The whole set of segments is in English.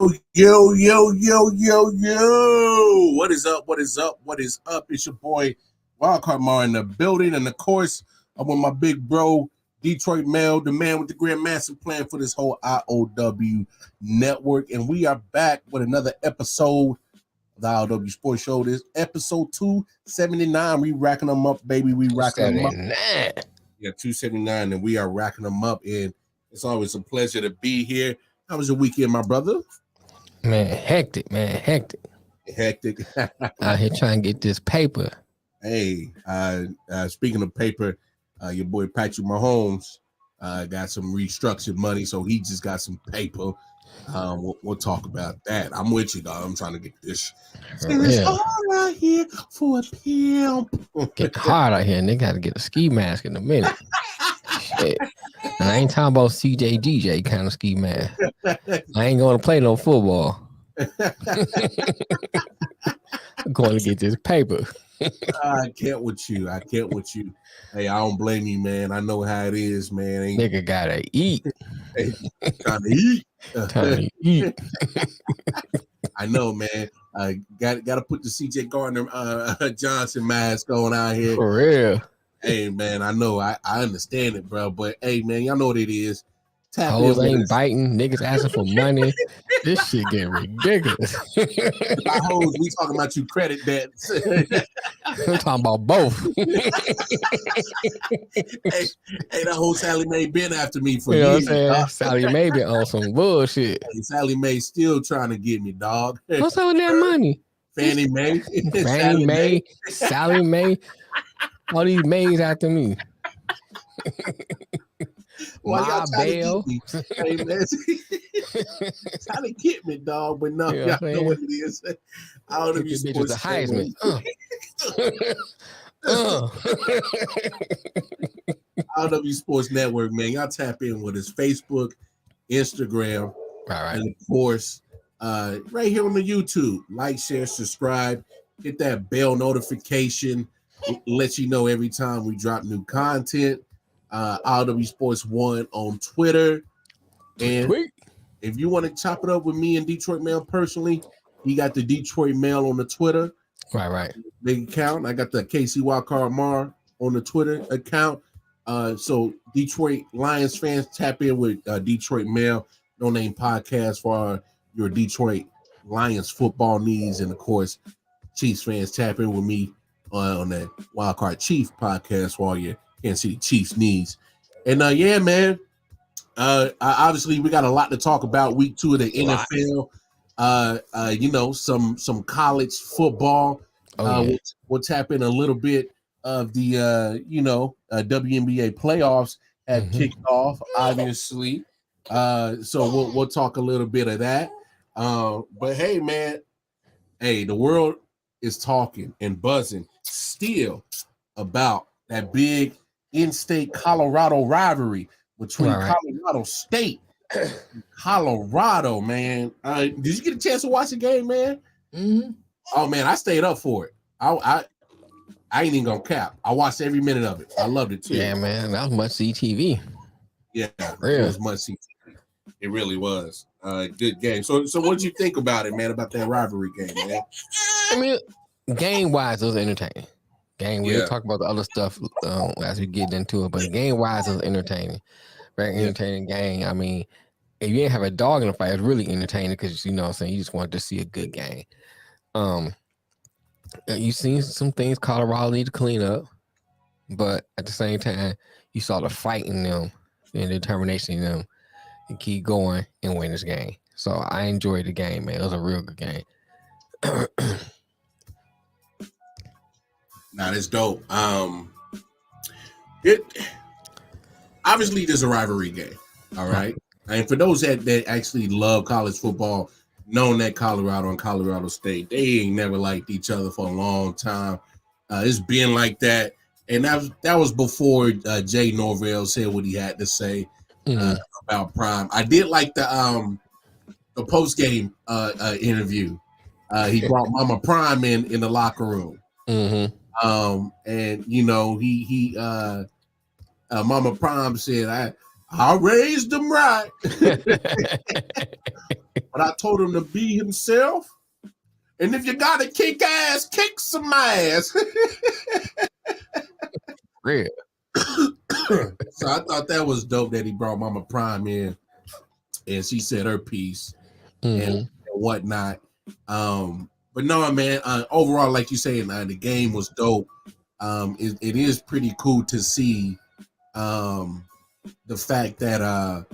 Yo, yo, yo, yo, yo. What is up? What is up? What is up? It's your boy Wildcard Mar in the building. And of course, I'm with my big bro, Detroit Mel, the man with the grand master plan for this whole I.O.W. network. And we are back with another episode of the I.O.W. Sports Show. This episode 279. We racking them up, baby. We racking them up. Yeah, 279, and we are racking them up. And it's always a pleasure to be here. How was your weekend, my brother? Man, hectic, Hectic. Out here trying to get this paper. Hey, speaking of paper, your boy Patrick Mahomes got some restructured money, so he just got some paper. We'll talk about that. I'm with you, dog. I'm trying to get this. It's hard out here for a pimp. Get hard out here, and they got to get a ski mask in a minute. Shit. And I ain't talking about CJ DJ kind of ski mask. I ain't going to play no football. I'm going to get this paper. I can't with you. Hey, I don't blame you, man. I know how it is, man. Nigga gotta eat. Hey, trying to eat. I know, man. Got to put the CJ Gardner Johnson mask on out here. For real. Hey, man, I know. I understand it, bro. But, hey, man, y'all know what it is. Hoes ain't biting. Niggas asking for money. This shit getting ridiculous. By hoes, we talking about you credit debts. I'm talking about both. hey, that whole Sally Mae been after me for years. Know what I'm saying? Sally Mae be on some bullshit. Hey, Sally Mae still trying to get me, dog. What's up with that money? Fannie Mae. Fannie Mae, Sally Mae. All these Mays after me. My bail. Hey, man. Trying to get me, dog, but no, y'all know what it is. I.O.W. Sports. The Heisman. I.O.W. Sports Network, man. Y'all tap in with us. Facebook, Instagram, right. And of course, right here on the YouTube. Like, share, subscribe, hit that bell notification. Let you know every time we drop new content. I.O.W. Sports 1 on Twitter. And if you want to chop it up with me and Detroit Mail personally, you got the Detroit Mail on the Twitter. Right. Big account. I got the KC Wildcard Mar on the Twitter account. So Detroit Lions fans, tap in with Detroit Mail, No Name Podcast for your Detroit Lions football needs. And of course, Chiefs fans, tap in with me on that Wildcard Chief podcast for all your Kansas City Chiefs needs. And yeah, man. Obviously, we got a lot to talk about. Week 2 of the NFL. Some college football. We'll tap in a little bit of the WNBA playoffs have kicked off, obviously. So we'll talk a little bit of that. But hey, man, the world is talking and buzzing still about that big in-state Colorado rivalry between Colorado State and Colorado, man. Did you get a chance to watch the game, man? Mm-hmm. Oh, man, I stayed up for it. I ain't even gonna cap. I watched every minute of it. I loved it too. Yeah, man, that was much CTV. Yeah, it was much CTV. It really was. Good game. So what did you think about it, man? About that rivalry game, man? I mean, game-wise, it was entertaining. We'll talk about the other stuff as we get into it, but game-wise, it was entertaining. Very entertaining game. I mean, if you didn't have a dog in the fight, it's really entertaining because, you know what I'm saying, you just wanted to see a good game. You've seen some things Colorado need to clean up, but at the same time, you saw the fight in them and determination in them to keep going and win this game. So I enjoyed the game, man. It was a real good game. Nah, that's dope. It obviously there's a rivalry game. All right. And for those that actually love college football, knowing that Colorado and Colorado State, they ain't never liked each other for a long time. It's been like that. And that was before Jay Norvell said what he had to say about Prime. I did like the post-game interview. He brought Mama Prime in the locker room. Mm-hmm. And you know, he Mama Prime said, I raised him right. But I told him to be himself. And if you got to kick ass, kick some ass. Real. So I thought that was dope that he brought Mama Prime in. And she said her piece and whatnot. But no, man, overall, like you say, the game was dope. It is pretty cool to see the fact that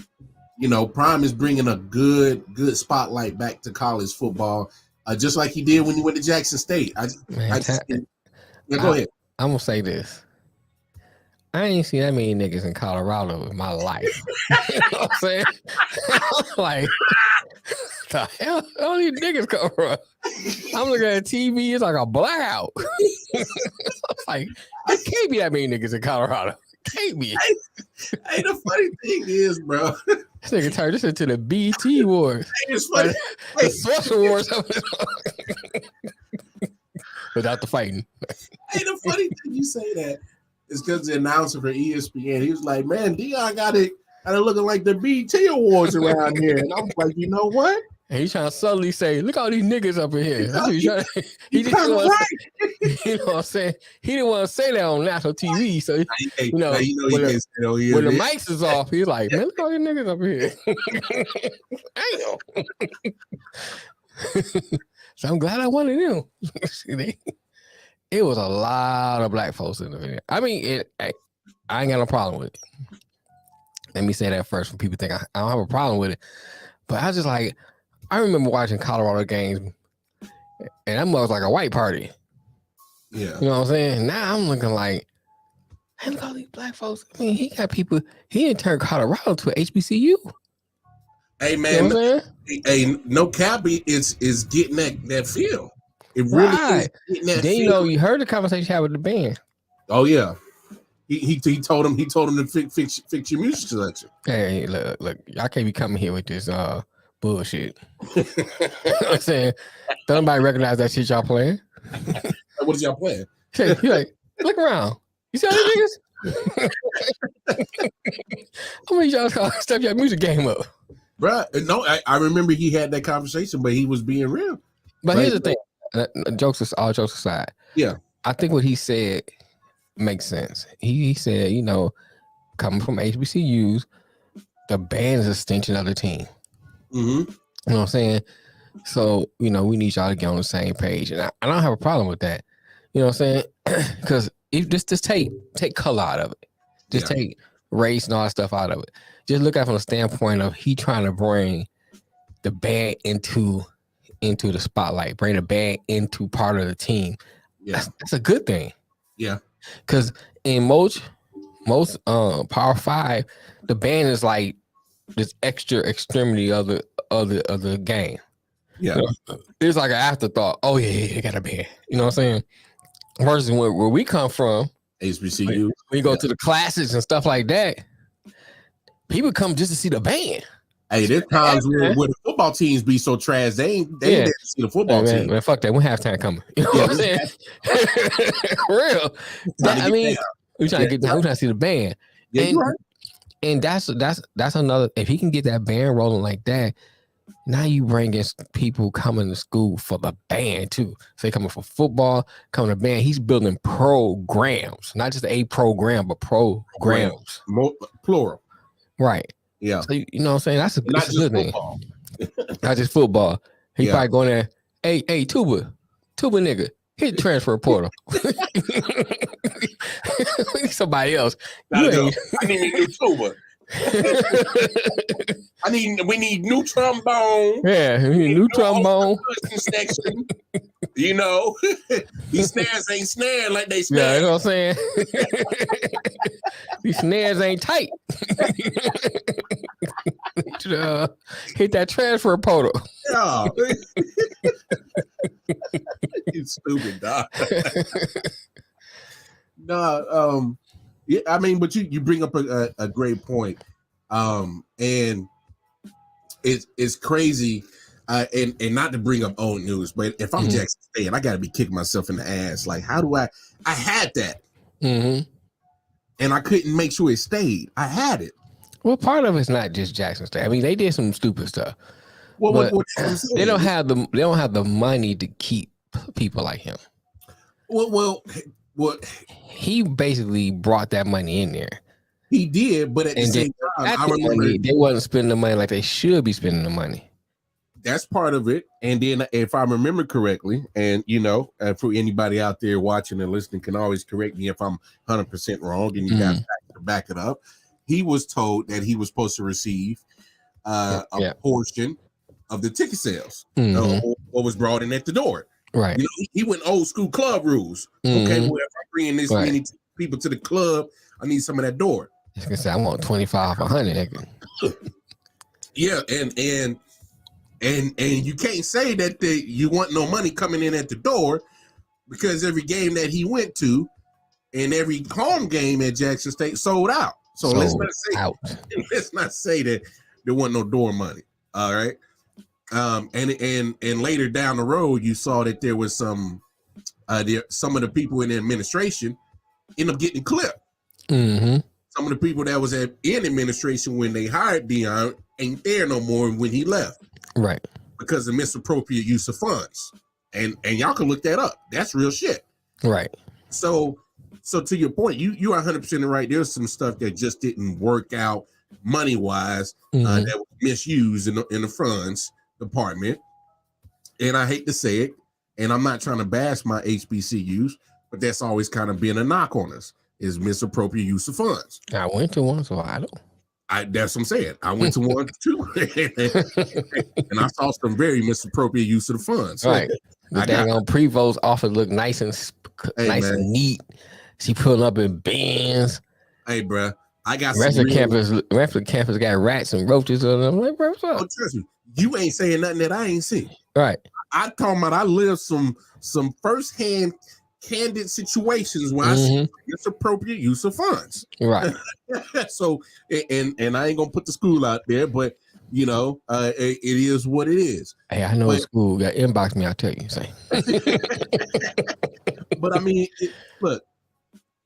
Prime is bringing a good spotlight back to college football, just like he did when he went to Jackson State. Go ahead. I'm gonna say this. I ain't seen that many niggas in Colorado in my life. You know what I'm saying? Like, the hell all these niggas come from? I'm looking at TV, it's like a blackout. Like, there can't be that many niggas in Colorado. Can't be. Hey, the funny thing is, bro. This nigga turned this into the BT Wars. It's funny. The Special Wars. Without the fighting. Hey, the funny thing you say that is because the announcer for ESPN, he was like, man, Dion got it looking like the BT Awards around here. And I was like, you know what? And he's trying to subtly say, look all these niggas up in here. That's what he's trying to, he just right. You know what I'm saying? He didn't want to say that on national TV. So, when the mics is off, he's like, man, look all these niggas up in here. So I'm glad I wanted them. It was a lot of black folks in the video. I mean, I ain't got no problem with it. Let me say that first, when people think I don't have a problem with it. But I was just like, I remember watching Colorado games, and that was like a white party. Yeah. You know what I'm saying? Now I'm looking like, hey, look at all these black folks. I mean, he got people, he didn't turn Colorado to an HBCU. Hey, man, you know hey, no cap is getting that feel. It really is getting that feel. You heard the conversation he had with the band. Oh, yeah. He told him to fix your music selection. Hey, look, y'all can't be coming here with this bullshit. You know what I'm saying? Don't nobody recognize that shit y'all playing. What is y'all playing? Hey, you like, look around. You see all these niggas? How many y'all step your music game up? Bruh, no, I remember he had that conversation, but he was being real. But here's the thing. All jokes aside. Yeah. I think what he said makes sense. He said, coming from HBCUs, the band is an extension of the team. Mm-hmm. You know what I'm saying? So, we need y'all to get on the same page. And I don't have a problem with that. You know what I'm saying? Because just take color out of it. Just take race and all that stuff out of it. Just look at it from the standpoint of he trying to bring the band into the spotlight, bring the band into part of the team. Yeah. That's a good thing. Yeah. Because in most Power 5, the band is like this extra extremity of the game. Yeah. It's like an afterthought. Oh yeah, they got a band. You know what I'm saying? Versus where we come from, HBCU. We go to the classes and stuff like that. People come just to see the band. Hey, there's times where the football teams be so trash, they ain't there to see the football team. Man, fuck that. When halftime coming. You know what I'm saying? Real. We're trying to get down. We're trying to see the band. Yeah, you're right. And that's another. If he can get that band rolling like that, now you bring in people coming to school for the band too. So they coming for football, coming to band. He's building programs, not just a program, but programs. Plural. Right. Yeah. So you know what I'm saying? That's a good thing. Not just football. He probably going there. Hey, Tuba nigga, hit transfer portal. Somebody else. I need a new tuba. We need new trombone. Yeah, we need new trombone. Section. These snares ain't snaring like they snare. Yeah, you know what I'm saying? These snares ain't tight. Hit that transfer portal. Yeah. You stupid dog. No, yeah, I mean, but you bring up a great point. And it's crazy. And not to bring up old news, but if I'm Jackson State, I got to be kicking myself in the ass. Like, how do I had that, and I couldn't make sure it stayed. I had it, Well, part of it's not just Jackson State. I mean, they did some stupid stuff. Well, but they don't have the money to keep people like him. Well, he basically brought that money in there. He did, but at the same time, I remember they wasn't spending the money like they should be spending the money. That's part of it. And then, if I remember correctly, and for anybody out there watching and listening, can always correct me if I'm 100% wrong, and you guys to back it up. He was told that he was supposed to receive a portion of the ticket sales, what was brought in at the door. Right. He went old school club rules. Okay, well, if I'm bringing this many people to the club, I need some of that door. I say I want 25 or 100. Yeah, and you can't say that you want no money coming in at the door, because every game that he went to and every home game at Jackson State sold out. So let's not say that there wasn't no door money. All right. And later down the road, you saw that there was some of the people in the administration end up getting clipped. Mm-hmm. Some of the people that was in administration when they hired Dion ain't there no more when he left. Right. Because of misappropriate use of funds. And y'all can look that up. That's real shit. Right. So to your point, you are 100% right. There's some stuff that just didn't work out money-wise, that was misused in the funds department. And I hate to say it, and I'm not trying to bash my HBCUs, but that's always kind of been a knock on us, is misappropriate use of funds. I went to one, so I don't. That's what I'm saying. I went to one too, and I saw some very misappropriate use of the funds. Right, the dang Prevost offer look nice and and neat. She pulling up in bands. Hey, bro, I got rest of the campus got rats and roaches on them. I'm like, bro, what's up? Oh, trust me, you ain't saying nothing that I ain't seen. Right. I talking about I lived some firsthand candid situations where I see misappropriate use of funds. Right. So, and I ain't gonna put the school out there, but it is what it is. Hey, I know a school got inbox me. I'll tell you. Say. But I mean, look,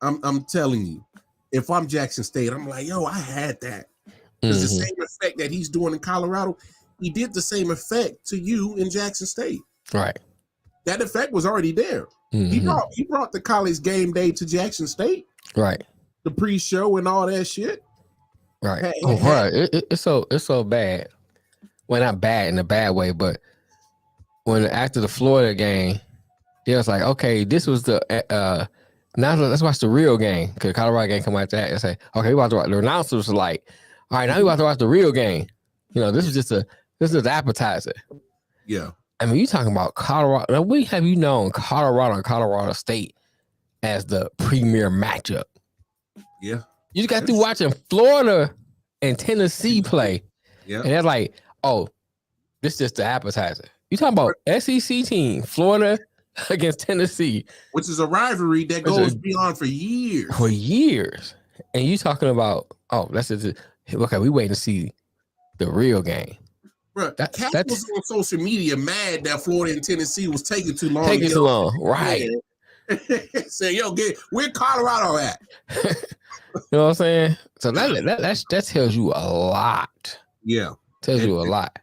I'm telling you, if I'm Jackson State, I'm like, yo, I had that. It's the same effect that he's doing in Colorado. He did the same effect to you in Jackson State. Right. That effect was already there. He brought the college game day to Jackson State. Right. The pre-show and all that shit. Right. Right. It's so bad. Well, not bad in a bad way, but after the Florida game, it was like, okay, this was the now let's watch the real game, because Colorado game come out that and say, okay, we about to watch. The announcer was like, all right, now we about to watch the real game. This is just the appetizer. Yeah. I mean, you talking about Colorado. Now, we have known Colorado and Colorado State as the premier matchup. Yeah. You just got through watching Florida and Tennessee play. Yeah. And they're like, oh, this is just the appetizer. You talking about SEC team, Florida against Tennessee. Which is a rivalry that goes beyond for years. For years. And you talking about, that's just, okay, we waiting to see the real game. Bro, Cat was on social media mad that Florida and Tennessee was taking too long. Right. Say, yo, where Colorado at? You know what I'm saying? So that tells you a lot. Yeah. Tells you a lot.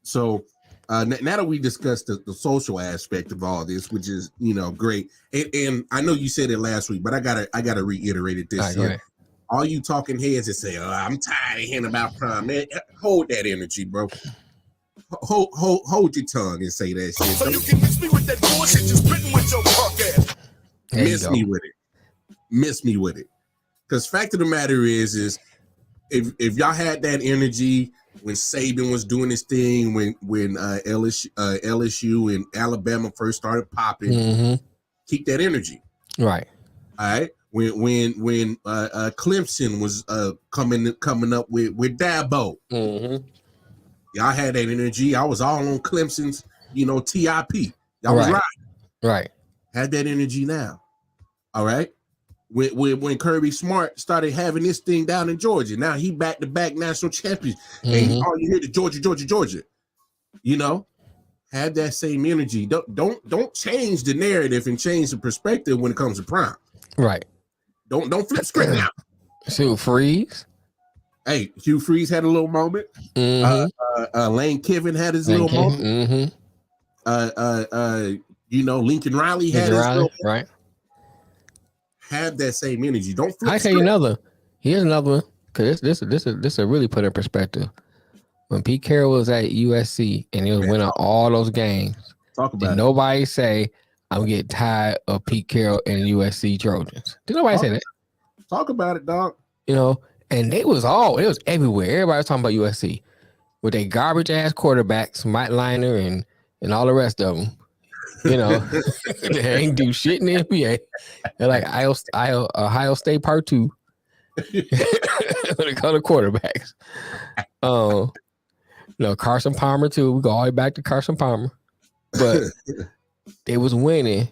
So now that we discussed the social aspect of all this, which is, great. And I know you said it last week, but I gotta reiterate it this year. All you talking heads that say, I'm tired of hearing about prom. Man, hold that energy, bro. Hold your tongue and say that shit. So you can miss me with that bullshit just spitting with your punk ass. Miss me with it. Because fact of the matter is if y'all had that energy when Saban was doing his thing, when LSU and Alabama first started popping, keep that energy. Right. All right. When Clemson was coming up with Dabo, y'all had that energy. I was all on Clemson's, TIP. Y'all was right. Had that energy now. All right. When Kirby Smart started having this thing down in Georgia, now he back-to-back national champions, and all you hear the Georgia. Have that same energy. Don't change the narrative and change the perspective when it comes to prime. Right. Don't flip script now. So freeze. Hey, Hugh Freeze had a little moment. Lane Kiffin had his little moment. Lincoln Riley had his little right. Have that same energy. Don't flip. I tell you another. Here's another one because this will really put in perspective. When Pete Carroll was at USC and he was winning all those games, nobody say I'm getting tired of Pete Carroll and USC Trojans? Did nobody say that? Talk about it, dog. And it was everywhere. Everybody was talking about USC with their garbage ass quarterbacks, Mike Liner and all the rest of them. They ain't do shit in the NBA. They're like Ohio State Part 2 when it comes to quarterbacks. Carson Palmer too. We go all the way back to Carson Palmer. But they was winning.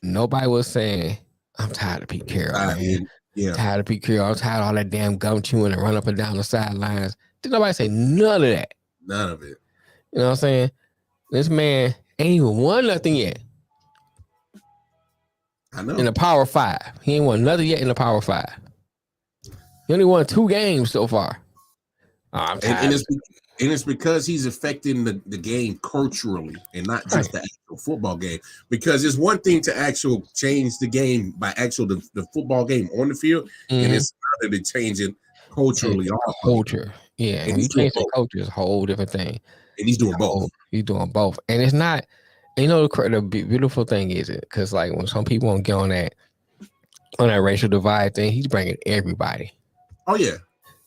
Nobody was saying, I'm tired of Pete Carroll, man. Yeah. Tired of Pete Carroll. I'm tired of all that damn gum chewing and run up and down the sidelines. Did nobody say none of that? None of it. You know what I'm saying? This man ain't even won nothing yet. I know. In the Power 5. He ain't won nothing yet in the Power 5. He only won 2 games so far. I'm tired. And it's because he's affecting the game culturally and not just the actual football game. Because it's one thing to actually change the game by the football game on the field, and it's another to change it culturally. Culture. Yeah. And you change the culture is a whole different thing. And he's doing both. He's doing both. And it's not, the beautiful thing is it, because like when some people won't get on that racial divide thing, he's bringing everybody. Oh, yeah.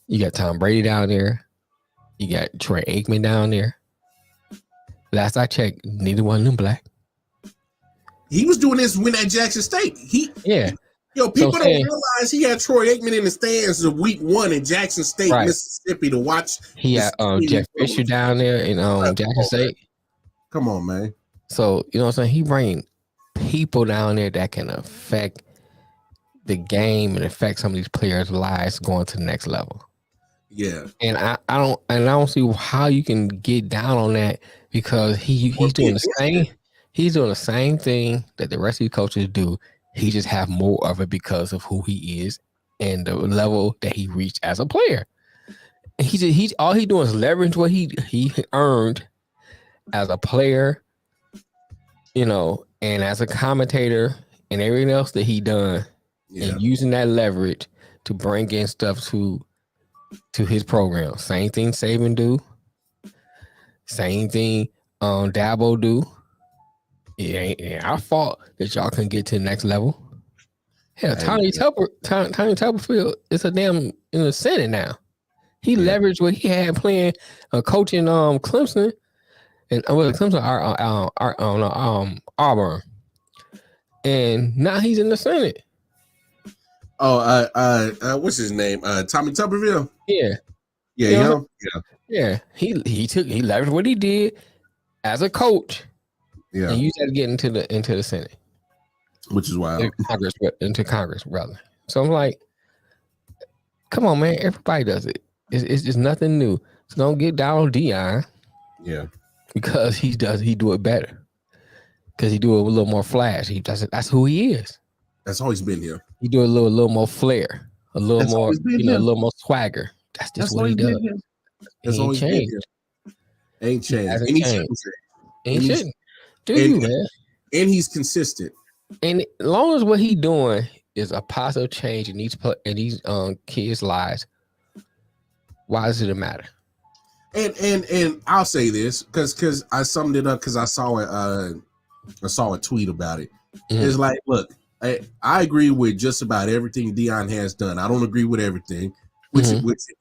You got Tom Brady down there. You got Troy Aikman down there. Last I checked, neither one of them black. He was doing this when at Jackson State. People don't realize he had Troy Aikman in the stands of week 1 in Jackson State, Mississippi to watch. He had Jeff Fisher down there in Jackson State. Come on, man. So, you know what I'm saying? He bring people down there that can affect the game and affect some of these players' lives going to the next level. Yeah. And I don't see how you can get down on that because he's doing the same thing that the rest of these coaches do. He just have more of it because of who he is and the level that he reached as a player. And he's all he doing is leverage what he earned as a player, and as a commentator and everything else that he done, and using that leverage to bring in stuff to his program. Same thing Saban do. Same thing Dabo do. It ain't our fault that y'all couldn't get to the next level. Hell, Tommy Tuberville is a damn in the Senate now. He leveraged what he had playing, coaching Clemson and Auburn, and now he's in the Senate. What's his name? Tommy Tuberville. Yeah. Yeah. He leveraged what he did as a coach. Yeah. And used that to get into the Senate, which is why into Congress rather. So I'm like, come on, man. Everybody does it. It's just nothing new. So don't get down on Deion. Yeah. Because he do it better. Because he do it with a little more flash. That's who he is. That's always been here. He do a little more flair, a little more, a little more swagger. That's what he does. That's always changed. Ain't changed. Ain't shouldn't. Man. And he's consistent. And as long as what he doing is a positive change in these kids' lives, why does it matter? And I'll say this because I summed it up because I saw a tweet about it. Mm-hmm. It's like, look, I agree with just about everything Deion has done. I don't agree with everything, which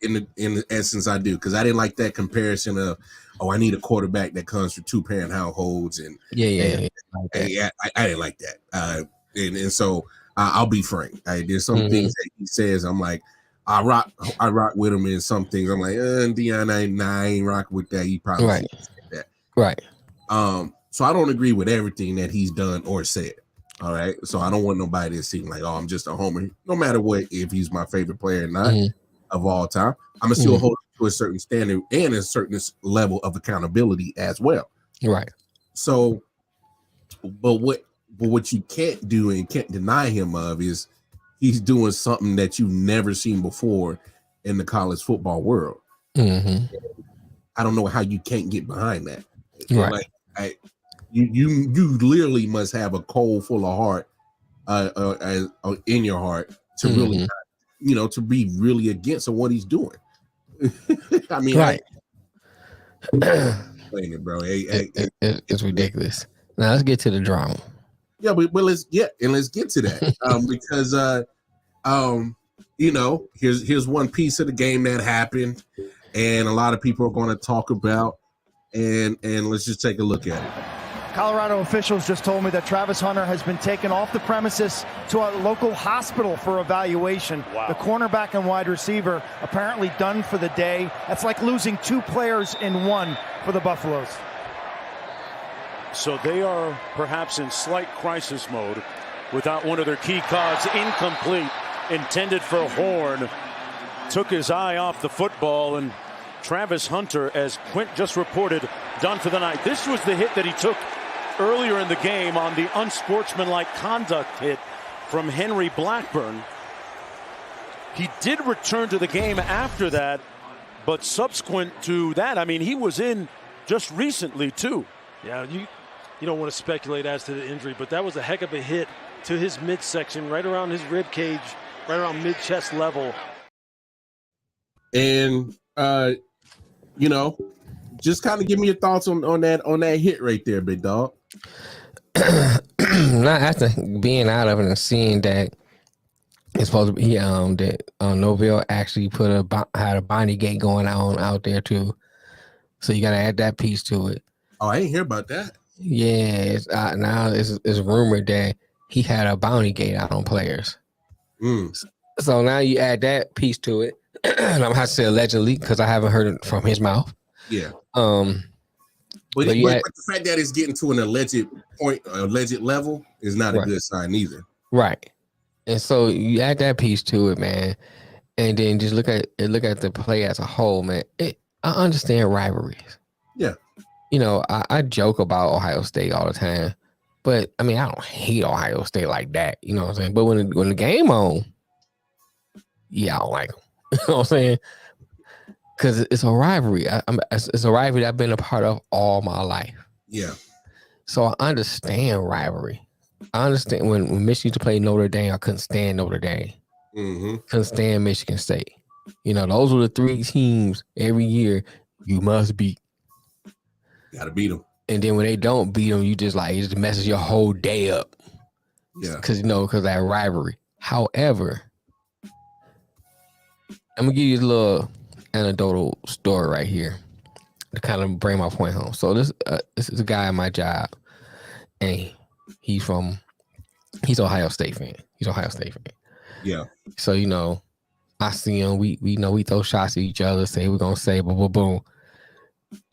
in the essence I do, because I didn't like that comparison of, I need a quarterback that comes from 2-parent households and I didn't like that. And so I'll be frank. There's some things that he says I'm like, I rock with him, and some things I'm like, Deion, I ain't rock with that. He probably right. That. Right. So I don't agree with everything that he's done or said. All right. So I don't want nobody to seem like, I'm just a homer. No matter what, if he's my favorite player or not of all time, I'm gonna still hold him to a certain standard and a certain level of accountability as well. Right. So, but what you can't do and can't deny him of is he's doing something that you've never seen before in the college football world. Mm-hmm. I don't know how you can't get behind that. Right. Like, you literally must have a cold full of heart in your heart to really, to be really against what he's doing. I mean, right. Explain it, bro. It's ridiculous. Now let's get to the drama. Yeah, but let's get to that because here's one piece of the game that happened, and a lot of people are going to talk about, and let's just take a look at it. Colorado officials just told me that Travis Hunter has been taken off the premises to a local hospital for evaluation. Wow. The cornerback and wide receiver apparently done for the day. That's like losing 2 players in one for the Buffaloes. So they are perhaps in slight crisis mode without one of their key cards. Incomplete, intended for Horn. Took his eye off the football, and Travis Hunter, as Quint just reported, done for the night. This was the hit that he took earlier in the game on the unsportsmanlike conduct hit from Henry Blackburn. He did return to the game after that, but subsequent to that, I mean, he was in just recently too. Yeah, you don't want to speculate as to the injury, but that was a heck of a hit to his midsection, right around his rib cage, right around mid-chest level. And just kind of give me your thoughts on that hit right there, big dog. Not after being out of it and seeing that it's supposed to be that Noville actually had a Bonnie gate going on out there too, so you got to add that piece to it. Oh, I didn't hear about that. Yeah, now it's rumored that he had a bounty gate out on players. So now you add that piece to it. And I'm gonna have to say allegedly because I haven't heard it from his mouth. Yeah. But the fact that it's getting to an alleged level is not a good sign either. Right. And so you add that piece to it, man, and then just look at the play as a whole, man. I understand rivalries. Yeah. I joke about Ohio State all the time, but I mean I don't hate Ohio State like that. You know what I'm saying? But when the game on, yeah, I don't like them. You know what I'm saying? Because it's a rivalry. It's a rivalry I've been a part of all my life. Yeah. So I understand rivalry. I understand when Michigan used to play Notre Dame, I couldn't stand Notre Dame. Couldn't stand Michigan State. Those were the 3 teams every year you must beat. Got to beat them. And then when they don't beat them, it just messes your whole day up. Yeah. Because of that rivalry. However, I'm gonna give you a little anecdotal story right here to kind of bring my point home. So this is a guy at my job, and he's Ohio State fan. Yeah. So I see him. We throw shots at each other. Say we're gonna say boom, boom, boom.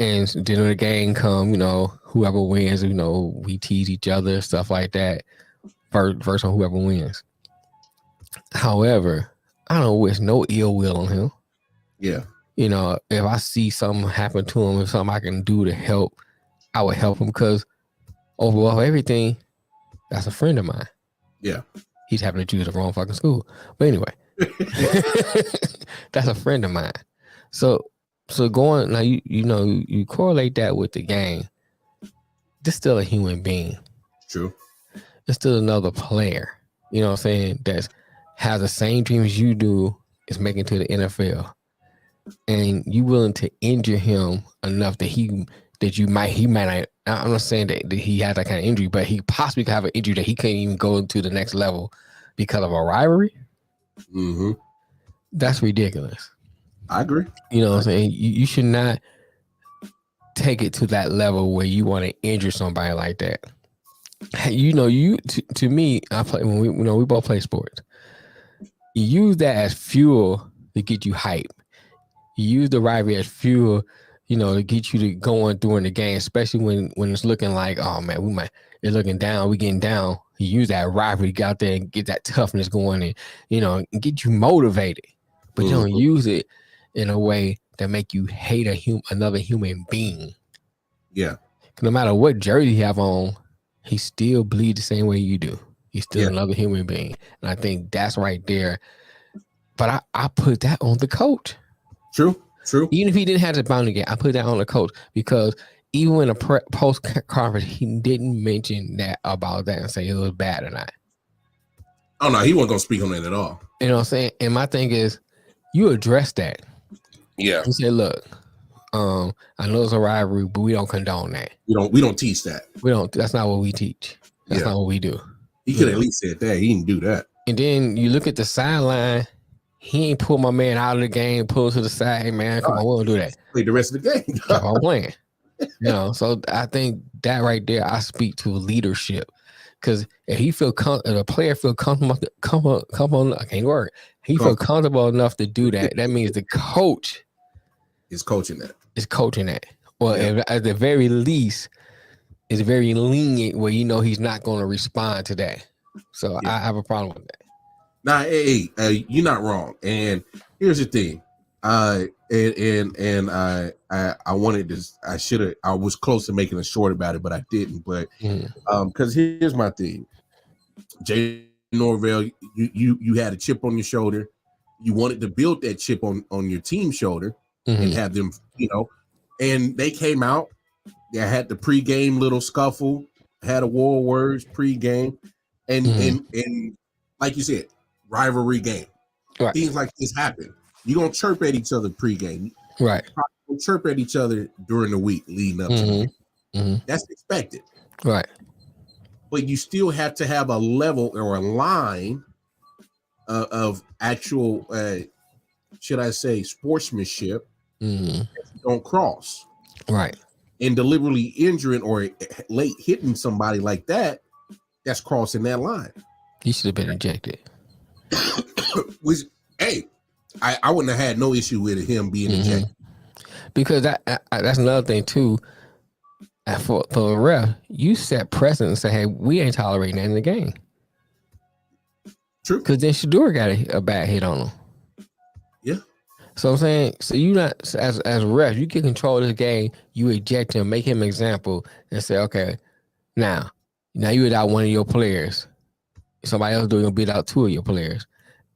And then when the game come, whoever wins, we tease each other, stuff like that. First on whoever wins. However, I don't wish no ill will on him. Yeah. If I see something happen to him, if something I can do to help, I would help him because overall everything, that's a friend of mine. Yeah. He's having to choose the wrong fucking school. But anyway, that's a friend of mine. So going now, you correlate that with the game. This still a human being. True. It's still another player. You know what I'm saying? That has the same dreams you do, is making to the NFL, and you willing to injure him enough that he might not. I'm not saying that he had that kind of injury, but he possibly could have an injury that he can't even go to the next level because of a rivalry. That's ridiculous. I agree. You know what I'm saying? You should not take it to that level where you want to injure somebody like that. To me, I play when we both play sports. You use that as fuel to get you hype. You use the rivalry as fuel, to get you to going during the game, especially when it's looking like, oh man, it's looking down, we getting down. You use that rivalry to get out there and get that toughness going and, and get you motivated. But you don't use it in a way that make you hate another human being. Yeah. No matter what jersey you have on, he still bleeds the same way you do. He's still another human being. And I think that's right there But I put that on the coach. True. Even if he didn't have the boundary game, I put that on the coach because even in a post conference, he didn't mention that about that and say it was bad or not. Oh no, he wasn't gonna speak on that at all. You know what I'm saying? And my thing is, you address that. Yeah. You say, look, I know it's a rivalry, but we don't condone that. We don't teach that. We don't. That's not what we teach. That's not what we do. He could at least said that. He didn't do that. And then you look at the sideline. He ain't pull my man out of the game, pull to the side. Hey, man, come on, we don't do that. Play the rest of the game. Keep on playing. So I think that right there, I speak to leadership. Because if he feel the player feel comfortable, I can't work. He feel comfortable enough to do that. That means the coach is coaching that. Or at the very least, is very lenient where he's not going to respond to that. So I have a problem with that. Nah, hey, you're not wrong. And here's the thing. I wanted to. I was close to making a short about it, but I didn't. But because here's my thing, Jay Norvell, you had a chip on your shoulder. You wanted to build that chip on your team's shoulder and have them, and they came out. They had the pregame little scuffle, had a war words pregame, and like you said, rivalry game. Right. Things like this happen. You're gonna chirp at each other pregame. Right. You're chirp at each other during the week leading up to the week. That's expected. Right. But you still have to have a level or a line of actual, should I say, sportsmanship. Don't cross. Right. And deliberately injuring or late hitting somebody like that, that's crossing that line. He should have been ejected. Which, hey, I wouldn't have had no issue with him being ejected. Because that's another thing too. For a ref, you set precedent and say, "Hey, we ain't tolerating that in the game." True. Because then Shador got a bad hit on him. Yeah. So I'm saying, so you not as ref, you can control this game. You eject him, make him an example, and say, "Okay, now you beat out one of your players. Somebody else doing beat out two of your players,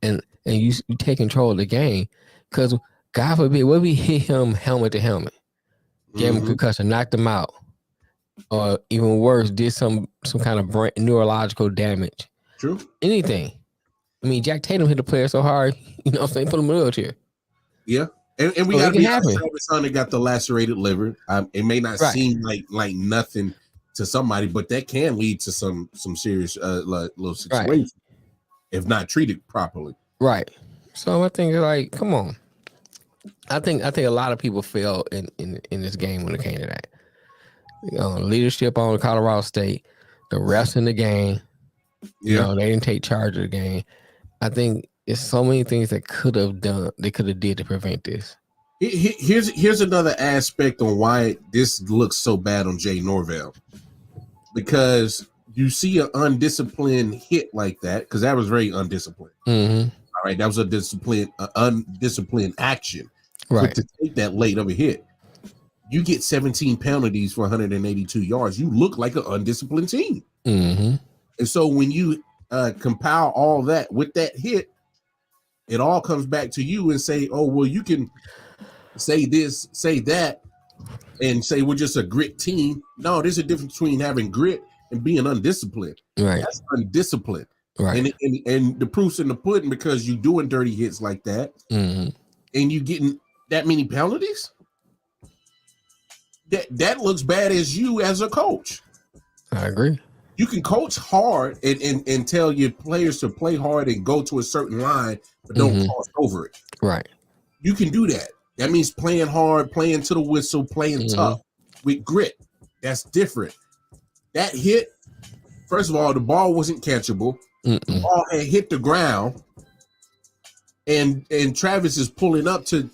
and you take control of the game." Because God forbid, what if we hit him helmet to helmet, gave him a concussion, knocked him out, or even worse, did some kind of neurological damage. True. Anything. I mean, Jack Tatum hit the player so hard, you know what I'm saying, put him in a wheelchair. Yeah. And we got to be honest, Travis Hunter got the lacerated liver. It may not seem like nothing to somebody, but that can lead to some serious little situation if not treated properly. Right. So I think like, come on. I think a lot of people failed in this game when it came to that. Leadership on Colorado State, the refs in the game. They didn't take charge of the game. I think it's so many things that they could have did to prevent this. Here's another aspect on why this looks so bad on Jay Norvell. Because you see an undisciplined hit like that, because that was very undisciplined. All right, that was undisciplined action. Right. But to take that late of a hit, you get 17 penalties for 182 yards. You look like an undisciplined team. And so when you compile all that with that hit, it all comes back to you and say, oh, well, you can say this, say that, and say we're just a grit team. No, there's a difference between having grit and being undisciplined. Right. That's undisciplined. Right. And the proof's in the pudding because you doing dirty hits like that and you getting that many penalties. That looks bad as you as a coach. I agree. You can coach hard and tell your players to play hard and go to a certain line, but don't cross over it. Right. You can do that. That means playing hard, playing to the whistle, playing tough with grit. That's different. That hit, first of all, the ball wasn't catchable. The ball had hit the ground, and Travis is pulling up to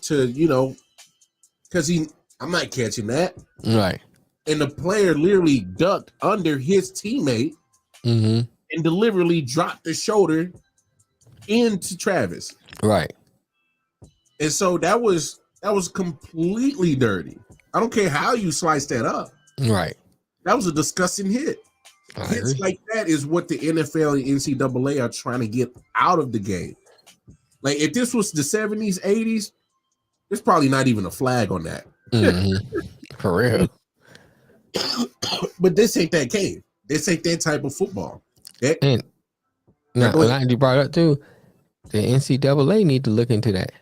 because I'm not catching that. Right. And the player literally ducked under his teammate and deliberately dropped the shoulder into Travis. Right. And so that was completely dirty. I don't care how you slice that up. Right. That was a disgusting hit. Hits like that is what the NFL and NCAA are trying to get out of the game. Like if this was the 70s, 80s, there's probably not even a flag on that. For real. But this ain't that game. This ain't that type of football. And you brought up too, the NCAA need to look into that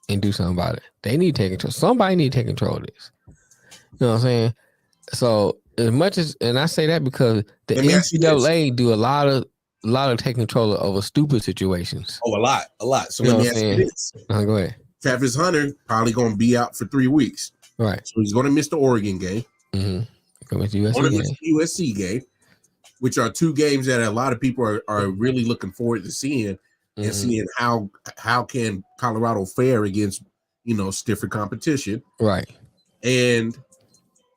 and do something about it. They need to take control. Somebody need to take control of this. You know what I'm saying? So as much as, and I say that because the NCAA do a lot of taking control over stupid situations. Oh, a lot. So you let me ask you this. Go ahead. Travis Hunter probably going to be out for 3 weeks. Right. So he's going to miss the Oregon game. Going to miss the USC game, which are 2 games that a lot of people are really looking forward to seeing and seeing how can Colorado fare against, stiffer competition. Right. And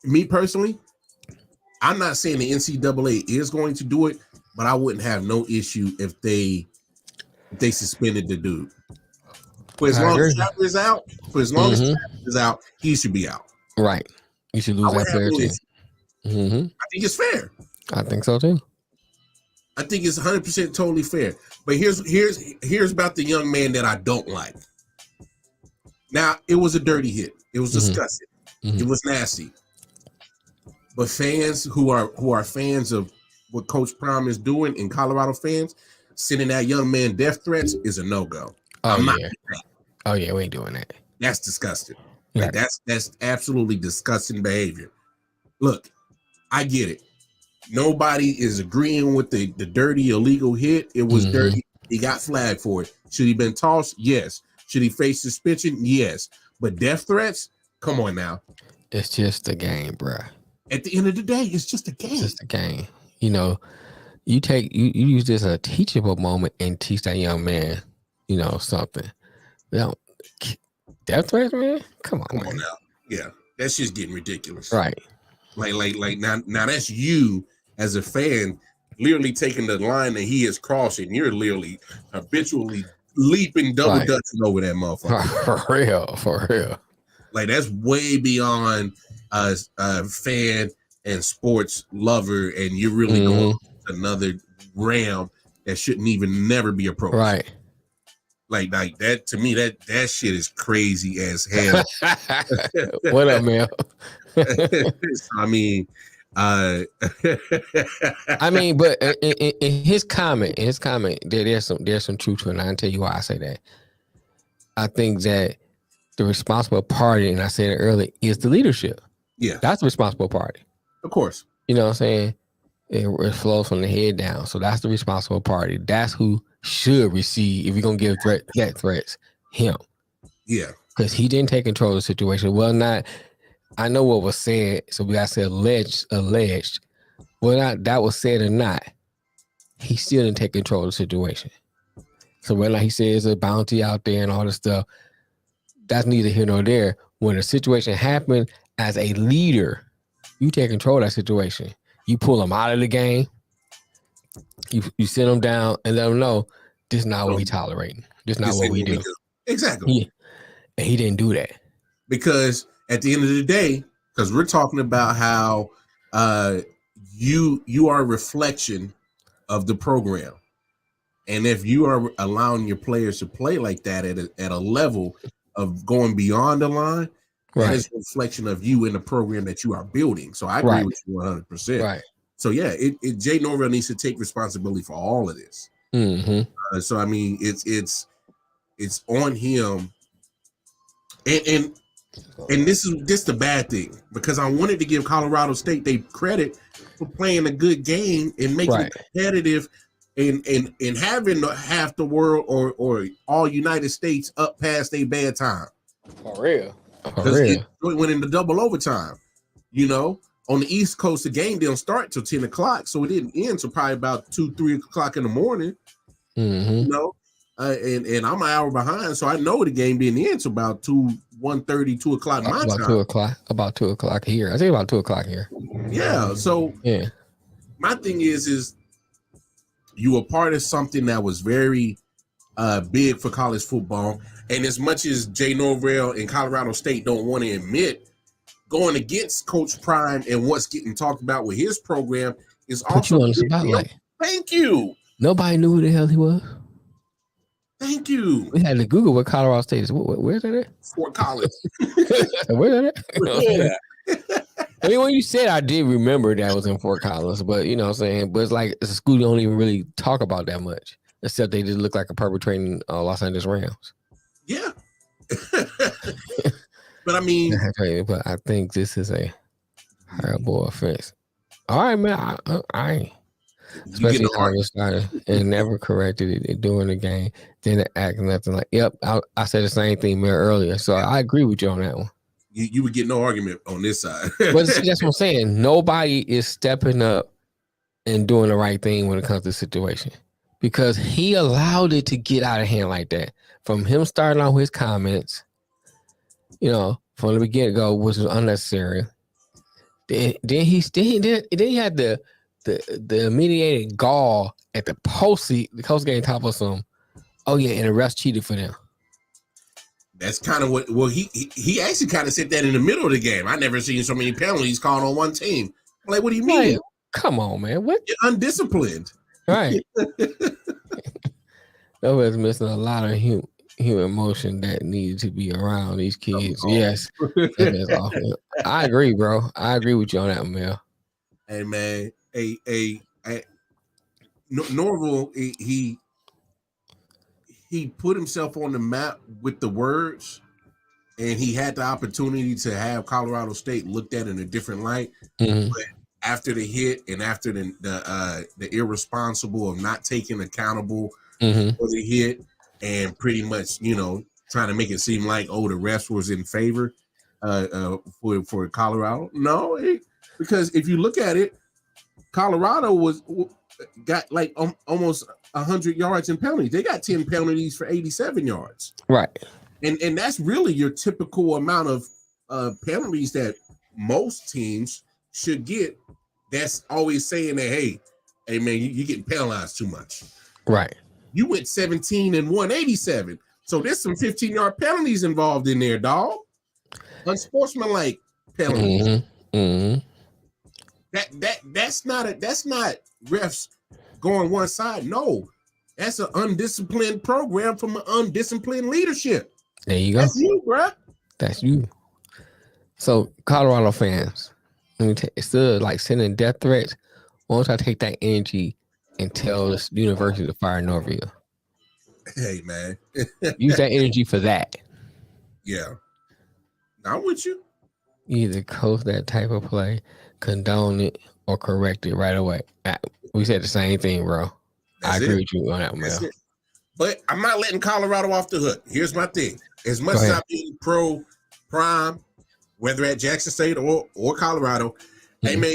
me personally, I'm not saying the NCAA is going to do it, but I wouldn't have no issue if they suspended the dude. For as long as Trapper is out, he should be out. Right. You should lose that player too. I think it's fair. I think so too. I think it's 100% totally fair. But here's about the young man that I don't like. Now, it was a dirty hit. It was disgusting. It was nasty. But fans who are fans of what Coach Prime is doing, and Colorado fans, sending that young man death threats is a no-go. Oh yeah, we ain't doing that. That's disgusting. Like, that's absolutely disgusting behavior. Look, I get it. Nobody is agreeing with the dirty illegal hit. It was dirty. He got flagged for it. Should he been tossed? Yes. Should he face suspension? Yes. But death threats? Come on now. It's just a game, bruh. At the end of the day, it's just a game. It's just a game. You use this as a teachable moment and teach that young man, something. Death threats, man? Come on now. Yeah. That's just getting ridiculous. Right. Like now that's you as a fan literally taking the line that he is crossing. You're literally habitually leaping, double dutching over that motherfucker. For real. Like that's way beyond a fan and sports lover, and you're really going to another realm that shouldn't even never be approached. Right. Like that to me, that shit is crazy as hell. What up, man? I mean, but in his comment, there's some truth to it. And I'll tell you why I say that. I think that the responsible party, and I said it earlier, is the leadership. Yeah, that's the responsible party. Of course, you know what I'm saying. It flows from the head down, so that's the responsible party. That's who should receive, if you're gonna give death threats, him. Yeah, because he didn't take control of the situation. Well, not. I know what was said, so we got to say alleged. Whether not that was said or not, he still didn't take control of the situation. So whether he says a bounty out there and all this stuff, that's neither here nor there. When a situation happened, as a leader, you take control of that situation. You pull them out of the game. You sit them down and let them know this is not what we tolerating. This is not what we do. Exactly. And he didn't do that. Because at the end of the day, because we're talking about how you are a reflection of the program. And if you are allowing your players to play like that at a level of going beyond the line, that is a reflection of you in the program that you are building. So I agree with you 100%. Right. So yeah, Jay Norvell needs to take responsibility for all of this. So I mean, it's on him, and this is the bad thing, because I wanted to give Colorado State they credit for playing a good game and making it competitive, and having half the world or all United States up past their bad time. For real. Because it went into double overtime. On the East Coast, the game didn't start till 10 o'clock, so it didn't end till probably about 2-3 o'clock in the morning. And I'm an hour behind, so I know the game didn't end till about 1:30, 2 o'clock my time. About 2 o'clock here. I think about 2 o'clock here. Yeah. So my thing is you were part of something that was very big for college football, and as much as Jay Norvell and Colorado State don't want to admit, going against Coach Prime and what's getting talked about with his program is also put you on the spotlight. Thank you. Nobody knew who the hell he was. Thank you. We had to Google what Colorado State is. Where's that at? Fort Collins. Where's that at? I mean, when you said, I did remember that was in Fort Collins, but you know what I'm saying? But it's like it's a school you don't even really talk about that much, except they just look like a perpetrating Los Angeles Rams. Yeah. But I mean, but I think this is a horrible offense. All right, man. I especially how it started and never corrected it during the game. Didn't act nothing like. Yep, I said the same thing man earlier, so I agree with you on that one. You would get no argument on this side. But see, that's what I'm saying. Nobody is stepping up and doing the right thing when it comes to the situation because he allowed it to get out of hand like that. From him starting out with his comments, you know, from the beginning go, which was unnecessary. Then he had the mediated gall at the post game top of some. Oh yeah, and the refs cheated for them. That's kind of what. Well, he actually kind of said that in the middle of the game. I never seen so many penalties called on one team. I'm like, what do you mean? Like, come on, man. What? You're undisciplined. Right. That was missing a lot of human emotion that needed to be around these kids. Yes, that's awful. I agree, bro. I agree with you on that, Mel. Hey, man. Norval, he put himself on the map with the words, and he had the opportunity to have Colorado State looked at in a different light. Mm-hmm. But after the hit and after the irresponsible of not taking accountable mm-hmm. for the hit and pretty much, you know, trying to make it seem like, oh, the refs was in favor for Colorado. No, because if you look at it, Colorado got like almost 100 yards in penalties. They got 10 penalties for 87 yards. Right. And that's really your typical amount of penalties that most teams should get. That's always saying that, hey man, you're getting penalized too much. Right. You went 17 and 187. So there's some 15-yard penalties involved in there, dog. Unsportsmanlike penalties. Mm-hmm. Mm-hmm. That's not refs going one side. No, that's an undisciplined program from an undisciplined leadership. There you go. That's you, bro. That's you. So, Colorado fans, instead of like sending death threats, why don't I take that energy and tell this university to fire Norville? Hey, man. Use that energy for that. Yeah. I'm with you. Either coach that type of play, condone it, or correct it right away. We said the same thing, bro. I agree with you on that, man. But I'm not letting Colorado off the hook. Here's my thing. As much as I'm being pro prime, whether at Jackson State or Colorado, hey man,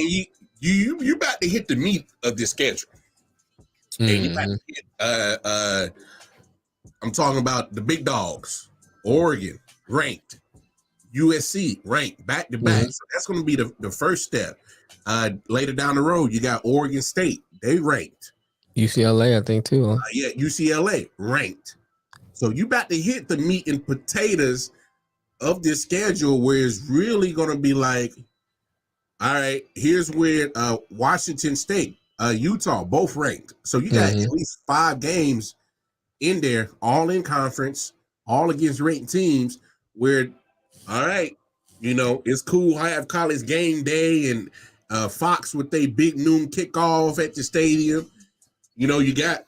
you about to hit the meat of this schedule. And you about to hit, I'm talking about the big dogs, Oregon ranked, USC ranked back to back. So that's going to be the first step. Later down the road, you got Oregon State. They ranked. UCLA, I think, too. Huh? Yeah, UCLA ranked. So you about to hit the meat and potatoes of this schedule where it's really going to be like, all right, here's where Washington State, Utah, both ranked. So you got at least 5 games in there, all in conference, all against ranked teams where, all right, you know, it's cool. I have college game day and Fox with their big noon kickoff at the stadium. You know, you got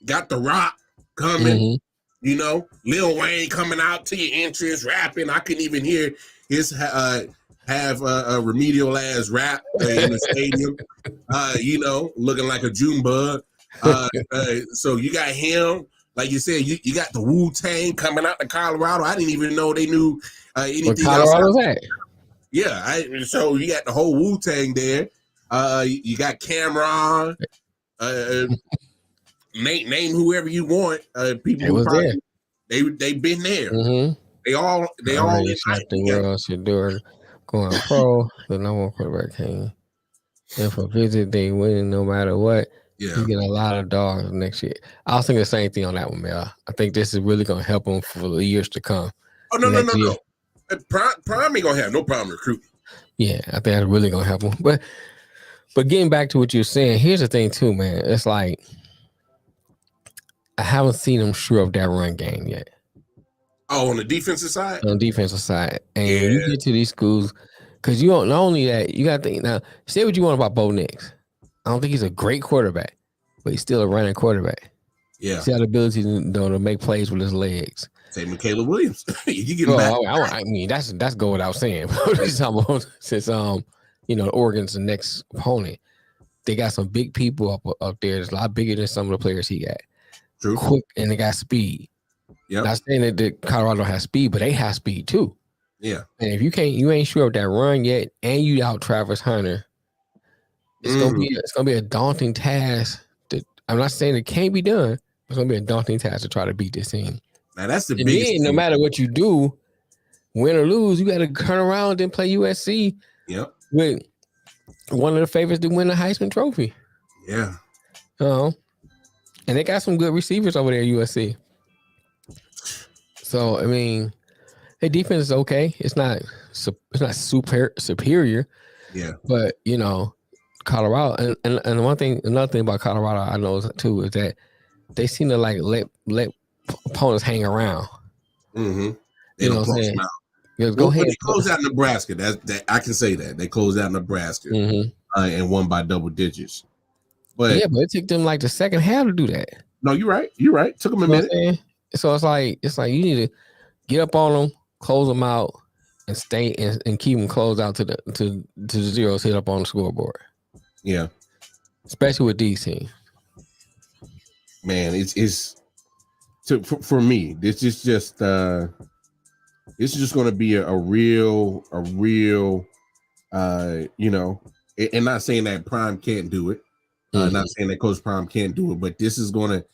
The Rock coming, you know, Lil Wayne coming out to your entrance rapping. I couldn't even hear his have a remedial ass rap in the stadium, you know, looking like a June bug. So you got him. Like you said, you got the Wu-Tang coming out to Colorado. I didn't even know they knew anything else. Yeah, so you got the whole Wu-Tang there. You got Cameron. Name whoever you want. People who probably they've been there. They all the world should do it. Going pro, the number one quarterback came. And for visit, they winning no matter what. Yeah, he's getting a lot of dogs next year. I was thinking the same thing on that one, man. I think this is really going to help him for the years to come. Oh no. Prime ain't gonna have no problem recruiting. Yeah, I think that's really gonna help him. But getting back to what you're saying, here's the thing too, man. It's like I haven't seen him shore up that run game yet. Oh, on the defensive side? On the defensive side. And you get to these schools, because you don't, not only that, you got to think, now, say what you want about Bo Nix. I don't think he's a great quarterback, but he's still a running quarterback. Yeah. He's got the ability to make plays with his legs. Same with Caleb Williams. You get back. I mean, that's go without saying. Since Oregon's the next opponent, they got some big people up there. That's a lot bigger than some of the players he got. True. Quick, and they got speed. Yep. Not saying that Colorado don't have speed, but they have speed too. Yeah. And if you ain't sure of that run yet, and you out Travis Hunter, it's gonna be a daunting task. I'm not saying it can't be done. It's gonna be a daunting task to try to beat this team. Now that's the biggest thing. No matter what you do, win or lose, you got to turn around and play USC. Yep. With one of the favorites to win the Heisman Trophy. Yeah. And they got some good receivers over there at USC. So I mean, their defense is okay. It's not super superior. Yeah. But Colorado, and another thing about Colorado I know too is that they seem to like let opponents hang around. Mm-hmm. They don't close them out. Go ahead. They closed out Nebraska. That I can say that they closed out Nebraska and won by double digits. But it took them like the second half to do that. No, you're right. You're right. Took them a minute. So it's like you need to get up on them, close them out, and stay and keep them closed out to the zeros hit up on the scoreboard. Yeah, especially with these teams. Man, for me, this is just going to be a real, and not saying that Prime can't do it, not saying that Coach Prime can't do it, but this is going to.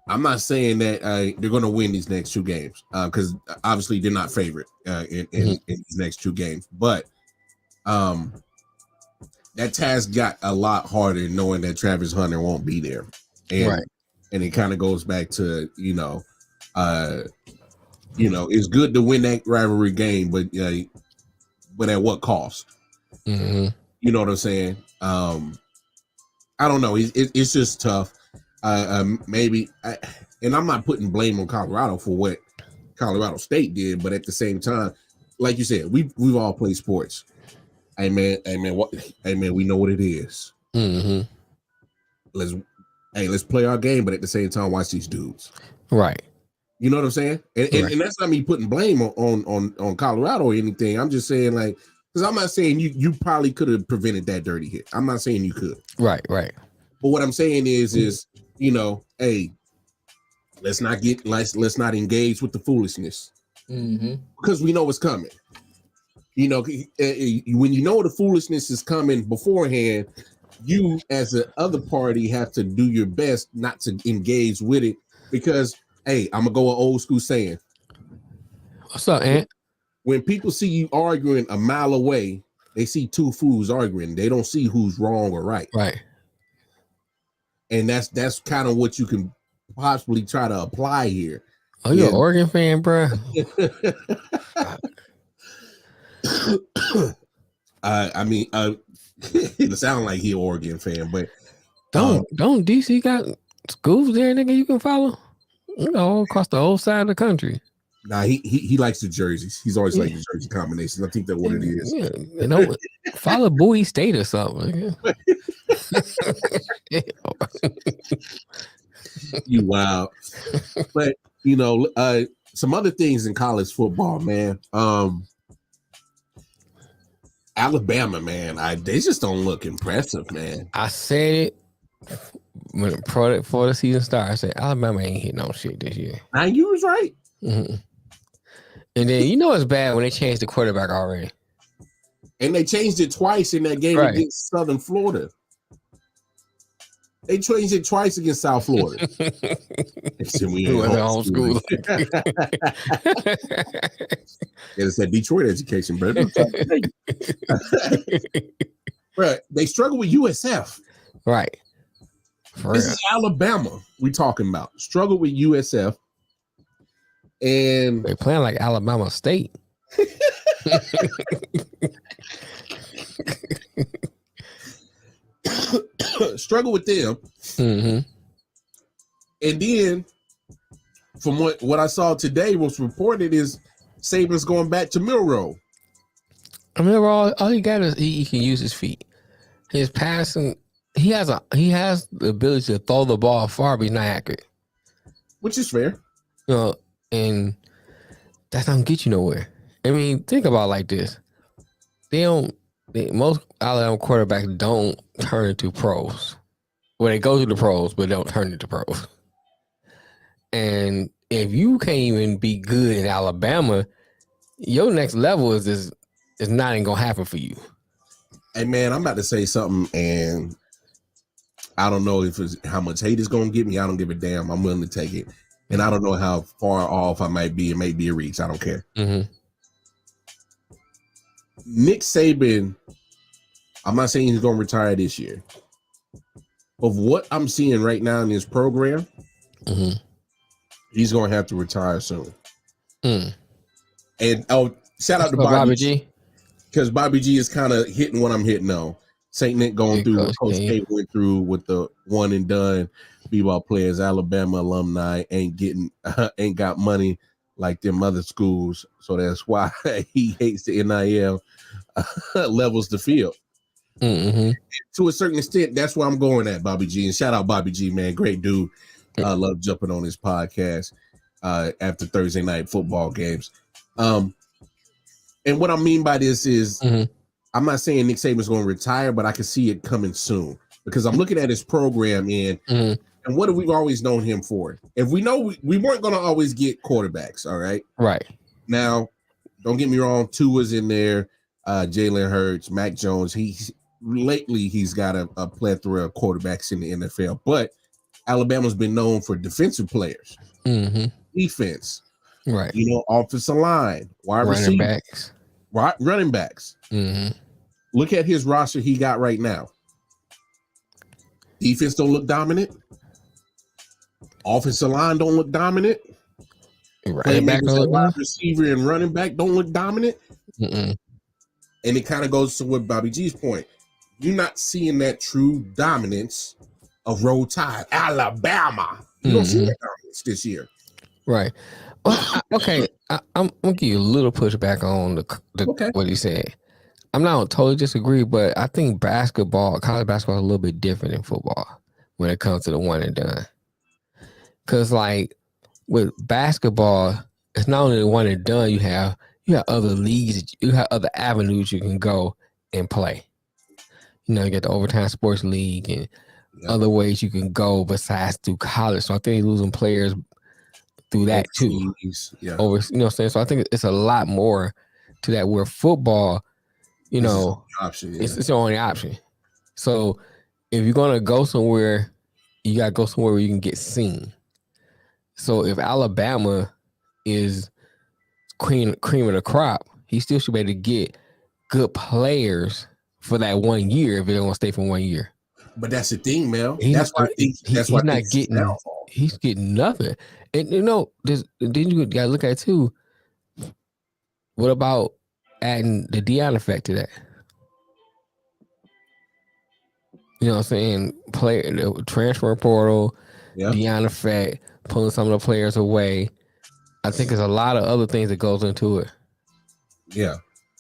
I'm not saying that they're going to win these next two games because obviously they're not favorite in these next two games, but that task got a lot harder knowing that Travis Hunter won't be there, and it kind of goes back to it's good to win that rivalry game, but at what cost? You know what I'm saying? I don't know. It's just tough. Maybe, and I'm not putting blame on Colorado for what Colorado State did, but at the same time, like you said, we've all played sports. Hey man, we know what it is. Let's play our game, but at the same time, watch these dudes. Right. You know what I'm saying? And that's not me putting blame on Colorado or anything. I'm just saying, like, because I'm not saying you probably could have prevented that dirty hit. I'm not saying you could. Right. But what I'm saying is hey, let's not engage with the foolishness because we know what's coming. When you know the foolishness is coming beforehand, you as the other party have to do your best not to engage with it because, hey, I'm gonna go an old school saying. What's up, Ant? When people see you arguing a mile away, they see two fools arguing. They don't see who's wrong or right. Right. And that's kind of what you can possibly try to apply here. Oh, you're an Oregon fan, bro? It sounds like he an Oregon fan, but don't DC got schools there, nigga? You can follow, all across the whole side of the country. Nah, he likes the jerseys. He's always liked the jersey combinations. I think that's what it is. Yeah, follow Bowie State or something. You wild. But some other things in college football, man. Alabama, man, they just don't look impressive, man. I said it before the season started. I said Alabama ain't hitting no shit this year. And you was right. And then it's bad when they changed the quarterback already. And they changed it twice in that game against Southern Florida. They changed it twice against South Florida. They said we ain't homeschool. It's that Detroit education, bro. Bro, they struggle with USF. Right. This is Alabama we talking about. Struggle with USF. And they playing like Alabama State. Struggle with them. And then, from what I saw today, was reported is Saban's going back to Milrow. I mean, all he got is he can use his feet. His passing, he has the ability to throw the ball far, but he's not accurate. Which is fair. You know, and that's not gonna get you nowhere. I mean, think about it like this. Most Alabama quarterbacks don't turn into pros. Well, they go to the pros, but they don't turn into pros. And if you can't even be good in Alabama, your next level is not even gonna happen for you. Hey man, I'm about to say something, and I don't know if it's how much hate it's gonna get me. I don't give a damn. I'm willing to take it, and I don't know how far off I might be. It may be a reach. I don't care. Mm-hmm. Nick Saban, I'm not saying he's gonna retire this year. Of what I'm seeing right now in his program, he's gonna have to retire soon. And shout out to Bobby G, because Bobby G is kind of hitting what I'm hitting on. Saint Nick going through what Coach K went through with the one and done b-ball players. Alabama alumni ain't got money like them other schools, so that's why he hates the NIL levels the field. To a certain extent, that's where I'm going at, Bobby G. And shout out Bobby G, man, great dude. Love jumping on his podcast after Thursday night football games. And what I mean by this is, I'm not saying Nick Saban's going to retire, but I can see it coming soon because I'm looking at his program and what have we always known him for? If we know we weren't going to always get quarterbacks, all right? Right. Now, don't get me wrong, Tua's in there, Jalen Hurts, Mac Jones. Lately he's got a plethora of quarterbacks in the NFL, but Alabama's been known for defensive players, defense, right? You know, offensive line, running backs. Look at his roster he got right now. Defense don't look dominant. Offensive line don't look dominant. Wide receiver and running back don't look dominant. And it kind of goes to what Bobby G's point. You're not seeing that true dominance of Roll Tide, Alabama. You don't see that dominance this year. Right. Well, okay. I'm going to give you a little pushback on what he said. I'm not going to totally disagree, but I think college basketball is a little bit different than football when it comes to the one and done. Because, like, with basketball, it's not only the one and done, you have other leagues, you have other avenues you can go and play. You know, you get the Overtime Sports League and other ways you can go besides through college. So I think you're losing players through that too. Yeah. Over, you know what I'm saying? So I think it's a lot more to that where football, you know, it's the only option. So if you're going to go somewhere, you got to go somewhere where you can get seen. So if Alabama is cream of the crop, he still should be able to get good players for that 1 year if they don't want to stay for 1 year. But that's the thing, Mel. He's getting nothing. And you know, then you gotta look at it too. What about adding the Deion effect to that? You know what I'm saying? The transfer portal, Deion effect, pulling some of the players away. I think there's a lot of other things that goes into it. Yeah.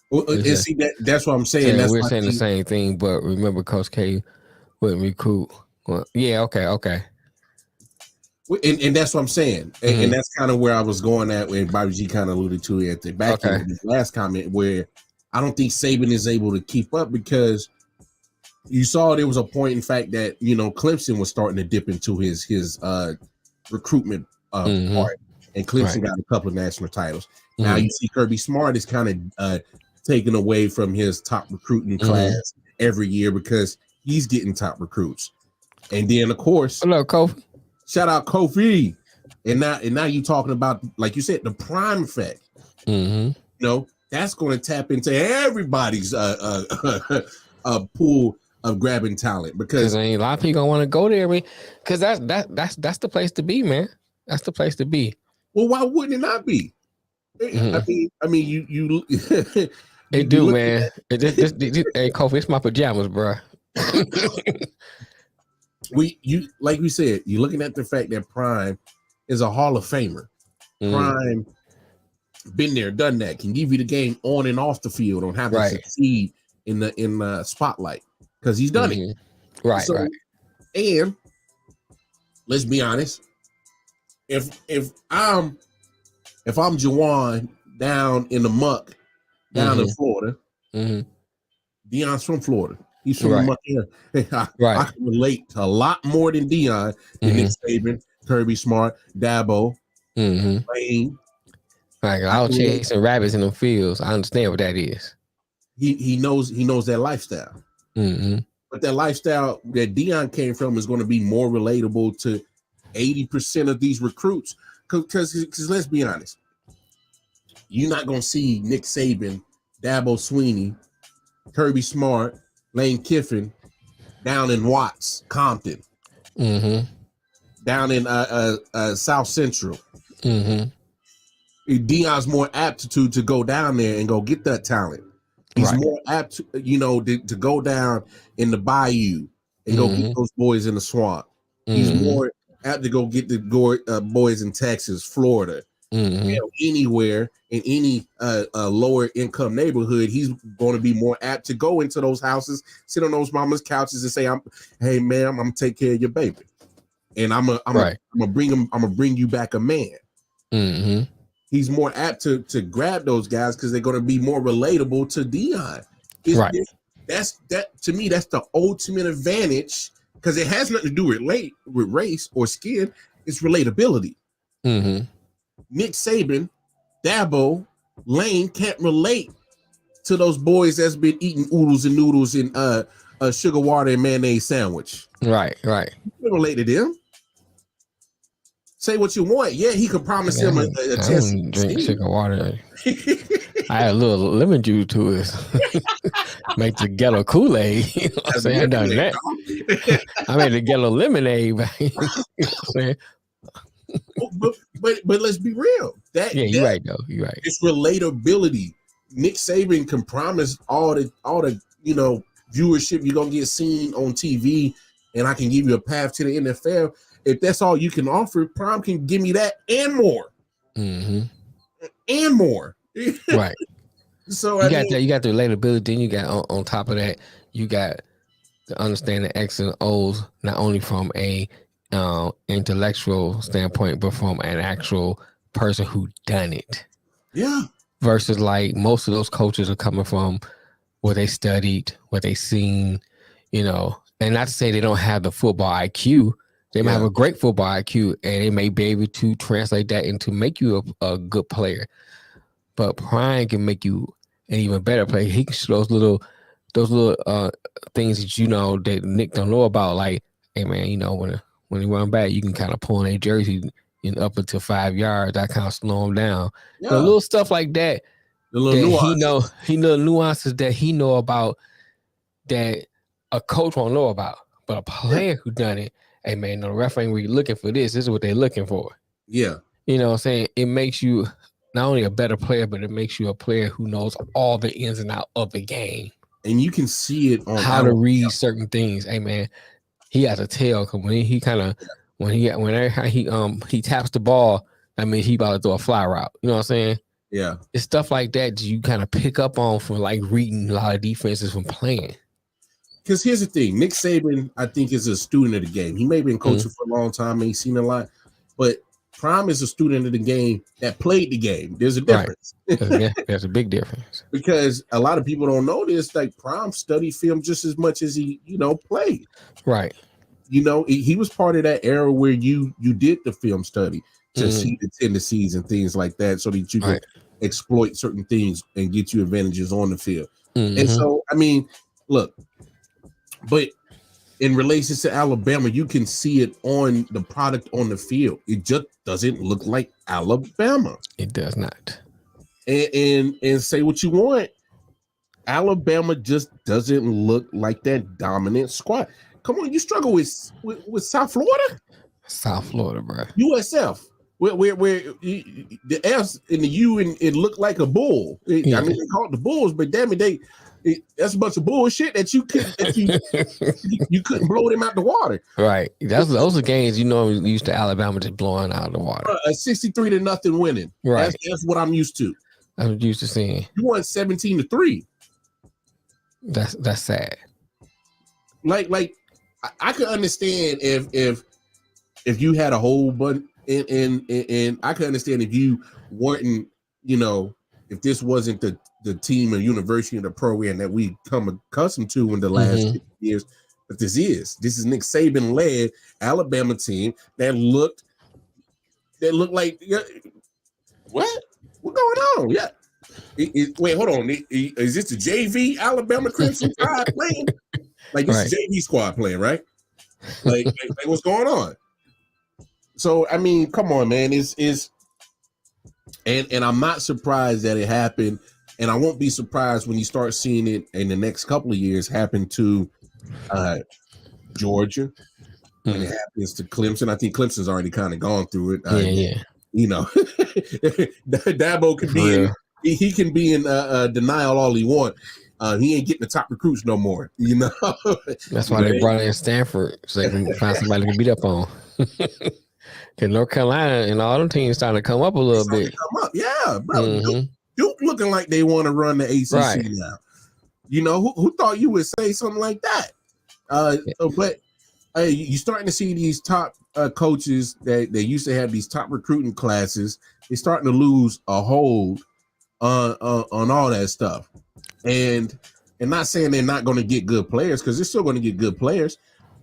Well, and see, that's what I'm saying. We're saying the same thing, but remember, Coach K wouldn't recruit. Well, yeah, okay. And that's what I'm saying. And that's kind of where I was going at when Bobby G kind of alluded to it at the back end of his last comment, where I don't think Saban is able to keep up because you saw there was a point, in fact, that, you know, Clemson was starting to dip into his recruitment part. And Clemson got a couple of national titles. Now you see Kirby Smart is kind of taken away from his top recruiting class every year because he's getting top recruits. And then, of course, hello, Kofi. Shout out Kofi. And now you're talking about, like you said, the prime effect. You know, that's going to tap into everybody's pool of grabbing talent because a lot of people want to go there. Because that's the place to be, man. That's the place to be. Well, why wouldn't it not be? I mean, you they do, man. Hey, Kofi, it's my pajamas, bro. like we said, you're looking at the fact that Prime is a Hall of Famer. Prime been there, done that, can give you the game on and off the field, don't have to succeed in the spotlight because he's done it. Right. And let's be honest, if I'm Juwan down in the muck down in Florida, Deion's from Florida. He's from the muck here. I can relate to a lot more than Deion, than Nick Saban, Kirby Smart, Dabo, Lane. Right, I was chasing rabbits in the fields. I understand what that is. He knows that lifestyle. But that lifestyle that Deion came from is going to be more relatable to 80% of these recruits. Because let's be honest, you're not going to see Nick Saban, Dabo Sweeney, Kirby Smart, Lane Kiffin down in Watts, Compton, down in South Central. Deion's more aptitude to go down there and go get that talent. He's more apt to, to go down in the bayou and go get those boys in the swamp. He's more apt to go get the boys in Texas, Florida, anywhere in any lower income neighborhood. He's going to be more apt to go into those houses, sit on those mama's couches, and say, "Hey, ma'am, I'm gonna take care of your baby, and I'm gonna bring you back a man." He's more apt to grab those guys because they're going to be more relatable to Deion. That's to me. That's the ultimate advantage because it has nothing to do with race or skin. It's relatability. Nick Saban, Dabo, Lane can't relate to those boys that's been eating oodles and noodles in sugar water and mayonnaise sandwich. Right. You can relate to them. Say what you want. Yeah, he could promise him a chance. Drink sugar water. I add a little lemon juice to it. Make the ghetto Kool-Aid. You know what I'm saying? I done that. I made the ghetto lemonade. You know what I'm saying? But let's be real. You're right though. You're right. It's relatability. Nick Saban can promise all the viewership you're gonna get seen on TV, and I can give you a path to the NFL. If that's all you can offer, Prime can give me that and more. And more. Right. So you got the relatability, then you got on top of that, you got the understanding X and O's, not only from a intellectual standpoint, but from an actual person who done it. Yeah. Versus like most of those coaches are coming from what they studied, what they seen, and not to say they don't have the football IQ. They might have a great football IQ, and they may be able to translate that into make you a good player. But Prime can make you an even better player. He can show those little things that that Nick don't know about. Like, hey man, when he run back, you can kind of pull in a jersey and up until 5 yards. That kind of slow him down. Yeah. Little stuff like that. The little nuances. He know nuances that he know about that a coach won't know about. But a player who done it. Hey man, the ref ain't really looking for this. This is what they're looking for. Yeah. You know what I'm saying? It makes you not only a better player, but it makes you a player who knows all the ins and outs of the game. And you can see it on how to read certain things. Hey man, he has a tail because when he taps the ball, I mean he about to throw a fly route. You know what I'm saying? Yeah. It's stuff like that you kind of pick up on from like reading a lot of defenses from playing. Because here's the thing, Nick Saban, I think, is a student of the game. He may have been coaching for a long time, may seen a lot, but Prime is a student of the game that played the game. There's a difference. Right. There's a big difference. Because a lot of people don't know this. Like Prime studied film just as much as he, played. Right. He was part of that era where you did the film study to see the tendencies and things like that, so that you could exploit certain things and get you advantages on the field. And so, I mean, look. But in relation to Alabama, you can see it on the product on the field. It just doesn't look like Alabama. It does not. And say what you want. Alabama just doesn't look like that dominant squad. Come on, you struggle with South Florida? South Florida, bro. USF. Where the F's in the U and it looked like a bull. I mean, they call it the Bulls, but damn it, That's a bunch of bullshit that you couldn't blow them out the water. Right. Those are games you used to Alabama just blowing out of the water. A 63-0 winning. Right. That's what I'm used to. I'm used to seeing. You won 17-3. That's sad. Like I could understand if you had a whole bunch and I could understand if you weren't, if this wasn't the team or university or the program that we come accustomed to in the last 50 years, but this is Nick Saban led Alabama team that looked like what's going on? Yeah. Wait, hold on. Is this the JV Alabama Crimson Tide playing? Like this is JV squad playing, right? Like what's going on? So I mean, come on, man. And I'm not surprised that it happened, and I won't be surprised when you start seeing it in the next couple of years happen to Georgia, and it happens to Clemson. I think Clemson's already kind of gone through it. Dabo can be he can be in denial all he wants. He ain't getting the top recruits no more. That's why they brought in Stanford so they can find somebody to beat up on. Because North Carolina and all them teams starting to come up a little bit. Yeah, bro. Duke looking like they want to run the ACC now. Who thought you would say something like that? But you're starting to see these top coaches that they used to have these top recruiting classes. They're starting to lose a hold on all that stuff. And not saying they're not going to get good players, because they're still going to get good players.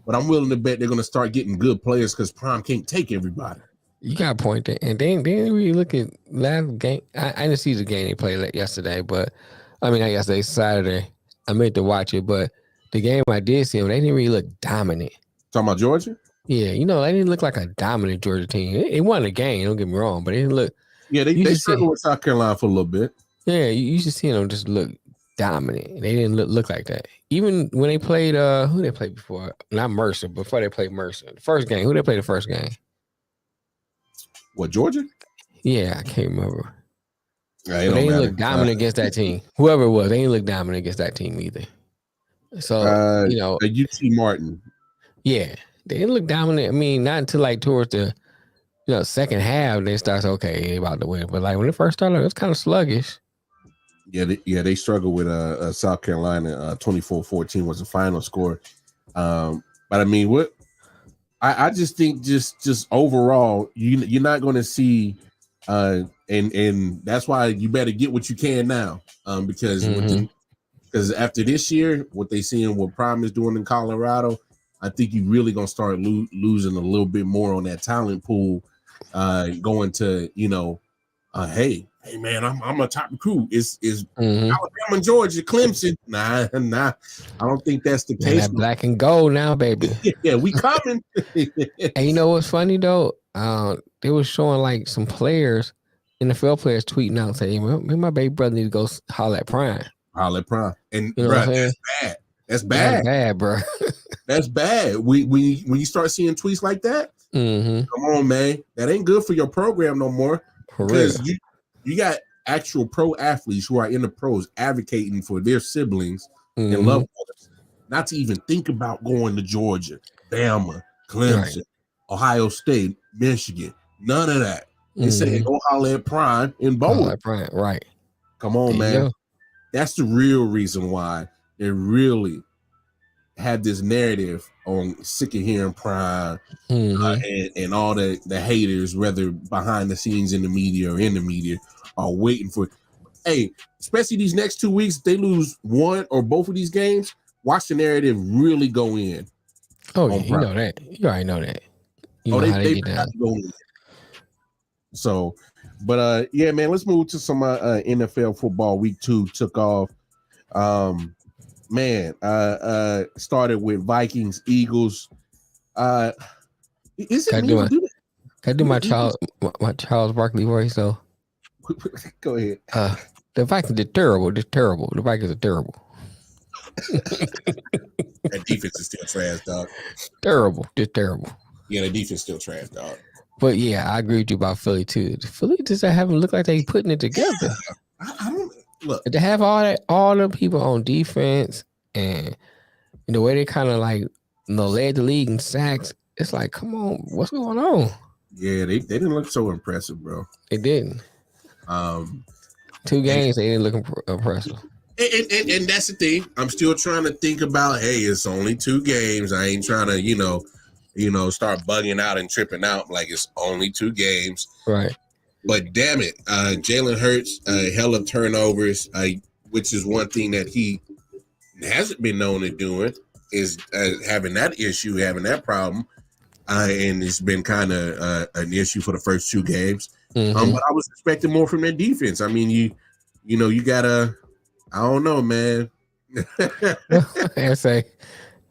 But I'm willing to bet they're going to start getting good players because Prime can't take everybody. You got a point there. And then we look at last game. I didn't see the game they played yesterday, but I mean, not yesterday, Saturday. I meant to watch it, but the game I did see them, they didn't really look dominant. Talking about Georgia? Yeah, they didn't look like a dominant Georgia team. It won a game, don't get me wrong, but they didn't look. Yeah, they struggled with South Carolina for a little bit. Yeah, you should see them just look dominant. They didn't look like that. Even when they played, who they played before? Not Mercer, before they played Mercer. The first game, who they played the first game? What, Georgia? Yeah, I can't remember. They didn't look dominant against that team. Whoever it was, they didn't look dominant against that team either. So, UT Martin. Yeah, they didn't look dominant. I mean, not until like towards the second half, they start they about to win. But like when they first started, it was kind of sluggish. They struggled with South Carolina. 24-14 was the final score. But I mean, I just think just overall, you're not going to see, and that's why you better get what you can now, because after this year, what they seeing what Prime is doing in Colorado, I think you're really going to start losing a little bit more on that talent pool, going to hey man, I'm a top recruit. Is Alabama, Georgia, Clemson? Nah. I don't think that's the case. That black and gold now, baby. Yeah, we coming. And you know what's funny though? They were showing like some players, NFL players, tweeting out saying, "My baby brother need to go holler at Prime." Holler at Prime, and bro, that's bad. That's bad, bro. That's bad. When you start seeing tweets like that, come on, man, that ain't good for your program no more. Because you got actual pro athletes who are in the pros advocating for their siblings and loved ones, not to even think about going to Georgia, Bama, Clemson, Ohio State, Michigan. None of that. They say go holler at Prime in Bowen. Prime, right? Come on, man. That's the real reason why they really had this narrative on sick of hearing Prime and all the haters, whether behind the scenes in the media or in the media, are waiting for. Hey, especially these next 2 weeks, if they lose one or both of these games, watch the narrative really go in. Oh, yeah, you know that. You already know that. They get go in. So, but yeah, man, let's move to some NFL football. Week 2 took off. Started with Vikings, Eagles. Is it me? Can I do my Charles Barkley voice though? Go ahead. The Vikings are terrible. They're terrible. The Vikings are terrible. That defense is still trash, dog. Terrible. They're terrible. Yeah, the defense is still trash, dog. But yeah, I agree with you about Philly too. The Philly just haven't looked like they putting it together. I don't. look, to have all the people on defense and the way they kind of like led the league in sacks, it's like, come on, what's going on? Yeah, they didn't look so impressive, bro. They didn't. 2 games, they didn't look impressive. And that's the thing. I'm still trying to think about, hey, it's only 2 games. I ain't trying to, start bugging out and tripping out like it's only 2 games. Right. But damn it, Jalen Hurts, hell of turnovers, which is one thing that he hasn't been known at doing, is having that issue, having that problem. And it's been kind of an issue for the first 2 games. Mm-hmm. But I was expecting more from their defense. I mean, you gotta, I don't know, man.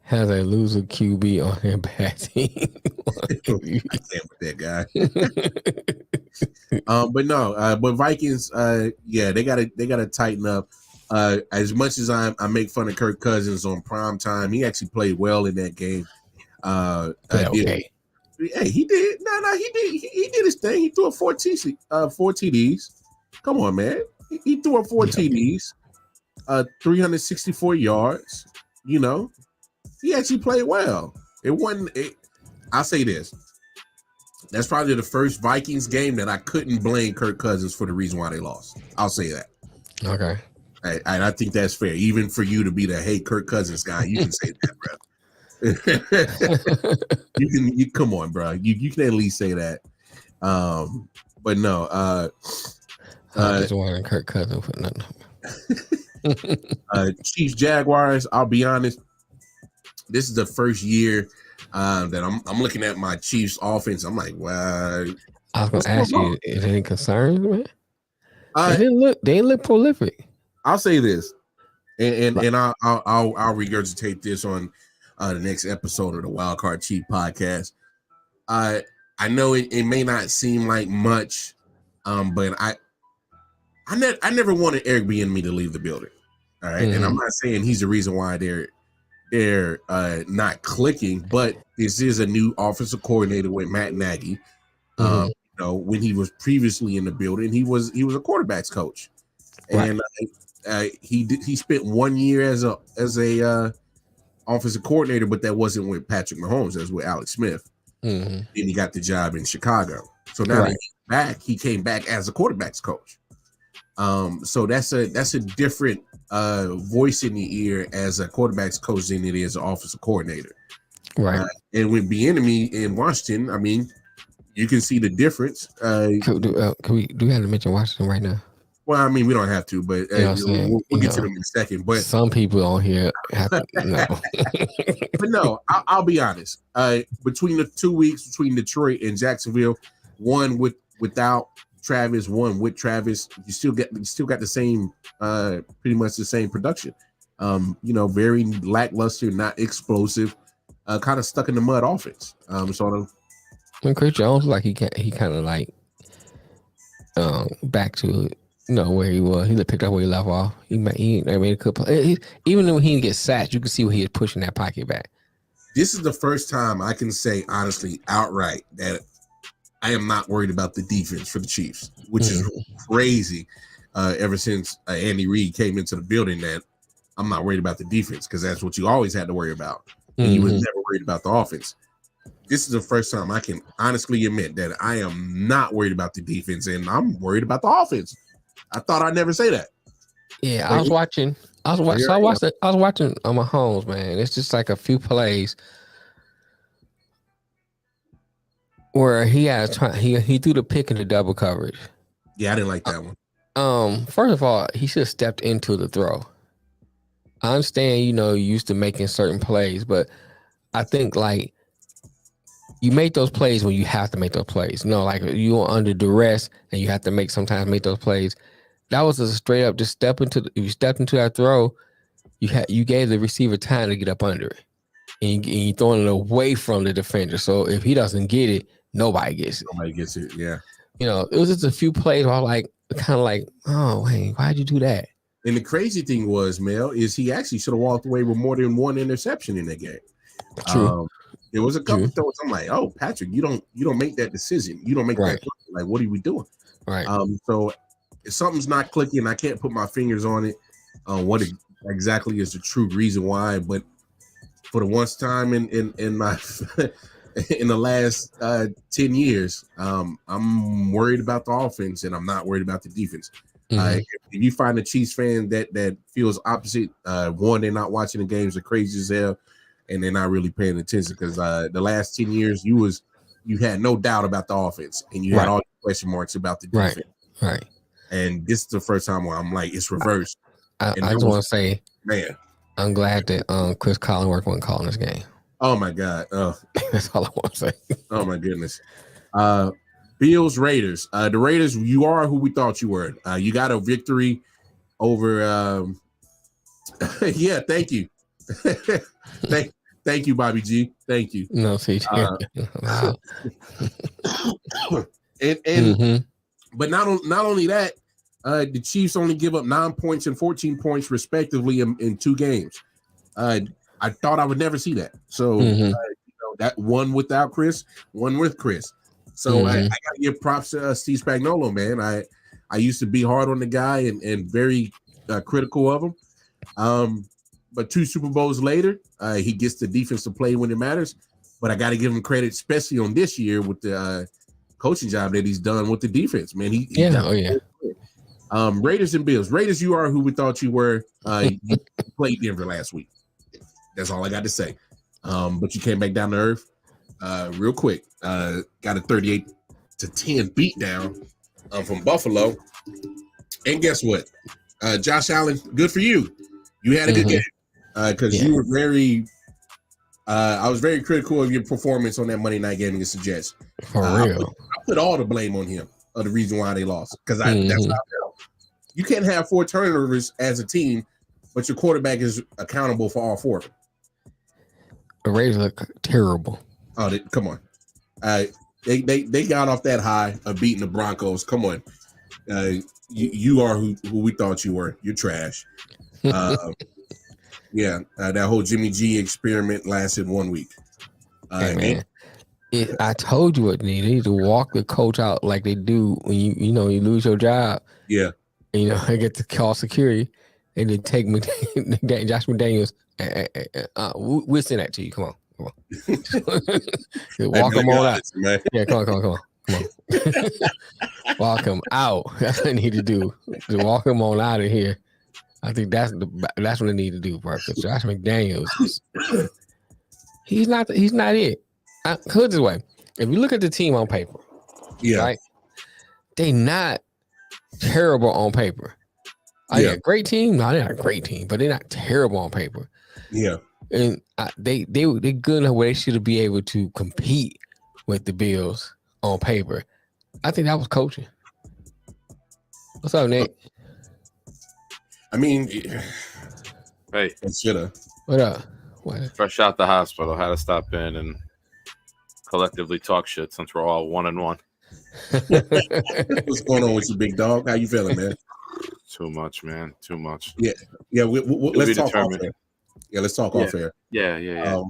Has a loser QB on their bad team. I can't with that guy. But no, but Vikings, they gotta tighten up. As much as I make fun of Kirk Cousins on prime time, he actually played well in that game. Okay. Hey, he did. No, he did. He did his thing. He threw 4 TDs. Come on, man. He threw 4 TDs, 364 yards. He actually played well. It wasn't. I'll say this. That's probably the first Vikings game that I couldn't blame Kirk Cousins for the reason why they lost. I'll say that. Okay. I think that's fair. Even for you to be the hey Kirk Cousins guy, you can say that, bro. you come on, bro. You can at least say that. But no. I just wanted Kirk Cousins for nothing. Chiefs Jaguars. I'll be honest. This is the first year that I'm looking at my Chiefs offense. I'm like, wow. I was going to ask you, is there any concerns, man? They didn't look prolific. I'll say this, and I'll regurgitate this on the next episode of the Wild Card Chief podcast. I know it may not seem like much, but I never wanted Eric Bieniemy to leave the building. All right, and I'm not saying he's the reason why they're not clicking, but this is a new offensive coordinator with Matt Nagy. When he was previously in the building, he was a quarterbacks coach, and he spent 1 year as a offensive coordinator, but that wasn't with Patrick Mahomes. That was with Alex Smith. Then he got the job in Chicago. So now he came back as a quarterbacks coach. So that's a different voice in the ear as a quarterbacks coach than it is an offensive coordinator. Right. And with Bieniemy in Washington, I mean, you can see the difference. Do we have to mention Washington right now? Well, I mean, we don't have to, but we'll get to them in a second. But some people on here have to know. But no, I'll be honest. Between the 2 weeks between Detroit and Jacksonville, one without Travis, one with Travis, you still got the same, pretty much the same production. Very lackluster, not explosive, kind of stuck in the mud offense. Sort of. When Chris Jones, like he kind of like back to where he was. He picked up where he left off. He made a couple. Even when he didn't get sacked, you could see where he was pushing that pocket back. This is the first time I can say honestly, outright, that I am not worried about the defense for the Chiefs, which is crazy. Ever since Andy Reid came into the building, that I'm not worried about the defense because that's what you always had to worry about. And you was never worried about the offense. This is the first time I can honestly admit that I am not worried about the defense, and I'm worried about the offense. I thought I'd never say that. Yeah, I was watching Mahomes, man. It's just like a few plays where he threw the pick in the double coverage. Yeah, I didn't like that one. First of all, he should have stepped into the throw. I understand, you used to making certain plays, but I think like you make those plays when you have to make those plays. Like you're under duress and you have to make those plays. That was a straight up just if you stepped into that throw, you gave the receiver time to get up under it. And you throwing it away from the defender. So if he doesn't get it, nobody gets it. Nobody gets it, yeah. It was just a few plays where I was kind of like, oh, wait, why'd you do that? And the crazy thing was, Mel, is he actually should have walked away with more than one interception in that game. True. There was a couple throws. I'm like, oh, Patrick, you don't make that decision. You don't make that. Like, what are we doing? Right. So something's not clicking. I can't put my fingers on it. What exactly is the true reason why? But for the once time in my in the last 10 years, I'm worried about the offense and I'm not worried about the defense. If you find a Chiefs fan that feels opposite, one, they're not watching the games, are crazy as hell, and they're not really paying attention because the last 10 years you had no doubt about the offense and you had all the question marks about the defense. Right. And this is the first time where I'm like, it's reversed. I just want to say, man, I'm glad that Chris Collinsworth wasn't calling this game. Oh my God. That's all I want to say. Oh my goodness. Bills Raiders. The Raiders, you are who we thought you were. You got a victory over yeah, thank you. Thank you, Bobby G. Thank you. No, see. Wow. and but not only that, the Chiefs only give up 9 points and 14 points respectively in 2 games. I thought I would never see that. So that one without Chris, one with Chris. So I got to give props to Steve Spagnuolo, man. I used to be hard on the guy and very critical of him. But 2 Super Bowls later, he gets the defense to play when it matters. But I got to give him credit, especially on this year with the coaching job that he's done with the defense, man. Raiders and Bills. Raiders, you are who we thought you were. You played Denver last week. That's all I got to say. But you came back down to earth real quick. Got a 38-10 beatdown from Buffalo. And guess what? Josh Allen, good for you. You had a good game because you were very I was very critical of your performance on that Monday night game against the Jets. For real. I put all the blame on him of the reason why they lost because that's how I felt. You can't have 4 turnovers as a team, but your quarterback is accountable for all 4 of them. The Raiders look terrible. Oh, come on. They got off that high of beating the Broncos. Come on. You are who we thought you were. You're trash. That whole Jimmy G experiment lasted 1 week. Hey, man. I told you what they need to walk the coach out like they do when you lose your job. Yeah. And, I get to call security and then take me Josh McDaniels. We'll send that to you. Come on. Walk him on out. Man. Yeah, come on. Walk him out. That's what I need to do. To walk him on out of here. I think that's what they need to do, bro. Because Josh McDaniels, he's not it. Put it this way: if you look at the team on paper, right, they not terrible on paper. Are they a great team? No, they're not a great team, but they're not terrible on paper. Yeah, and they're good enough where they should be able to compete with the Bills on paper. I think that was coaching. What's up, Nick? I mean, hey, should have. What up? What? Fresh out the hospital, had to stop in and collectively talk shit since we're all 1-1. What's going on with you, big dog? How you feeling, man? Too much, man. Too much. Yeah. Let's talk off air. Yeah, let's talk off air. Yeah.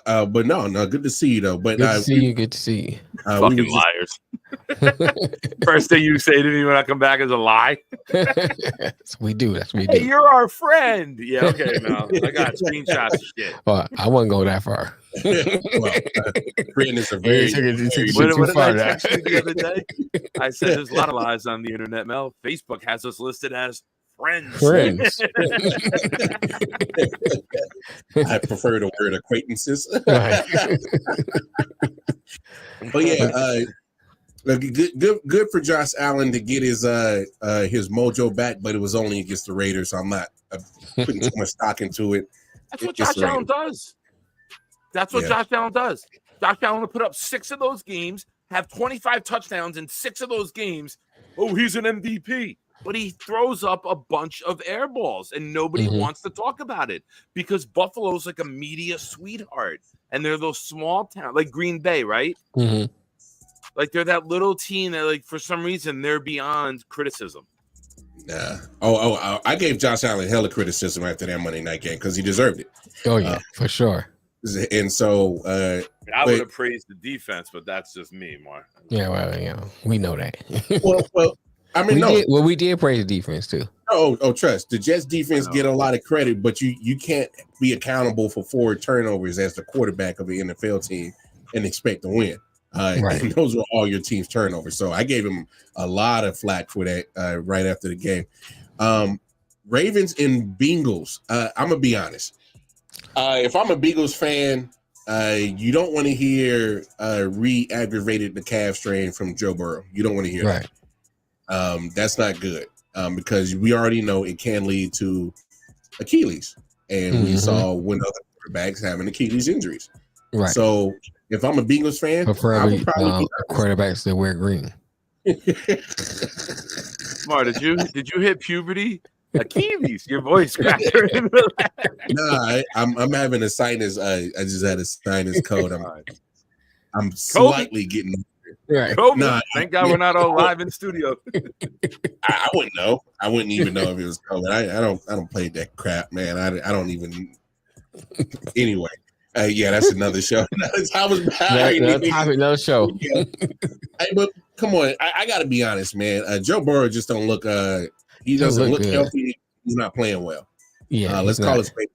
But no, good to see you though. But good to see you. Fucking liars. First thing you say to me when I come back is a lie. That's what we do. Hey, you're our friend. Yeah, okay, no. I got screenshots of shit. Well, I wouldn't go that far. Friend is a very what did I text you the other day? I said there's a lot of lies on the internet, Mel. Facebook has us listed as friends. I prefer the word acquaintances. Right. But yeah, good for Josh Allen to get his mojo back, but it was only against the Raiders, so I'm not putting too much stock into it. That's what Josh Allen does. Josh Allen will put up 6 of those games, have 25 touchdowns in 6 of those games. Oh, he's an MVP. But he throws up a bunch of air balls, and nobody wants to talk about it because Buffalo's like a media sweetheart, and they're those small towns like Green Bay, right? Mm-hmm. Like they're that little team that, like, for some reason, they're beyond criticism. Yeah. I gave Josh Allen hella criticism after that Monday night game because he deserved it. Oh yeah, for sure. And so I would have praised the defense, but that's just me, Mark. Yeah, well, we know that. well, I mean, we did praise the defense too. Trust the Jets defense get a lot of credit, but you can't be accountable for 4 turnovers as the quarterback of an NFL team and expect to win. Right. And those were all your team's turnovers. So I gave him a lot of flack for that right after the game. Ravens and Bengals. I'm gonna be honest. If I'm a Bengals fan, you don't want to hear re-aggravated the calf strain from Joe Burrow. You don't want to hear that. That's not good because we already know it can lead to Achilles, and we saw when other quarterbacks having Achilles injuries. Right. So if I'm a Bengals fan, I would probably quarterbacks that wear green. Smart, did you hit puberty? Achilles, your voice cracker. Nah, I'm having a sinus. I just had a sinus cold. I'm slightly getting. Right. Nah, thank God we're not all live in studio. I wouldn't know. I wouldn't even know if it was COVID. I don't play that crap, man. I don't even. Anyway, yeah, that's another show. Another show. Yeah. But come on, I got to be honest, man. Joe Burrow just don't look. He doesn't look healthy. He's not playing well. Yeah, let's call it spade.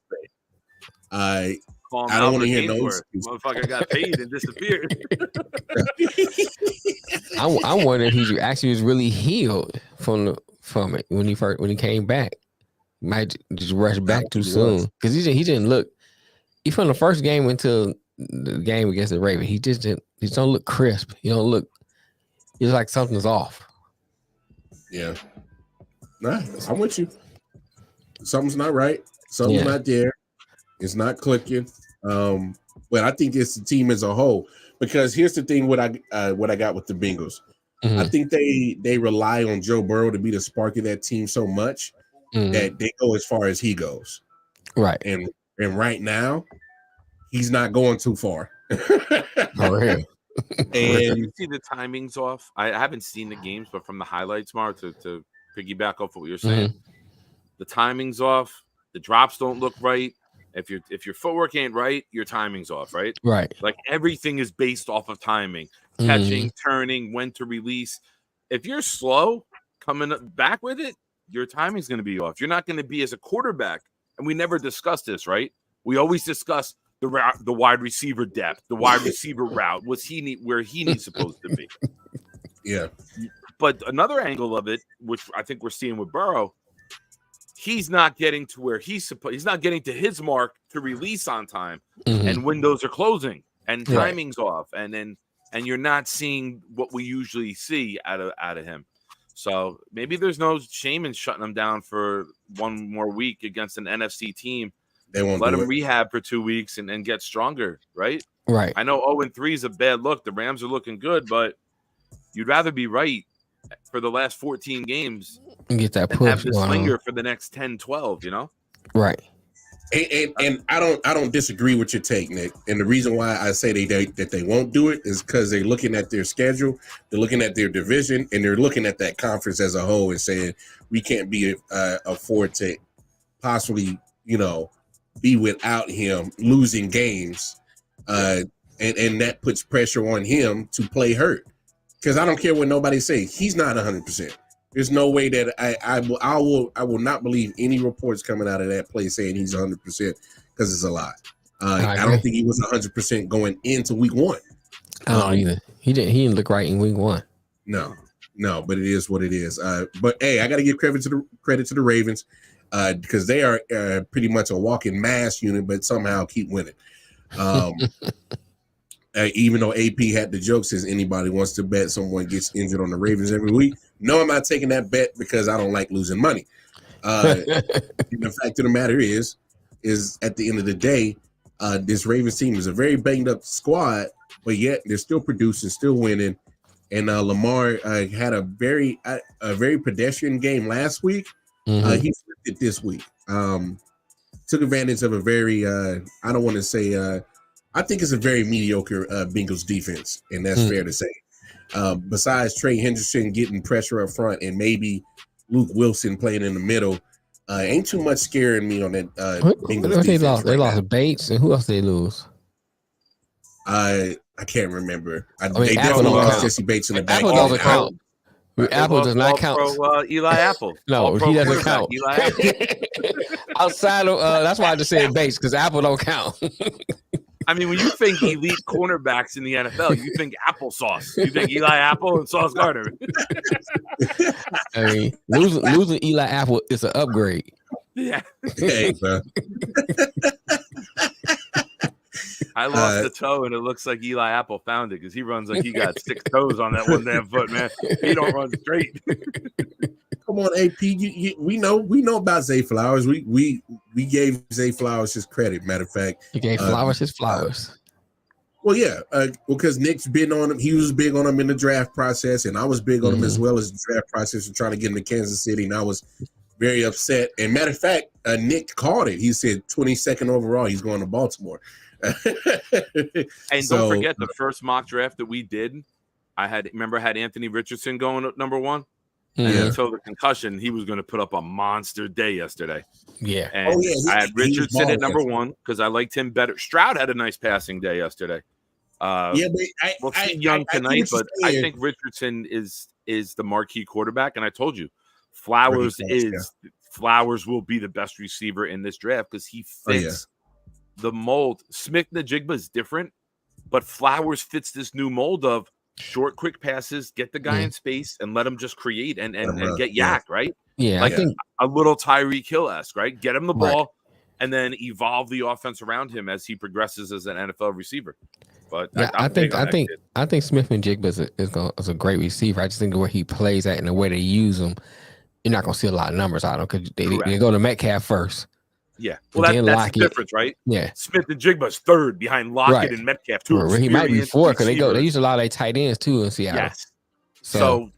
I don't want to hear no motherfucker got paid and disappeared. I wonder if he actually was really healed from it when he came back. Might just rush back too soon because he didn't look. He from the first game into the game against the Ravens, he don't look crisp. He don't look. It's like something's off. Yeah. Nah, I'm with you. Something's not right. Something's not there. It's not clicking. But I think it's the team as a whole. Because here's the thing: what I got with the Bengals, I think they rely on Joe Burrow to be the spark of that team so much that they go as far as he goes. Right. And right now, he's not going too far. And you see the timings off. I haven't seen the games, but from the highlights, Mark, to piggyback off what you're saying, the timing's off. The drops don't look right. If your footwork ain't right, your timing's off, right? Right. Like everything is based off of timing, catching, turning, when to release. If you're slow coming back with it, your timing's going to be off. You're not going to be as a quarterback. And we never discuss this, right? We always discuss the wide receiver depth, the wide receiver route. Where he's supposed to be? Yeah. But another angle of it, which I think we're seeing with Burrow, he's not getting to where he's not getting to his mark to release on time, and windows are closing, and timing's off, and you're not seeing what we usually see out of him. So maybe there's no shame in shutting him down for one more week against an NFC team. They won't let him rehab for 2 weeks and get stronger, right? Right. I know 0-3 is a bad look. The Rams are looking good, but you'd rather be right for the last 14 games and get that push. Have the slinger for the next 10, 12, you know? Right. And I don't disagree with your take, Nick. And the reason why I say that they won't do it is because they're looking at their schedule, they're looking at their division, and they're looking at that conference as a whole and saying we can't be afford to possibly, be without him losing games, and that puts pressure on him to play hurt. Because I don't care what nobody says, he's not 100%. There's no way that I will not believe any reports coming out of that place saying he's 100% because it's a lie. I don't think he was 100% going into week 1. I don't either. He didn't look right in week 1. No, but it is what it is. But hey, I got to give credit to the Ravens because they are pretty much a walking mass unit, but somehow keep winning. Even though AP had the joke, says anybody wants to bet someone gets injured on the Ravens every week. No, I'm not taking that bet because I don't like losing money. The fact of the matter is at the end of the day, this Ravens team is a very banged up squad, but yet they're still producing, still winning. And Lamar had a very pedestrian game last week. He flipped it this week. Took advantage of a very I don't want to say I think it's a very mediocre Bengals defense, and that's fair to say. Besides Trey Henderson getting pressure up front and maybe Luke Wilson playing in the middle, ain't too much scaring me on that Bengals defense. They lost Bates, and who else did they lose? I can't remember. They definitely lost Jesse Bates in the back. Apple does not count. Eli Apple. No, he doesn't quarterback, count. Eli Apple. Outside of that's why I just said base because Apple don't count. I mean, when you think elite cornerbacks in the NFL, you think applesauce. You think Eli Apple and Sauce Gardner. I mean, losing Eli Apple is an upgrade. Yeah. Hey, bro. I lost a toe, and it looks like Eli Apple found it because he runs like he got 6 toes on that one damn foot, man. He don't run straight. Come on, AP. We know about Zay Flowers. We gave Zay Flowers his credit. Matter of fact, he gave Flowers his flowers. Well, yeah, because Nick's been on him. He was big on him in the draft process, and I was big on him as well as the draft process and trying to get him to Kansas City. And I was very upset. And matter of fact, Nick called it. He said 22nd overall, he's going to Baltimore. And don't forget the first mock draft that we did. I had Anthony Richardson going at number 1. And until the concussion, he was going to put up a monster day yesterday. Yeah. And I had Richardson at number 1 because I liked him better. Stroud had a nice passing day yesterday. But we'll see Young tonight, but I think Richardson is the marquee quarterback. And I told you, Flowers will be the best receiver in this draft because he fits the mold. Smith-Njigba is different, but Flowers fits this new mold of short, quick passes, get the guy in space, and let him just create and get yacked, right? Yeah, like I think a little Tyreek Hill-esque, right? Get him the ball and then evolve the offense around him as he progresses as an NFL receiver. But I think Smith-Njigba is a great receiver. I just think the way he plays at and the way they use him, you're not gonna see a lot of numbers out of him because they go to Metcalf first. Yeah, well, that's the difference, right? Yeah, Smith-Njigba's third behind Lockett and Metcalf too. He might be fourth because they use a lot of their tight ends too in Seattle. Yes, so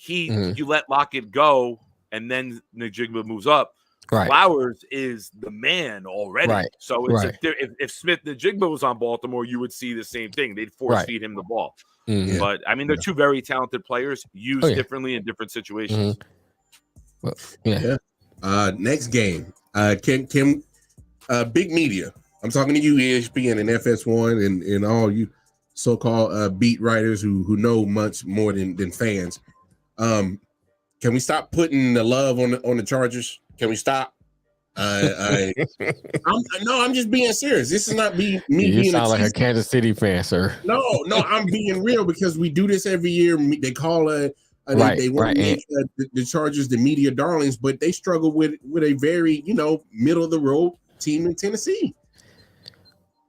you let Lockett go, and then Njigba moves up. Right. Flowers is the man already. Right. So it's if Smith-Njigba was on Baltimore, you would see the same thing. They'd force feed him the ball. Mm-hmm. But I mean, they're two very talented players used differently in different situations. Mm-hmm. Well, next game. Kim, big media. I'm talking to you, ESPN and FS1, and all you so-called beat writers who know much more than fans. Can we stop putting the love on the Chargers? Can we stop? I'm just being serious. This is not me you being sound like a Kansas City fan, sir. No, I'm being real because we do this every year. They call they want to make the Chargers the media darlings, but they struggle with a very middle of the road team in Tennessee.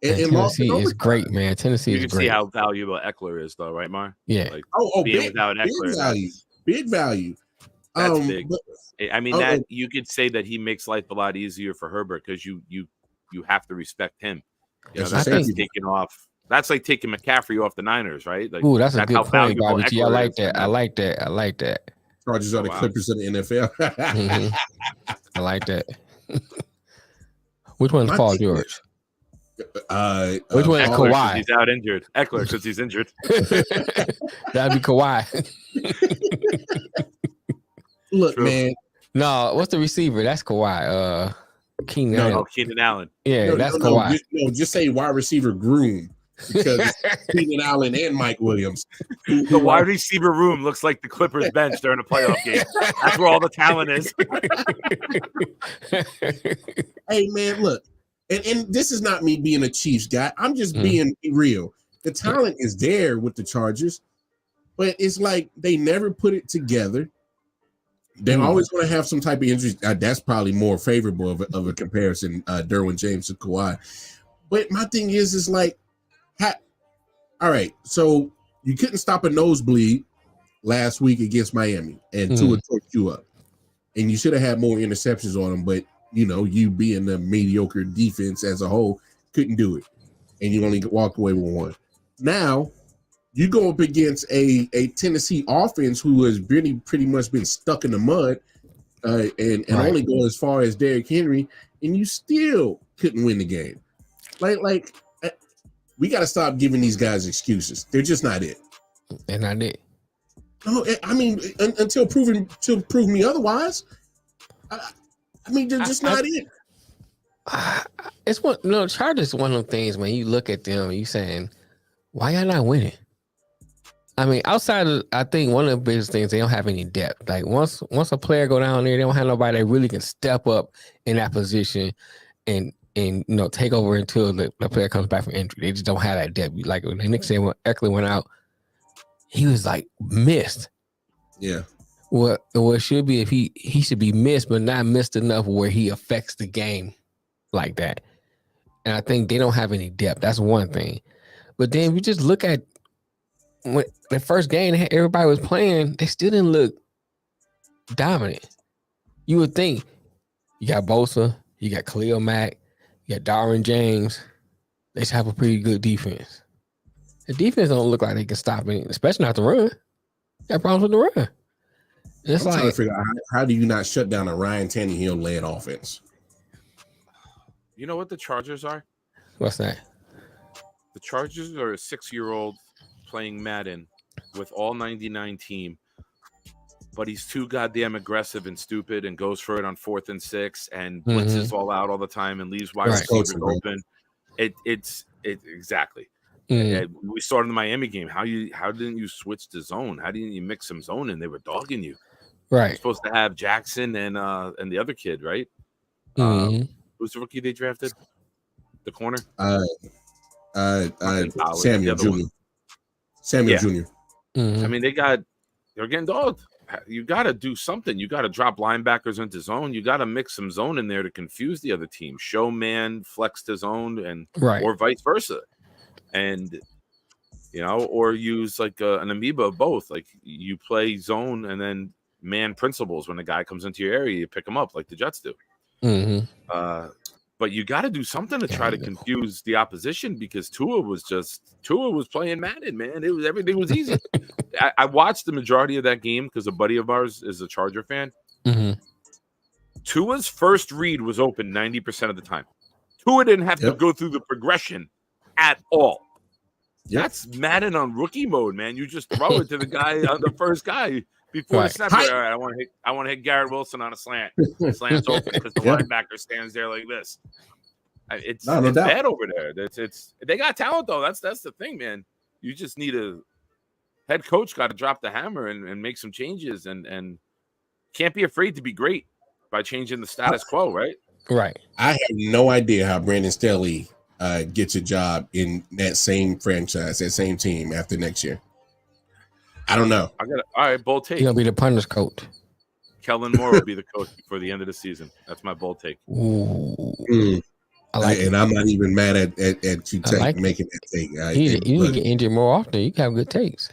And Tennessee is great, man. Tennessee is great. You can see how valuable Eckler is, though, right, Mar? Yeah. Like, big value. Big value. That's big. I mean, you could say that he makes life a lot easier for Herbert because you have to respect him. That's taking off. That's like taking McCaffrey off the Niners, right? Like, ooh, that's a good point, Bobby G. I like that. Chargers are the Clippers of the NFL. Mm-hmm. I like that. Which one's Paul George? Which one is Kawhi? He's out injured. Eckler because he's injured. That'd be Kawhi. Look, man. No, what's the receiver? That's Kawhi. Keenan Allen. Keenan Allen. Yeah, that's Kawhi. Just say wide receiver groom because Keenan Allen and Mike Williams. The wide receiver room looks like the Clippers bench during a playoff game. That's where all the talent is. Hey, man, look. And this is not me being a Chiefs guy. I'm just being real. The talent is there with the Chargers, but it's like they never put it together. They're always going to have some type of injury. That's probably more favorable of a comparison, Derwin James to Kawhi. But my thing is like, all right, so you couldn't stop a nosebleed last week against Miami, and Tua torched you up. And you should have had more interceptions on them, but, you being the mediocre defense as a whole, couldn't do it. And you only walked away with one. Now, you go up against a Tennessee offense who has really pretty much been stuck in the mud and only go as far as Derrick Henry, and you still couldn't win the game. Like we got to stop giving these guys excuses. They're just not it. They're not it. No, I mean, until prove me otherwise. I mean, they're just not it. It's Chargers is one of those things when you look at them, you saying, why y'all not winning? I mean, outside of, I think one of the biggest things, they don't have any depth. Like once a player go down there, they don't have nobody that really can step up in that position and take over until the player comes back from injury. They just don't have that depth. Like when the Knicks said when Eckler went out, he was like missed. Yeah. What should be if he should be missed, but not missed enough where he affects the game like that. And I think they don't have any depth. That's one thing. But then we just look at when the first game everybody was playing, they still didn't look dominant. You would think you got Bosa, you got Khalil Mack, you got Darwin James. They should have a pretty good defense. The defense don't look like they can stop anything, especially not the run. Got problems with the run. It's I'm trying to figure out how do you not shut down a Ryan Tannehill-led offense? You know what the Chargers are? What's that? The Chargers are a 6-year-old playing Madden with all 99 team, but he's too goddamn aggressive and stupid and goes for it on 4th and 6 and blitzes all out all the time and leaves wide receivers open. It's exactly. We saw it in the Miami game. How didn't you switch to zone? How didn't you mix some zone in? They were dogging you. Right. You're supposed to have Jackson and the other kid, right? Who's the rookie they drafted? The corner? Samuel Jr. Samuel Jr. I mean, they're getting dogged. You got to do something. You got to drop linebackers into zone. You got to mix some zone in there to confuse the other team. Show man, flex to zone, and or vice versa. And or use like an amoeba of both. Like you play zone and then man principles. When the guy comes into your area, you pick him up like the Jets do. But you got to do something to try to confuse the opposition because Tua was playing Madden, man. Everything was easy. I watched the majority of that game because a buddy of ours is a Charger fan. Tua's first read was open 90% of the time. Tua didn't have to go through the progression at all. That's Madden on rookie mode, man. You just throw it to the guy, the first guy before the snap. All right, I want to hit Garrett Wilson on a slant. Slant's open because the linebacker stands there like this. It's bad over there. It's they got talent though. That's the thing, man. You just need a head coach got to drop the hammer and make some changes and can't be afraid to be great by changing the status quo, right? Right. I have no idea how Brandon Staley gets a job in that same franchise, that same team after next year. I don't know. All right, bold take. He'll be the punter's coach. Kellen Moore will be the coach before the end of the season. That's my bold take. I like it. And I'm not even mad at you making that take. You need to get injured more often. You can have good takes.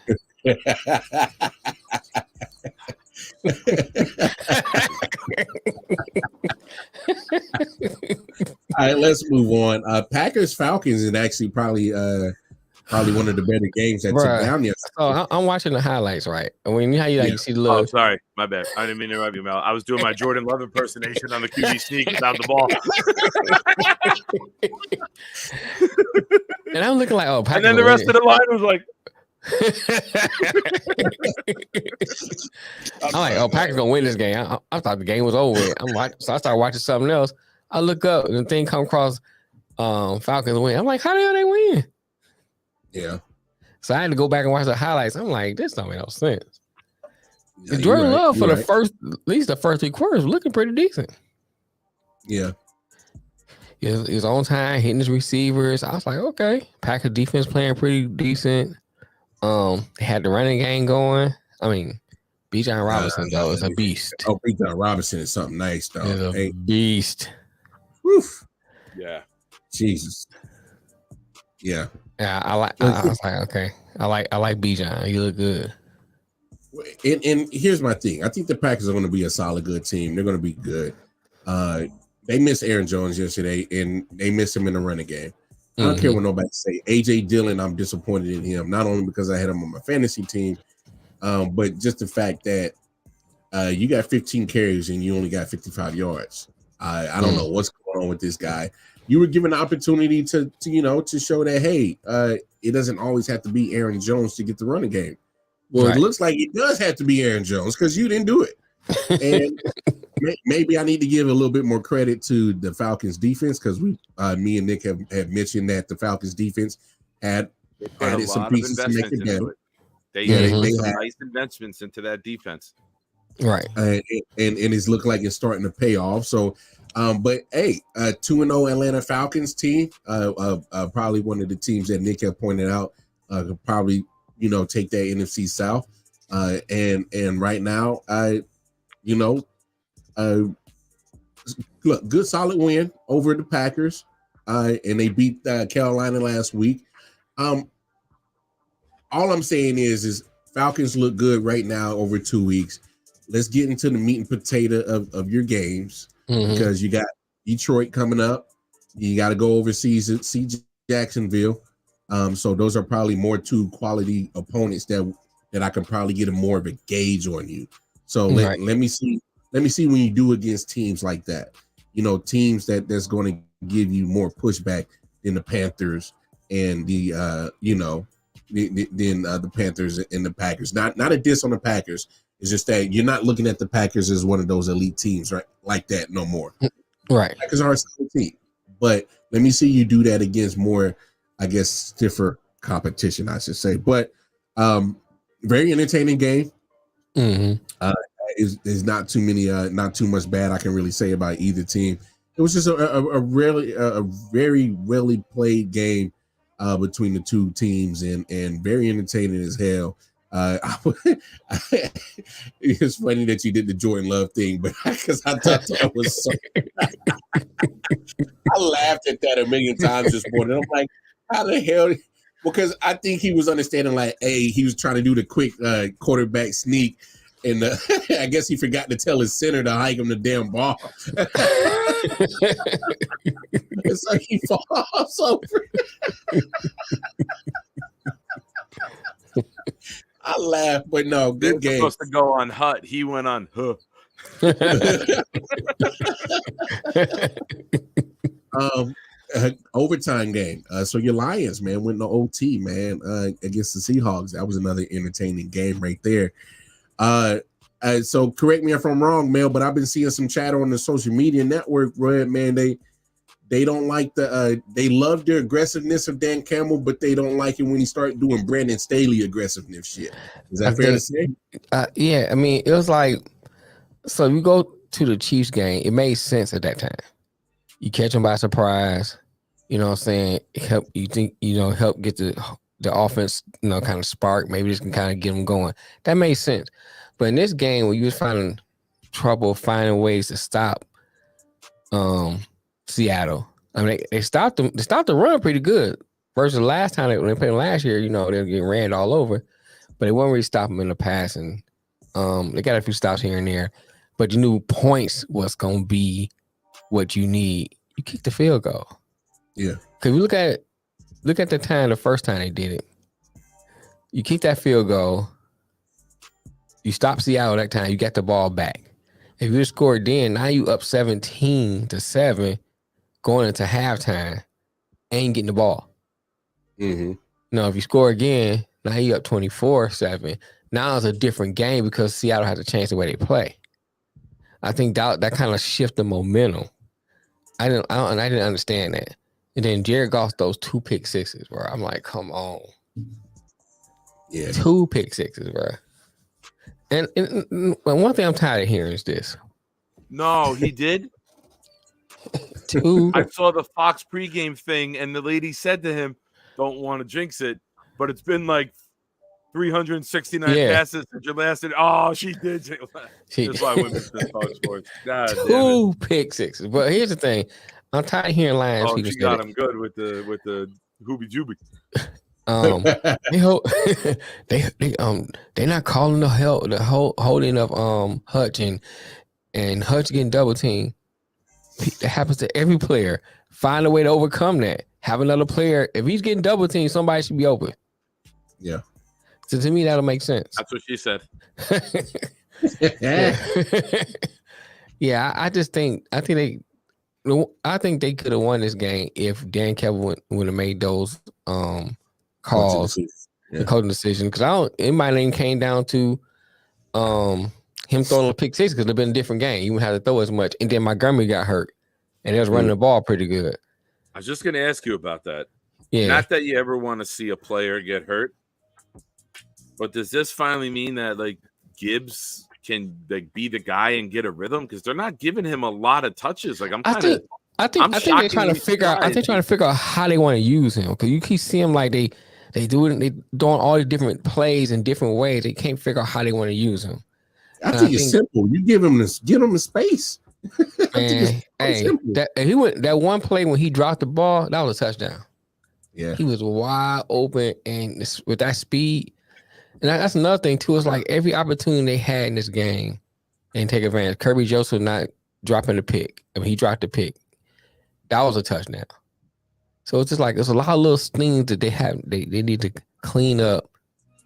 All right, let's move on. Packers Falcons is actually probably one of the better games that took down yesterday. Oh, I'm watching the highlights, right? And when you see the little. Oh, sorry, my bad. I didn't mean to interrupt you, Mel. I was doing my Jordan Love impersonation on the QB sneak without the ball. And I'm looking like, oh, Packers. And then the rest of the line was like. I'm like, oh, Packers gonna win this game. I thought the game was over. So I started watching something else. I look up and the thing come across Falcons win. I'm like, how the hell they win? Yeah. So I had to go back and watch the highlights. I'm like, this don't make no sense. Yeah, Jordan Love for at least the first 3 quarters looking pretty decent. Yeah. He was on time, hitting his receivers. I was like, okay. Packers defense playing pretty decent. They had the running game going. I mean, Bijan Robinson though is a beast. Oh, Bijan Robinson is something nice though. He's a beast. Woof. Yeah. Jesus. Yeah. Yeah, I was like, okay. I like Bijan. He look good. And here's my thing. I think the Packers are going to be a solid, good team. They're going to be good. They missed Aaron Jones yesterday, and they missed him in the running game. I don't care what nobody say. A.J. Dillon, I'm disappointed in him, not only because I had him on my fantasy team, but just the fact that you got 15 carries and you only got 55 yards. I don't know what's going on with this guy. You were given the opportunity to show that, hey, it doesn't always have to be Aaron Jones to get the running game. Well, It looks like it does have to be Aaron Jones because you didn't do it. And maybe I need to give a little bit more credit to the Falcons defense because me and Nick have mentioned that the Falcons defense had added some pieces to make it better. They they put some have nice investments into that defense. Right. and it's looked like it's starting to pay off. So, but hey, 2-0 Atlanta Falcons team, probably one of the teams that Nick had pointed out, could probably take that NFC South, and right now, look, good solid win over the Packers, and they beat Carolina last week. All I'm saying is Falcons look good right now over 2 weeks. Let's get into the meat and potato of your games, because you got Detroit coming up. You got to go overseas and see Jacksonville. So those are probably more two quality opponents that I can probably get more of a gauge on you. So let me see when you do against teams like that. Teams that's going to give you more pushback than the Panthers and the Panthers and the Packers. Not a diss on the Packers. It's just that you're not looking at the Packers as one of those elite teams, right? Like that no more. Right. Packers are a solid team, but let me see you do that against more, I guess, stiffer competition, I should say. But very entertaining game. Is not too many, not too much bad I can really say about either team. It was just a very well played game between the two teams, and very entertaining as hell. It's funny that you did the Jordan Love thing, but because I thought that was so I laughed at that a million times this morning. I'm like, how the hell? Because I think he was understanding, like, hey, he was trying to do the quick quarterback sneak, and I guess he forgot to tell his center to hike him the damn ball. It's like he falls over. I laugh, but no, good game. Supposed to go on Hut. He went on Huh. Overtime game. So your Lions, man, went to OT, man, against the Seahawks. That was another entertaining game right there. So correct me if I'm wrong, Mel, but I've been seeing some chatter on the social media network, Red, man. They don't like they love the aggressiveness of Dan Campbell, but they don't like it when he started doing Brandon Staley aggressiveness shit. Is that fair to say? Yeah, I mean, it was like, so you go to the Chiefs game, it made sense at that time. You catch them by surprise, you know what I'm saying? Help get the offense, kind of spark. Maybe this can kind of get them going. That made sense. But in this game, where you was finding trouble finding ways to stop Seattle. I mean, they stopped them. They stopped the run pretty good. Versus the last time when they played last year, they were getting ran all over, but they weren't really stopping them in the passing. They got a few stops here and there, but you knew points was gonna be what you need. You kick the field goal. Yeah. Because we look at the time, the first time they did it. You kick that field goal. You stop Seattle that time. You got the ball back. If you scored then, now you up 17-7 going into halftime, ain't getting the ball. Now, if you score again, now you up 24-7. Now it's a different game because Seattle has to change the way they play. I think that kind of shift the momentum. I didn't understand that. And then Jared Goff those 2 pick sixes, bro. I'm like, come on. Yeah. 2 pick sixes, bro. And one thing I'm tired of hearing is this. No, he did. 2. I saw the Fox pregame thing, and the lady said to him, "Don't want to jinx it, but it's been like 369 passes since you last did." Oh, she did. That's why women should talk sports. God, 2 pick sixes. But here's the thing: I'm tired of hearing Lions people she say got that. him good with the hoobie jooby. They're not calling the holding of Hutch and Hutch getting double team. That happens to every player. Find a way to overcome that. Have another player. If he's getting double team, somebody should be open. Yeah. So to me, that'll make sense. That's what she said. Yeah, I think they could have won this game if Dan Campbell would have made those calls, the coaching decision. Because it might have even came down to him throwing a pick six because it'd been a different game. You wouldn't have to throw as much. And then Montgomery got hurt, and they was running the ball pretty good. I was just going to ask you about that. Yeah. Not that you ever want to see a player get hurt, But does this finally mean that like Gibbs can like be the guy and get a rhythm? Because they're not giving him a lot of touches. Like I think they're trying to figure out. I think trying to figure out how they want to use him, because you keep seeing like they doing all the different plays in different ways. They can't figure out how they want to use him. I think it's simple. You give him this, get him the space. Man, that one play when he dropped the ball, that was a touchdown. Yeah, he was wide open, and with that speed, and that's another thing too. It's like every opportunity they had in this game and take advantage. Kirby Joseph not dropping the pick. I mean, he dropped the pick. That was a touchdown. So it's just like there's a lot of little things that they need to clean up.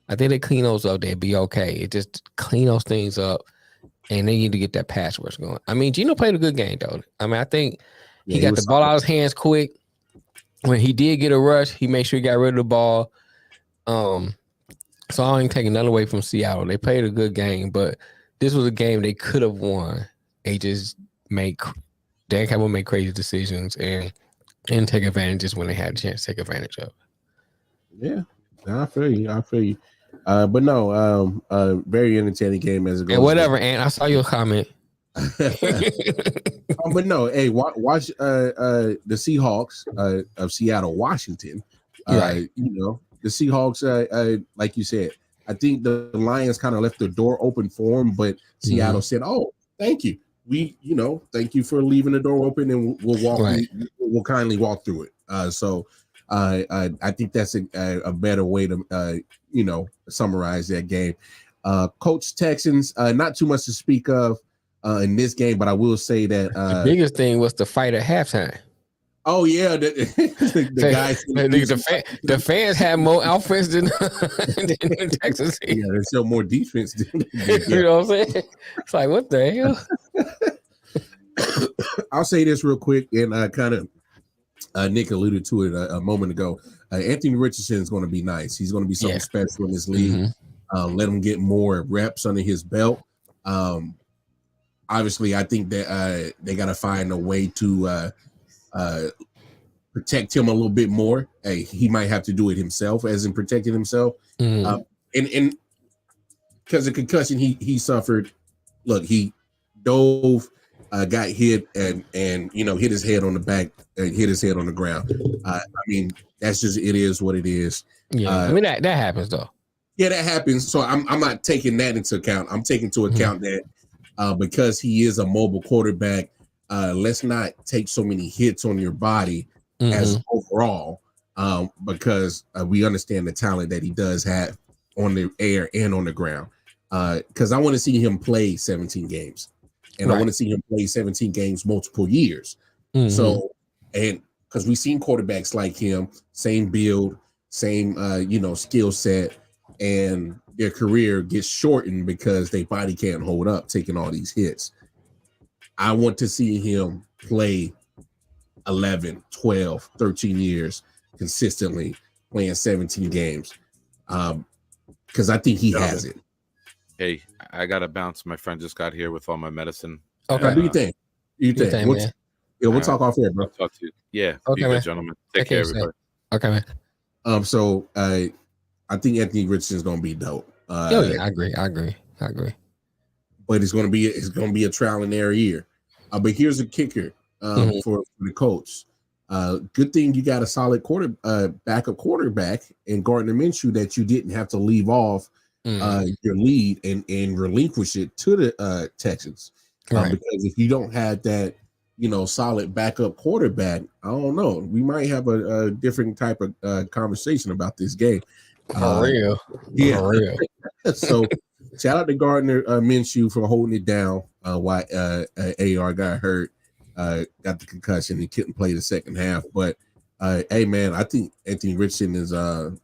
I think they clean those up, they'd be okay. It just clean those things up, and they need to get that pass rush going. I mean, Geno played a good game though. I mean, I think he got the ball out of his hands quick. When he did get a rush, he made sure he got rid of the ball. So I don't even take nothing away from Seattle. They played a good game, but this was a game they could have won. They just Dan Campbell made crazy decisions and didn't take advantage just when they had a chance to take advantage of it. Yeah, I feel you. But no, very entertaining game as it goes. And whatever, Ant, I saw your comment. But no, hey, watch the Seahawks of Seattle, Washington. Right. You know, the Seahawks, like you said, I think the Lions kind of left the door open for them, but Seattle said, "Oh, thank you. Thank you for leaving the door open, and we'll walk. Right. We'll kindly walk through it." So I think that's a better way to summarize that game. Coach Texans, not too much to speak of in this game, but I will say that the biggest thing was the fight at halftime. Oh yeah, the guys, the fans had more outfits than the Texans. Yeah, they still more defense. You know what I'm saying? It's like, what the hell? I'll say this real quick, and kind of Nick alluded to it a moment ago. Anthony Richardson is going to be nice. He's going to be something special in this league. Let him get more reps under his belt. Obviously, I think that they got to find a way to protect him a little bit more. Hey, he might have to do it himself, as in protecting himself. And because of concussion he suffered. Look, he dove, got hit, and hit his head on the back, and hit his head on the ground. I mean, that's just, it is what it is. Yeah, I mean that happens though. Yeah, that happens. So I'm not taking that into account. I'm taking into account that because he is a mobile quarterback, let's not take so many hits on your body as overall, because we understand the talent that he does have on the air and on the ground. Because I want to see him play 17 games, and I want to see him play 17 games multiple years. So, and because we've seen quarterbacks like him, same build, same skill set, and their career gets shortened because their body can't hold up taking all these hits. I want to see him play 11, 12, 13 years consistently, playing 17 games, because I think he has it. Hey, I got to bounce. My friend just got here with all my medicine. Okay, do you think? We'll talk off here, bro. I'll talk to you. Yeah, okay, be good, gentlemen. Take care, everybody. Okay, man. So I think Anthony Richardson is going to be dope. Yeah, I agree. But it's going to be a trial and error year. But here's a kicker for the coach. Good thing you got a solid backup quarterback in Gardner Minshew that you didn't have to leave off your lead and relinquish it to the Texans. Because if you don't have that, solid backup quarterback, I don't know. We might have a different type of conversation about this game. For real. Yeah. For real. So shout out to Gardner Minshew for holding it down while AR got hurt, got the concussion, and couldn't play the second half. But hey, man, I think Anthony Richardson is going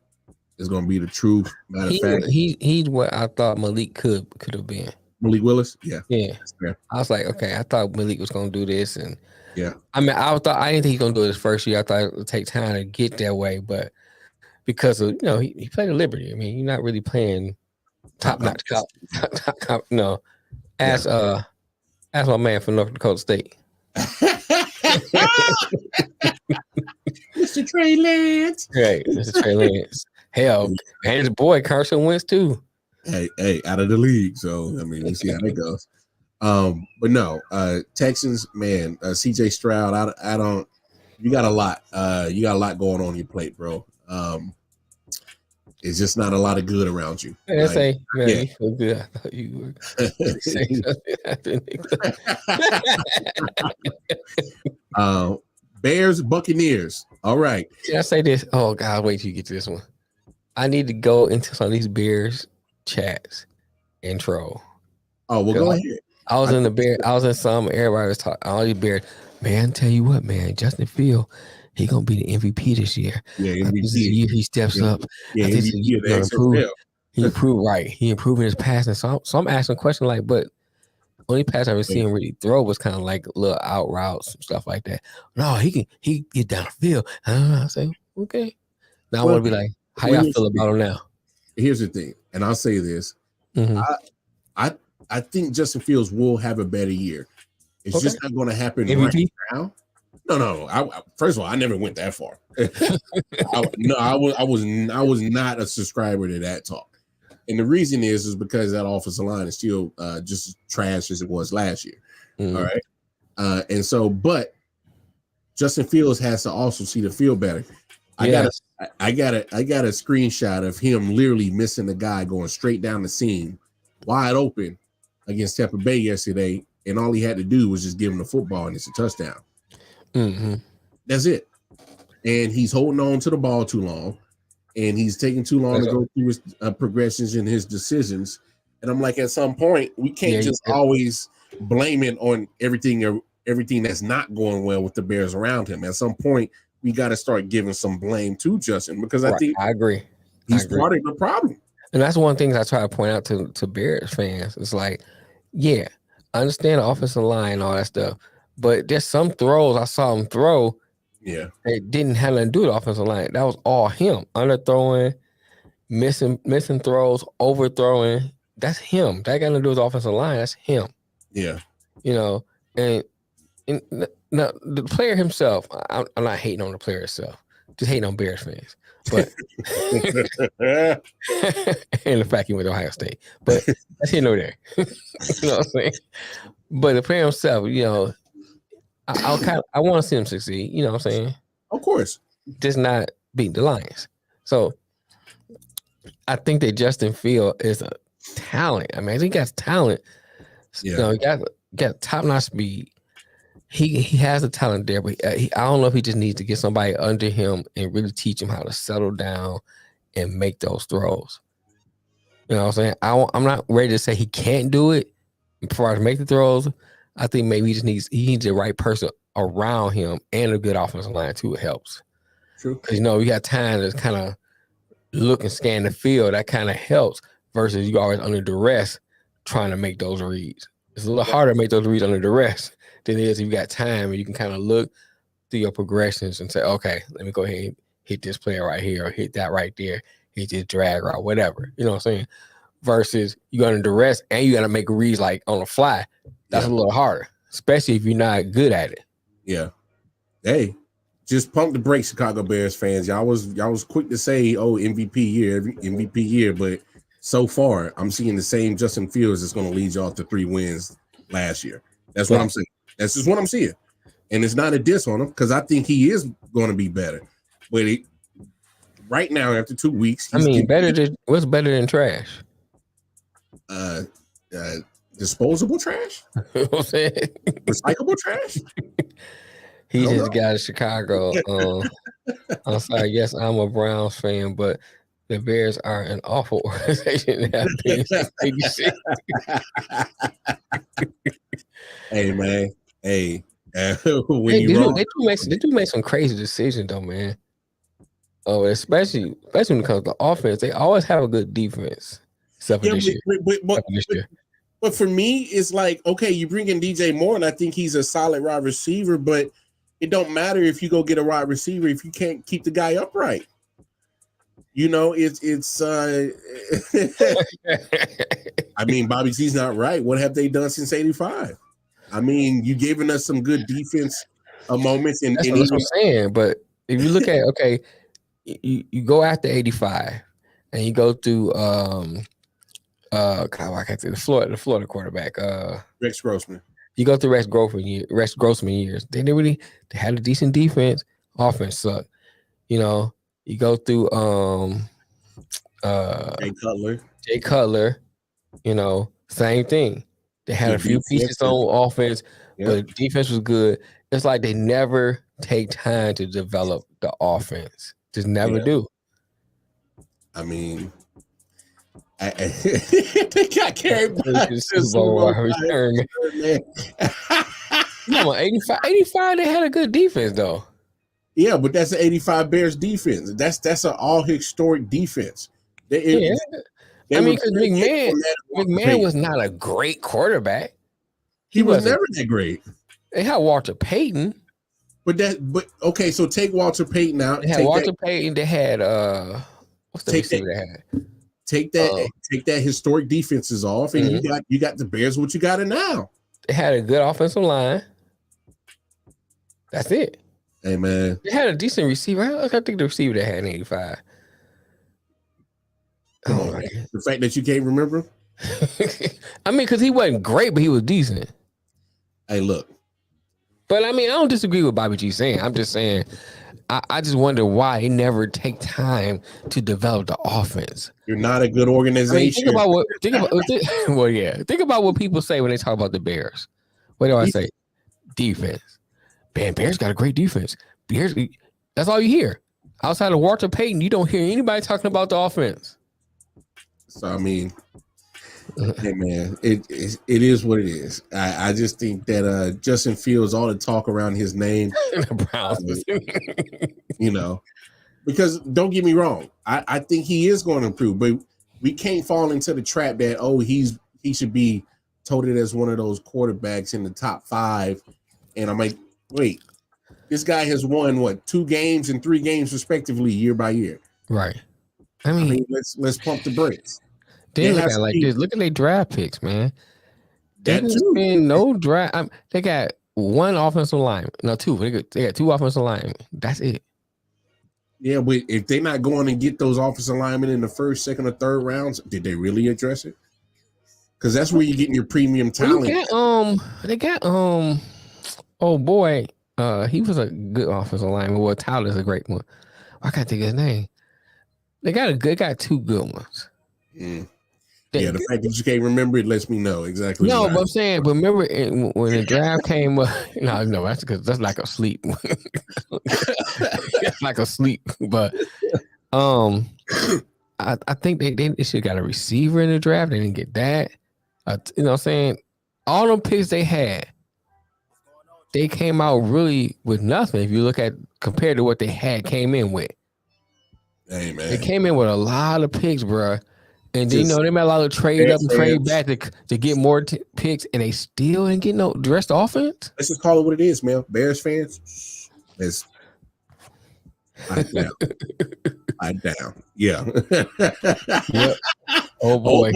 to be the truth. Matter of fact, he's what I thought Malik could have been. Malik Willis, yeah. I was like, okay, I thought Malik was going to do this, and yeah. I mean, I didn't think he was going to do it his first year. I thought it would take time to get that way, but because of he played at Liberty. I mean, you're not really playing top notch. No, ask my man from North Dakota State. Mr. Trey Lance. Right, Mr. Trey Lance. Hell, and his boy Carson Wentz too. Hey, out of the league. So I mean, we'll see how that goes. But no, Texans, man, CJ Stroud, I don't. You got a lot. You got a lot going on your plate, bro. It's just not a lot of good around you. You feel good. I thought you were saying something. Bears, Buccaneers. All right. Can I say this? Oh God, wait till you get to this one. I need to go into some of these Bears chats and troll. Oh, well, go ahead. I was in some. Everybody was talking. All these Bears. Man, tell you what, man. Justin Fields, he gonna be the MVP this year. Yeah, MVP. This is the year he steps up. Yeah, I think MVP gonna improve. He improved, right? He improving his passing. So I'm asking a question like, but only pass I ever seen him really throw was kind of like little out routes and stuff like that. No, he get down the field. I say, okay. Now I want to be like, how y'all feel about him now? Here's the thing, and I'll say this. Mm-hmm. I think Justin Fields will have a better year. It's just not going to happen MVP? right now. No. First of all, I never went that far. I was not a subscriber to that talk. And the reason is because that offensive line is still just as trash as it was last year. Mm-hmm. All right. And so, but Justin Fields has to also see the field better. I got a screenshot of him literally missing the guy going straight down the seam, wide open against Tampa Bay yesterday. And all he had to do was just give him the football and it's a touchdown. Mm-hmm. That's it. And he's holding on to the ball too long. And he's taking too long to go through his progressions and his decisions. And I'm like, at some point, we can't always blame it on everything that's not going well with the Bears around him. At some point, we got to start giving some blame to Justin because I think I agree. He's part of the problem. And that's one thing I try to point out to Bears fans. It's like, yeah, I understand the offensive line and all that stuff, but there's some throws I saw him throw. Yeah, it didn't have nothing to do with the offensive line. That was all him. Underthrowing, missing throws, overthrowing. That's him. That got nothing to do with the offensive line. That's him. Yeah. You know, and now the player himself, I'm not hating on the player itself. Just hating on Bears fans. But and the fact he went to Ohio State. But that's here nor there. You know what I'm saying? But the player himself, you know, I want to see him succeed. You know what I'm saying? Of course. Just not beat the Lions. So I think that Justin Fields is a talent. I mean, he got talent. Yeah. You know, he got top-notch speed. He has the talent there, but I don't know if he just needs to get somebody under him and really teach him how to settle down and make those throws. You know what I'm saying? I'm not ready to say he can't do it before I make the throws. I think maybe he needs the right person around him and a good offensive line too. It helps. True. Because, you know, you got time to kind of look and scan the field. That kind of helps versus you always under duress trying to make those reads. It's a little harder to make those reads under duress than it is if you got time and you can kind of look through your progressions and say, okay, let me go ahead and hit this player right here or hit that right there, hit this drag route, whatever. You know what I'm saying? Versus you got under duress and you got to make reads like on the fly. That's a little harder, especially if you're not good at it. Yeah. Hey, just pump the brakes, Chicago Bears fans. Y'all was quick to say, oh, MVP year, but so far I'm seeing the same Justin Fields that's going to lead y'all to 3 wins last year. That's what I'm saying. That's just what I'm seeing. And it's not a diss on him because I think he is going to be better. But right now, after 2 weeks, what's better than trash? Disposable trash? You know what I'm saying? Recyclable trash? He just got to Chicago. I'm sorry. Yes, I'm a Browns fan, but the Bears are an awful organization. Hey, man. Hey. They do make some crazy decisions, though, man. Oh, especially when it comes to offense. They always have a good defense. Except for this year. But for me, it's like, okay, you bring in DJ Moore, and I think he's a solid wide receiver, but it don't matter if you go get a wide receiver if you can't keep the guy upright. You know, it's I mean, Bobby G's not right. What have they done since 85? I mean, you giving us some good defense moments. And that's what I'm saying. But if you look at, okay, you go after 85 and you go through I can't say the Florida quarterback. Rex Grossman. You go through Rex Grossman years. They had a decent defense. Offense sucked. You know, you go through Jay Cutler, you know, same thing. They had a few pieces on offense, but defense was good. It's like they never take time to develop the offense. Just never do. I mean, they got carried by the Super Bowl return, man. 85, they had a good defense, though. Yeah, but that's the 85 Bears defense. That's an all historic defense. Because McMahon was not a great quarterback. He was never that great. They had Walter Payton. But okay, so take Walter Payton out. They had Walter Payton. They had what's the receiver they had? Take that historic defenses off, and you got the Bears. What you got it now? They had a good offensive line. That's it. Hey man, they had a decent receiver. I think the receiver they had in 85. Come on, man. The fact that you can't remember. I mean, because he wasn't great, but he was decent. Hey, look. But I mean, I don't disagree with Bobby G saying. I'm just saying, I just wonder why he never take time to develop the offense. You're not a good organization. I mean, think about what people say when they talk about the Bears. What do I say? Defense. Man, Bears got a great defense. Bears. That's all you hear. Outside of Walter Payton, you don't hear anybody talking about the offense. So I mean, hey man, it is what it is. I just think that Justin Fields, all the talk around his name, the Browns, you know, because don't get me wrong, I think he is going to improve, but we can't fall into the trap that he should be touted as one of those quarterbacks in the top 5, and I'm like, wait, this guy has won 2 games and 3 games respectively year by year, right? I mean, let's pump the brakes. They look at like this. Look at their draft picks, man. They didn't spend no draft. They got 1 offensive lineman. No, 2. They got 2 offensive linemen. That's it. Yeah, but if they're not going to get those offensive linemen in the 1st, 2nd, or 3rd rounds, did they really address it? Because that's where you're getting your premium talent. They got oh boy, he was a good offensive lineman. Well, Tyler's a great one. I can't think of his name. They got 2 good ones. Mm. Yeah, the fact that you can't remember it lets me know exactly. No, but I'm saying, but remember when the draft came up? No, that's because that's like a sleep. That's like a sleep. But I think they should have got a receiver in the draft. They didn't get that. You know what I'm saying? All them picks they had, they came out really with nothing. If you look at compared to what they came in with. Hey man, they came in with a lot of picks, bro. And then, they made a lot of trade up and trade back to get more picks, and they still didn't get no rest offense. Let's just call it what it is, man. Bears fans, it's I down. Yeah. Yep. Oh boy.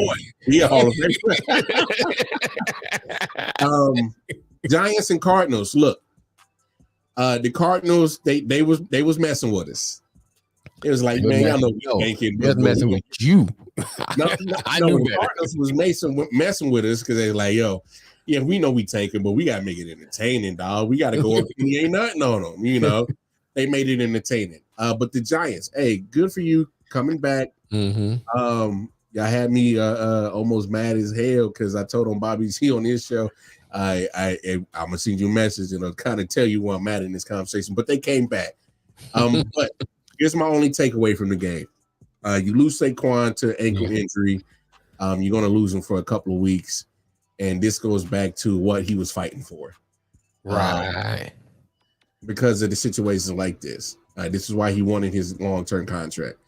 Yeah. Giants and Cardinals. Look, the Cardinals they was messing with us. It was like, man, y'all know we ain't messing with you. I knew the Cardinals was messing with us because they're like, yo, yeah, we know we tanking, but we gotta make it entertaining, dog. We gotta go up and ain't nothing on them, you know. They made it entertaining. But the Giants, hey, good for you coming back. Mm-hmm. Y'all had me almost mad as hell because I told on Bobby G on this show. I'm gonna send you a message and I'll kind of tell you where I'm at in this conversation. But they came back. But here's my only takeaway from the game. You lose Saquon to ankle injury. You're going to lose him for a couple of weeks. And this goes back to what he was fighting for. Right. Because of the situations like this. This is why he wanted his long-term contract.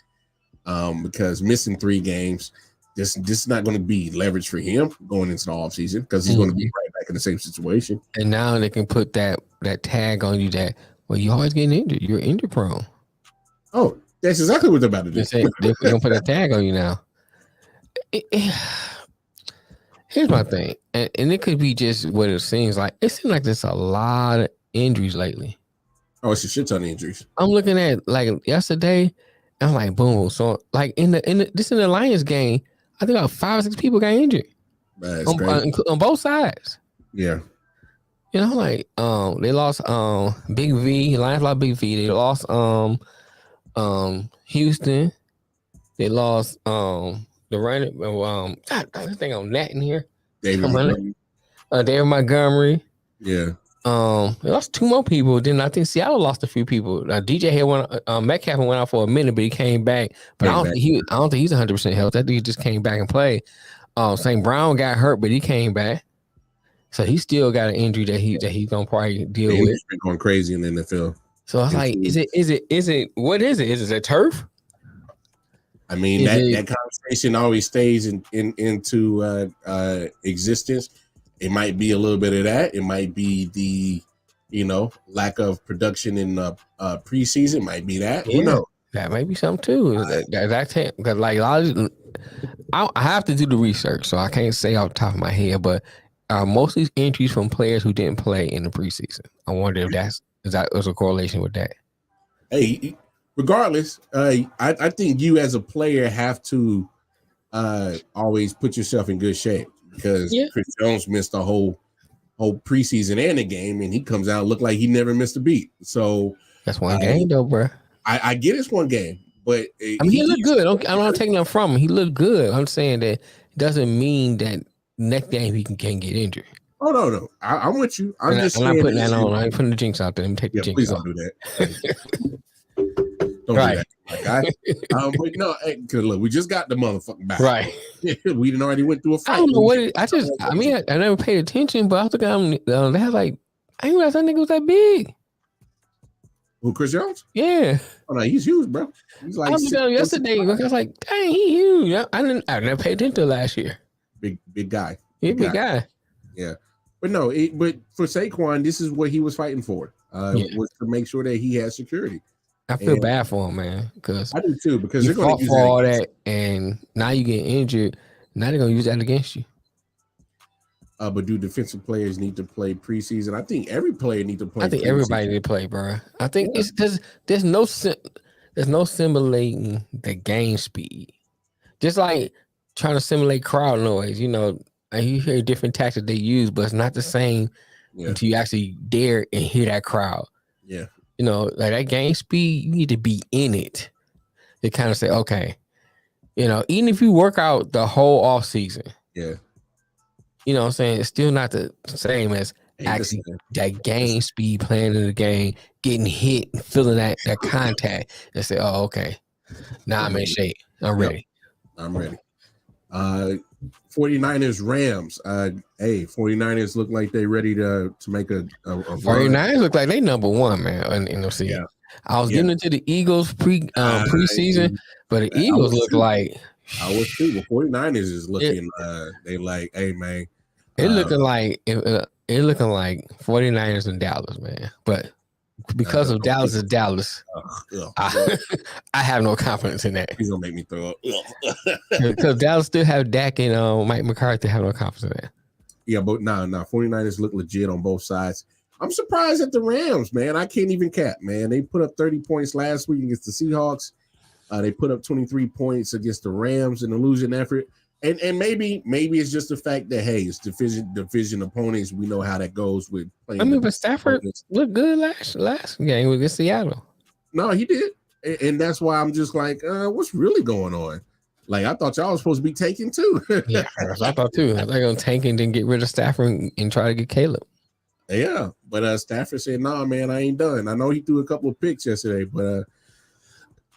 Because missing 3 games, this is not going to be leverage for him going into the offseason because he's going to be right back in the same situation. And now they can put that tag on you that, well, you're always getting injured. You're injury prone. Oh, that's exactly what they're about to do. They're going to put a tag on you now. Here's my thing. And it could be just what it seems like. It seems like there's a lot of injuries lately. Oh, it's a shit ton of injuries. I'm looking at, like, yesterday, I'm like, boom. So like in the Lions game, I think about 5 or 6 people got injured on both sides. Yeah. You know, like they lost Big V. Lions lost Big V. They lost Houston. They lost the running God, this thing on that in here. David Montgomery. Yeah. They lost 2 more people. Then I think Seattle lost a few people. DJ had Metcalf went out for a minute, but he came back. But I don't think he's 100% healthy. I think he just came back and played. St. Brown got hurt, but he came back. So he still got an injury that he's gonna probably deal with. He's been going crazy in the NFL. So I was like, is it what is it? Is it a turf? I mean, that conversation always stays into existence. It might be a little bit of that. It might be the, lack of production in preseason. Might be that. Yeah, who knows? That might be something too. Because like I have to do the research, so I can't say off the top of my head. But most of these injuries from players who didn't play in the preseason. I wonder if there's a correlation with that. Hey, regardless, I think you as a player have to always put yourself in good shape, because Chris Jones missed a whole preseason and a game, and he comes out and look like he never missed a beat. So that's one game though, bro. I get it's one game, but I mean, he looked good. I'm not taking that from him. He looked good. I'm saying that doesn't mean that next game he can get injured. Oh no, I'm with you. I'm not putting that on. I ain't putting the jinx out there. Let me take the jinx. Please don't do that. Don't do that, my guy. But no, because look, we just got the motherfucking back. Right. We done already went through a fight. I don't know what I never paid attention, but I was looking at they had like, I didn't realize that nigga was that big. Who, Chris Jones? Yeah. Oh no, he's huge, bro. He's like, I was looking at him yesterday. I was like, dang, he huge. I never paid attention to last year. Big guy. He's a big guy. Yeah. But no, but for Saquon, this is what he was fighting for. Was to make sure that he had security. I feel bad for him, man, because I do too. Because you fought for all that, and now you get injured. Now they're gonna use that against you. But do defensive players need to play preseason? I think every player need to play. I think everybody need to play, bro. I think it's because there's no simulating the game speed. Just like trying to simulate crowd noise, you hear different tactics they use, but it's not the same until you actually dare and hear that crowd. Yeah. Like that game speed, you need to be in it to kind of say, okay, even if you work out the whole off season, you know what I'm saying, it's still not the same as actually that game speed, playing in the game, getting hit, and feeling that contact, and say, oh, okay, now I'm in shape. I'm ready. I'm ready. 49ers Rams. 49ers look like they ready to make a 49ers look like they number one, man, in NFC. Yeah. I was getting into the Eagles preseason, but the Eagles look like I was too. The 49ers is looking they like, hey man. It looking like 49ers in Dallas, man. But because of Dallas is Dallas, I have no confidence in that. He's gonna make me throw up. Because Dallas still have Dak and Mike McCarthy have no confidence in that. Yeah, but no, 49ers look legit on both sides. I'm surprised at the Rams, man. I can't even cap, man. They put up 30 points last week against the Seahawks. They put up 23 points against the Rams in a losing effort. And maybe it's just the fact that, hey, it's division opponents. We know how that goes with playing. I mean, but Stafford looked good last game with Seattle. No, he did. And that's why I'm just like, what's really going on? Like, I thought y'all was supposed to be taking too. Yeah, I thought too. They're going to tank and then get rid of Stafford and try to get Caleb. Yeah, but Stafford said, nah, man, I ain't done. I know he threw a couple of picks yesterday, but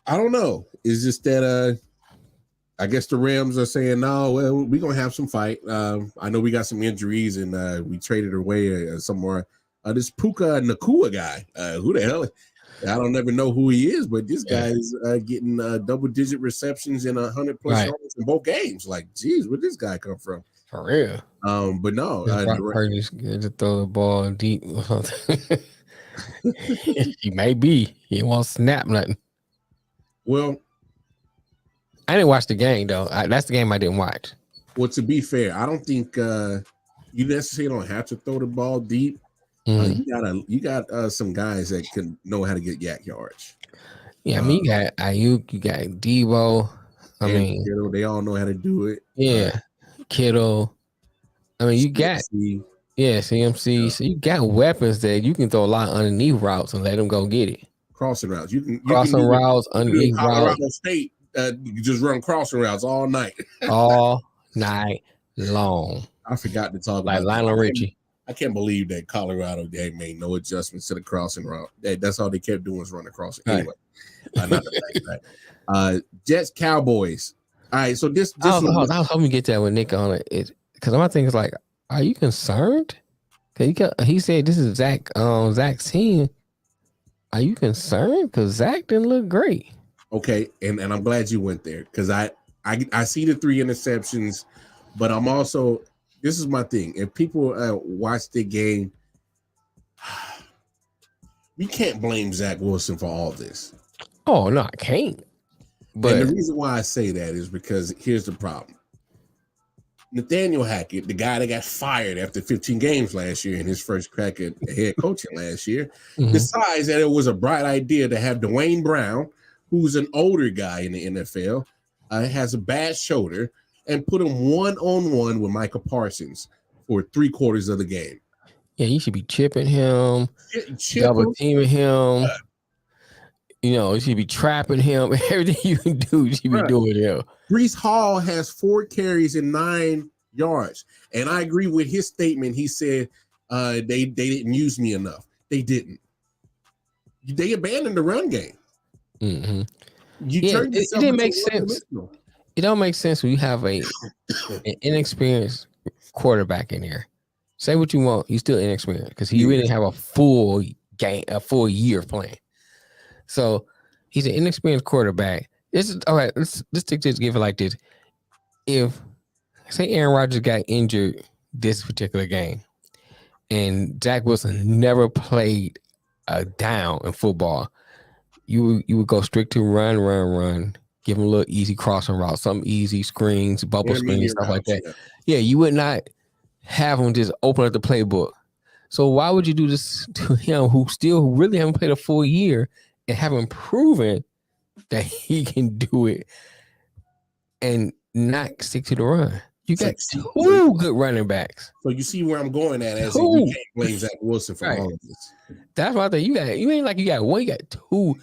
I don't know. It's just that I guess the Rams are saying, no, well, we're going to have some fight. I know we got some injuries, and we traded away somewhere. This Puka Nacua guy, who the hell? I don't ever know who he is, but this guy is getting double-digit receptions and 100+ yards in both games. Like, geez, where'd this guy come from? For real. But no. Purdy's going to throw the ball deep or something. He may be. He won't snap nothing. Well, I didn't watch the game, though. That's the game I didn't watch. Well, to be fair, I don't think you necessarily don't have to throw the ball deep. You got some guys that can know how to get yak yards. Yeah, I mean, you got Ayuk, you got Debo. I mean, Kittle, they all know how to do it. Yeah, Kittle. I mean, you got CMC. CMC. Yeah. So you got weapons that you can throw a lot underneath routes and let them go get it. Crossing routes. You can crossing routes underneath Colorado routes. State. You just run crossing routes all night. All night long. I forgot to talk like about Lionel Richie. I can't believe that Colorado they made no adjustments to the crossing route. That's all they kept doing was run across. Right. Anyway, not the fact. Jets Cowboys. All right, so this I was hoping to get that with Nick on it because my thing is like, are you concerned? Because he said this is Zach's team. Are you concerned? Because Zach didn't look great. Okay, and I'm glad you went there because I see the 3 interceptions, but I'm also, this is my thing. If people watch the game, we can't blame Zach Wilson for all this. Oh no, I can't. But and the reason why I say that is because here's the problem. Nathaniel Hackett, the guy that got fired after 15 games last year in his first crack at head coaching last year, decides that it was a bright idea to have Dwayne Brown, who's an older guy in the NFL, has a bad shoulder, and put him one-on-one with Micah Parsons for 3/4 of the game. Yeah, you should be chipping him, double teaming him. You should be trapping him. Everything you can do, you should be doing him. Breece Hall has 4 carries and 9 yards. And I agree with his statement. He said they didn't use me enough. They didn't. They abandoned the run game. Mm-hmm. It didn't make sense. It don't make sense when you have an inexperienced quarterback in here. Say what you want, he's still inexperienced because he really didn't have a full year playing. So he's an inexperienced quarterback. This is all right. Let's just give it like this. If say Aaron Rodgers got injured this particular game, and Zach Wilson never played a down in football, you would go strict to run, give him a little easy crossing route, some easy screens, bubble screens, stuff like that. Yeah, you would not have him just open up the playbook. So why would you do this to him who really haven't played a full year and haven't proven that he can do it and not stick to the run? You got 2 good running backs. So you see where I'm going at as you can't blame Zach Wilson for all of this. That's why I think you ain't like you got one, you got 2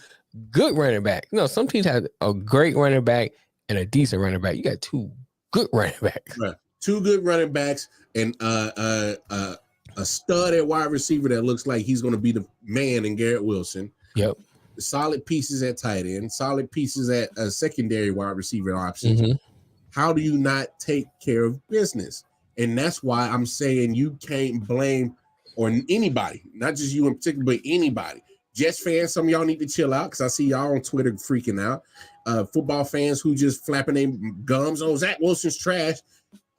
good running backs. Some teams have a great running back and a decent running back. You got 2 good running backs. Right. 2 good running backs and a stud at wide receiver that looks like he's going to be the man in Garrett Wilson. Yep. Solid pieces at tight end, solid pieces at secondary wide receiver options. Mm-hmm. How do you not take care of business? And that's why I'm saying you can't blame or anybody, not just you in particular, but anybody. Jets fans, some of y'all need to chill out because I see y'all on Twitter freaking out. Football fans who just flapping their gums, oh, Zach Wilson's trash.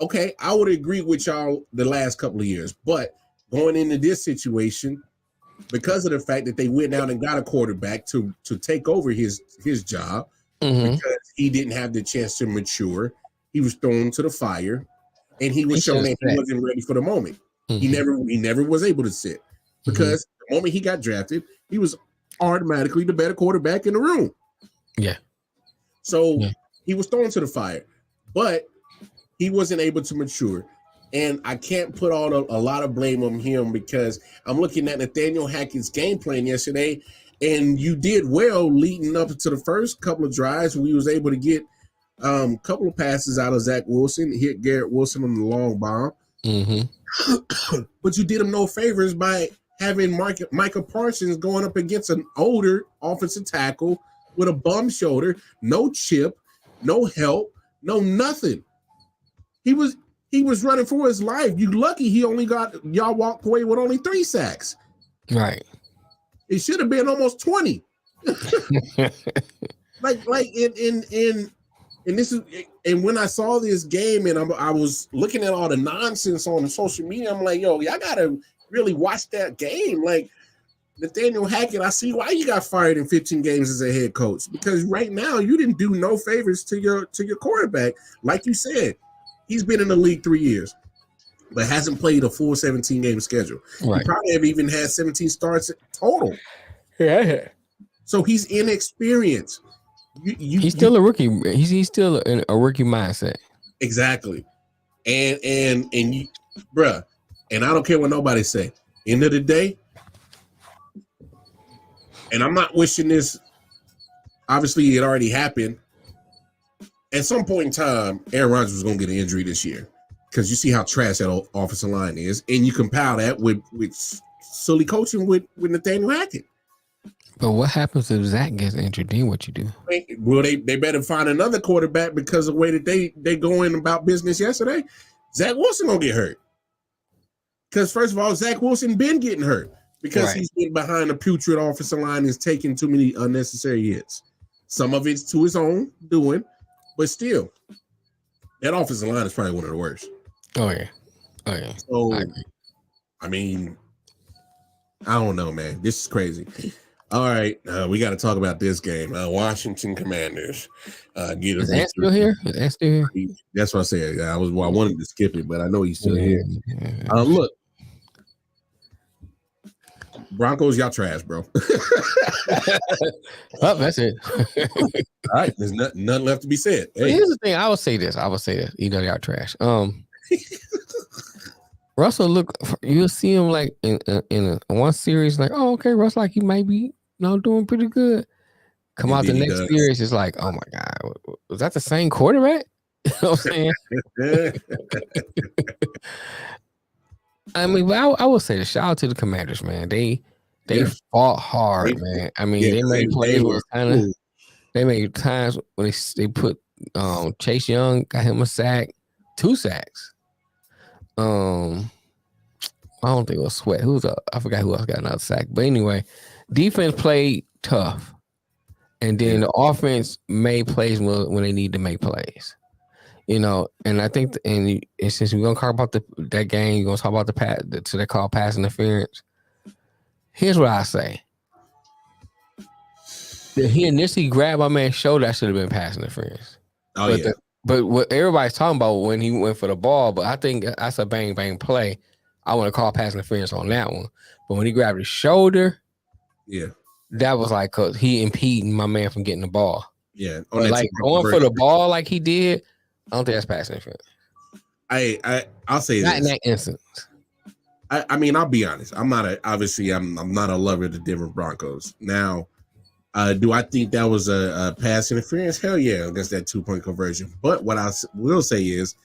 Okay, I would agree with y'all the last couple of years, but going into this situation, because of the fact that they went out and got a quarterback to take over his job, because he didn't have the chance to mature, he was thrown to the fire, and he was shown that he wasn't ready for the moment. He never was able to sit because the moment he got drafted, he was automatically the better quarterback in the room. Yeah. So he was thrown to the fire, but he wasn't able to mature. And I can't put a lot of blame on him because I'm looking at Nathaniel Hackett's game plan yesterday, and you did well leading up to the first couple of drives. We was able to get a couple of passes out of Zach Wilson, hit Garrett Wilson on the long bomb. But you did him no favors by having Micah Parsons going up against an older offensive tackle with a bum shoulder, no chip, no help, no nothing. He was running for his life. You lucky y'all walked away with only 3 sacks. Right. It should have been almost 20. And when I saw this game and I was looking at all the nonsense on the social media, I'm like, yo, y'all gotta really watch that game. Like Nathaniel Hackett, I see why you got fired in 15 games as a head coach, because right now you didn't do no favors to your quarterback. Like you said, he's been in the league 3 years, but hasn't played a full 17-game schedule. Right. He probably have even had 17 starts total. Yeah. So he's inexperienced. He's still a rookie. He's still in a rookie mindset. Exactly. And you, bruh, and I don't care what nobody say. End of the day, and I'm not wishing this. Obviously, it already happened. At some point in time, Aaron Rodgers was going to get an injury this year because you see how trash that offensive line is, and you compile that with silly coaching with Nathaniel Hackett. But what happens if Zach gets injured? Then what you do? Well, they better find another quarterback because of the way that they go in about business yesterday. Zach Wilson gonna get hurt because first of all, Zach Wilson been getting hurt because he's been behind a putrid offensive line and is taking too many unnecessary hits. Some of it's to his own doing, but still, that offensive line is probably one of the worst. Oh yeah. So, I mean, I don't know, man. This is crazy. All right, we got to talk about this game. Washington Commanders get a Is Ant still here? That's what I said. I wanted to skip it, but I know he's still here. Look, Broncos, y'all trash, bro. Oh, that's it. All right, there's nothing left to be said. Hey. Here's the thing. I will say this. Y'all trash. Russell, look, you'll see him like in one series, like, oh, okay, Russell, like he might be, doing pretty good. Come out the next series, it's like, oh my God, was that the same quarterback? You know what I'm saying? I mean, but I will say, shout out to the Commanders, man. They fought hard, man. I mean, they made plays where they made times when they put Chase Young, got him a sack, 2 sacks. I don't think it was Sweat. I forgot who else got another sack. But anyway, defense played tough. And then the offense made plays when they need to make plays. And I think, and since we're going to talk about that game, you're going to talk about so they call pass interference. Here's what I say. He initially grabbed my man's shoulder, that should have been pass interference. But what everybody's talking about when he went for the ball, but I think that's a bang, bang play. I want to call pass interference on that one. But when he grabbed his shoulder, that was like he impeding my man from getting the ball. Yeah. But like going for the ball like he did, I don't think that's pass interference. I'll say not in that instance. I mean, I'll be honest. I'm not a lover of the Denver Broncos. Now, do I think that was a pass interference? Hell yeah, against that 2-point conversion. But what I will say is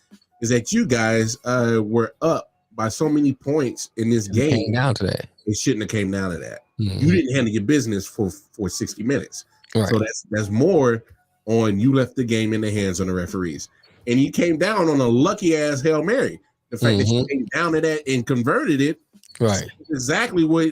that you guys were up by so many points in this game. Came down to that. It shouldn't have came down to that. Mm-hmm. You didn't handle your business for 60 minutes. Right. So that's more on you left the game in the hands of the referees. And you came down on a lucky ass Hail Mary. The fact that you came down to that and converted it, right? Exactly what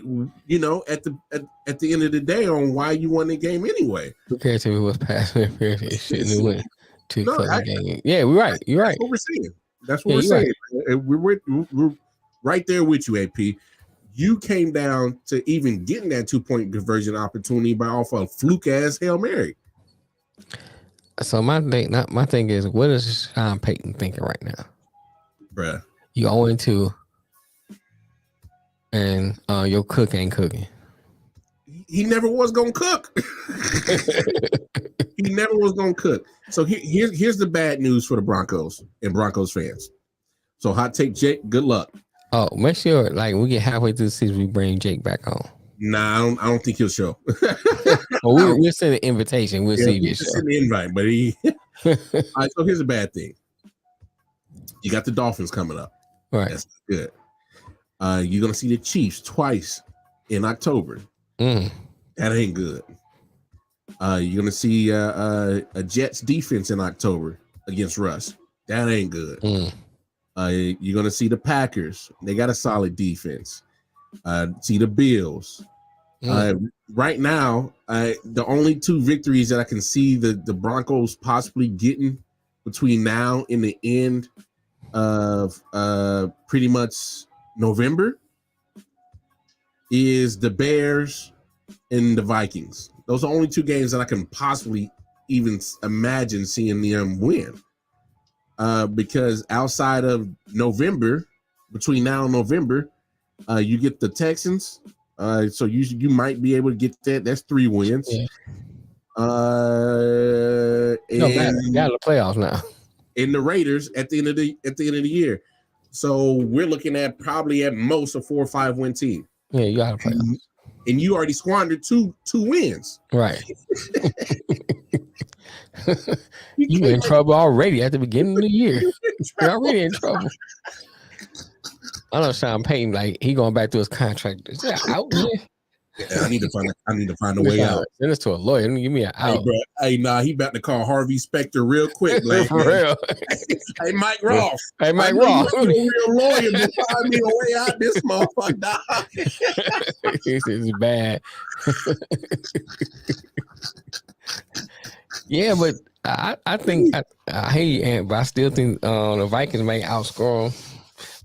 at the end of the day on why you won the game anyway. Who cares if it was pass interference? It shouldn't have went to the game. Yeah, we're right. You're right. That's what we're saying. That's what we're saying. Right. We're right there with you, AP. You came down to even getting that 2-point conversion opportunity by off a fluke ass Hail Mary. So my thing is, what is Sean Payton thinking right now, bruh? You 0-2, and your cook ain't cooking. He never was gonna cook. He never was gonna cook. So here's the bad news for the Broncos and Broncos fans. So hot take, Jake. Good luck. Oh, make sure like we get halfway through the season, we bring Jake back on. Nah, I don't think he'll show. Well, we'll send an invitation. We'll see if he'll show. Send the invite, but he. All right, so here's a bad thing. You got the Dolphins coming up. Right. That's good. You're gonna see the Chiefs twice in October. That ain't good. You're gonna see a Jets defense in October against Russ. That ain't good. You're gonna see the Packers. They got a solid defense. See the Bills. Right now, the only 2 victories that I can see the Broncos possibly getting between now and the end of pretty much November is the Bears and the Vikings. Those are only 2 games that I can possibly even imagine seeing them win. Because outside of November, between now and November, you get the Texans, So you might be able to get that. That's 3 wins. Yeah. And got the playoffs now. In the Raiders at the end of the year. So we're looking at probably at most a 4 or 5 win team. Yeah, you got to play. And you already squandered two wins. Right. You in trouble already at the beginning of the year. You're already in trouble. I know Sean Payton, like he going back to his contract. Is that out there? Yeah, I need to find a way out. Send this to a lawyer. Give me an out. Hey, he about to call Harvey Specter real quick. Like, for real. Hey, Mike Ross. Hey, Mike Ross. You a real lawyer to find me a way out this motherfucker. This is bad. Yeah, but I think I hate Ant, but I still think the Vikings may outscore them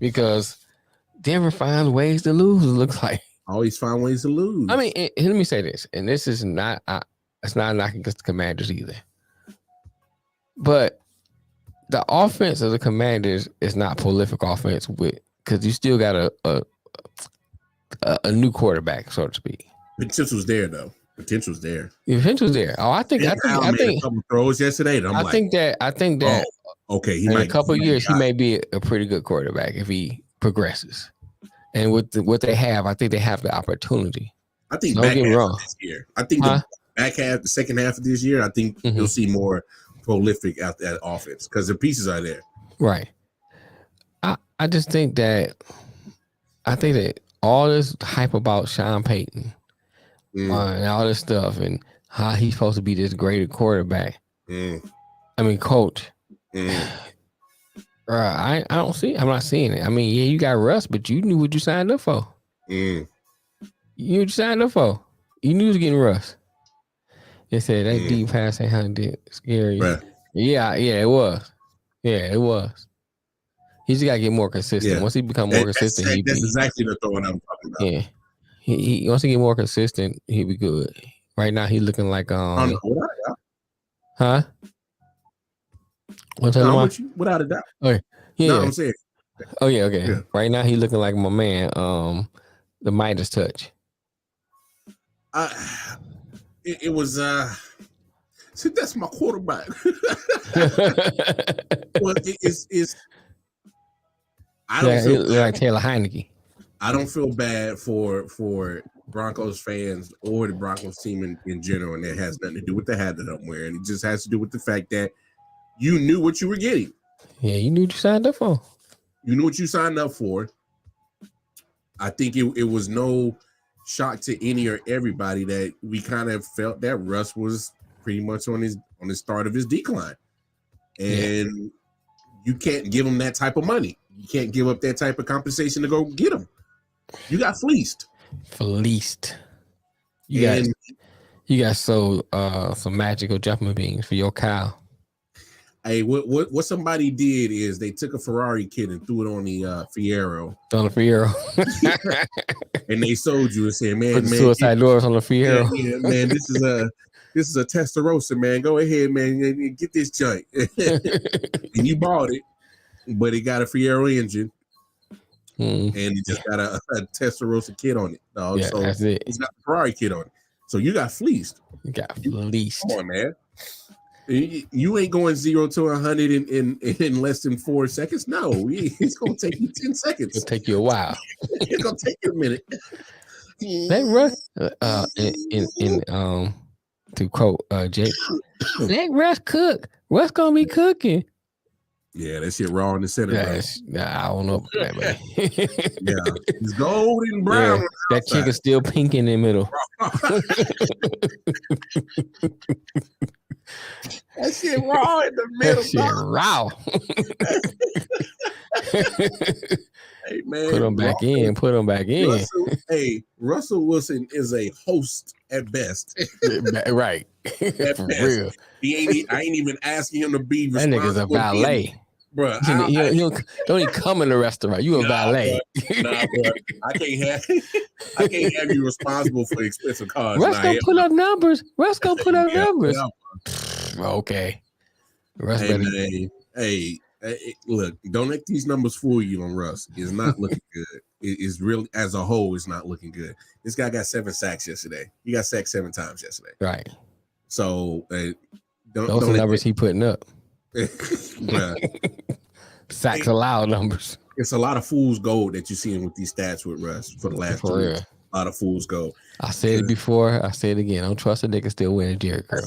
because Denver finds ways to lose. It looks like always find ways to lose. I mean, let me say this, and this is not it's not knocking against the Commanders either, but the offense of the Commanders is not prolific offense because you still got a new quarterback, so to speak. Potential's there though. Potential's there. The potential's there. Oh, I think a couple throws yesterday. I think that. Oh, okay. In a couple of years, he may be a pretty good quarterback if he progresses. And with what they have, I think they have the opportunity. I think don't get me wrong. This year. I think the second half of this year, I think you'll see more prolific out that offense because the pieces are there. Right. I just think that all this hype about Sean Payton. And all this stuff and how he's supposed to be this great quarterback. I mean, coach. I don't see. I'm not seeing it. I mean, yeah, you got Russ, but you knew what you signed up for. You knew what you signed up for. You knew you was getting Russ. They said that deep pass ain't how did scary. Right. Yeah, it was. Yeah, it was. He just gotta get more consistent. Once he become more consistent, that's exactly the throwing I'm talking about. Yeah. He wants to get more consistent. He'll be good. Right now, he's looking like huh? Without a doubt. Okay. Yeah. No, I'm saying. Oh yeah. Okay. Yeah. Right now, he's looking like my man. The Midas touch. It was. See, that's my quarterback. Well, it's. I don't feel like Taylor Heineke. I don't feel bad for Broncos fans or the Broncos team in general, and it has nothing to do with the hat that I'm wearing. It just has to do with the fact that you knew what you were getting. Yeah, you knew what you signed up for. You knew what you signed up for. I think it was no shock to any or everybody that we kind of felt that Russ was pretty much on his start of his decline, and you can't give him that type of money. You can't give up that type of compensation to go get him. You got fleeced. You got sold some magical jumping beans for your cow. Hey, what somebody did is they took a Ferrari kit and threw it on the Fiero. On the Fiero. And they sold you and said, man, put the suicide doors on the Fiero. Yeah, man, this is a Testarossa, man. Go ahead, man, get this joint. And you bought it, but it got a Fiero engine. And it just got a Testarossa kit on it. So that's it. It's got the Ferrari kit on it. So you got fleeced. Come on, man. You ain't going 0 to 100 in less than 4 seconds. No, it's gonna take you 10 seconds. It'll take you a while. It's gonna take you a minute. Let Russ to quote Jake, let Russ cook. Russ gonna be cooking. Yeah, that shit raw in the center. I don't know about that, man. Yeah, it's golden brown. Yeah, that chicken's still pink in the middle. That shit raw in the middle. That shit raw. Hey man, put them back in. Put them back in. Russell Wilson is a host at best. Right. At best. Real. I ain't even asking him to be that nigga's a valet. Bro, don't even come in the restaurant. You a valet. Bro. I can't have you responsible for expensive cars. Russ gonna put up numbers. Russ gonna put up numbers. Okay. Russ hey, look, don't let these numbers fool you on Russ. It's not looking good. It is really, as a whole, it's not looking good. This guy got 7 sacks yesterday. He got sacked 7 times yesterday. Right. So those are numbers he putting up. Sacks allowed numbers. It's a lot of fool's gold that you're seeing with these stats with Russ for the last 2 years. A lot of fool's gold. I said it before. I say it again. Don't trust a nigga still winning Jerry Curl.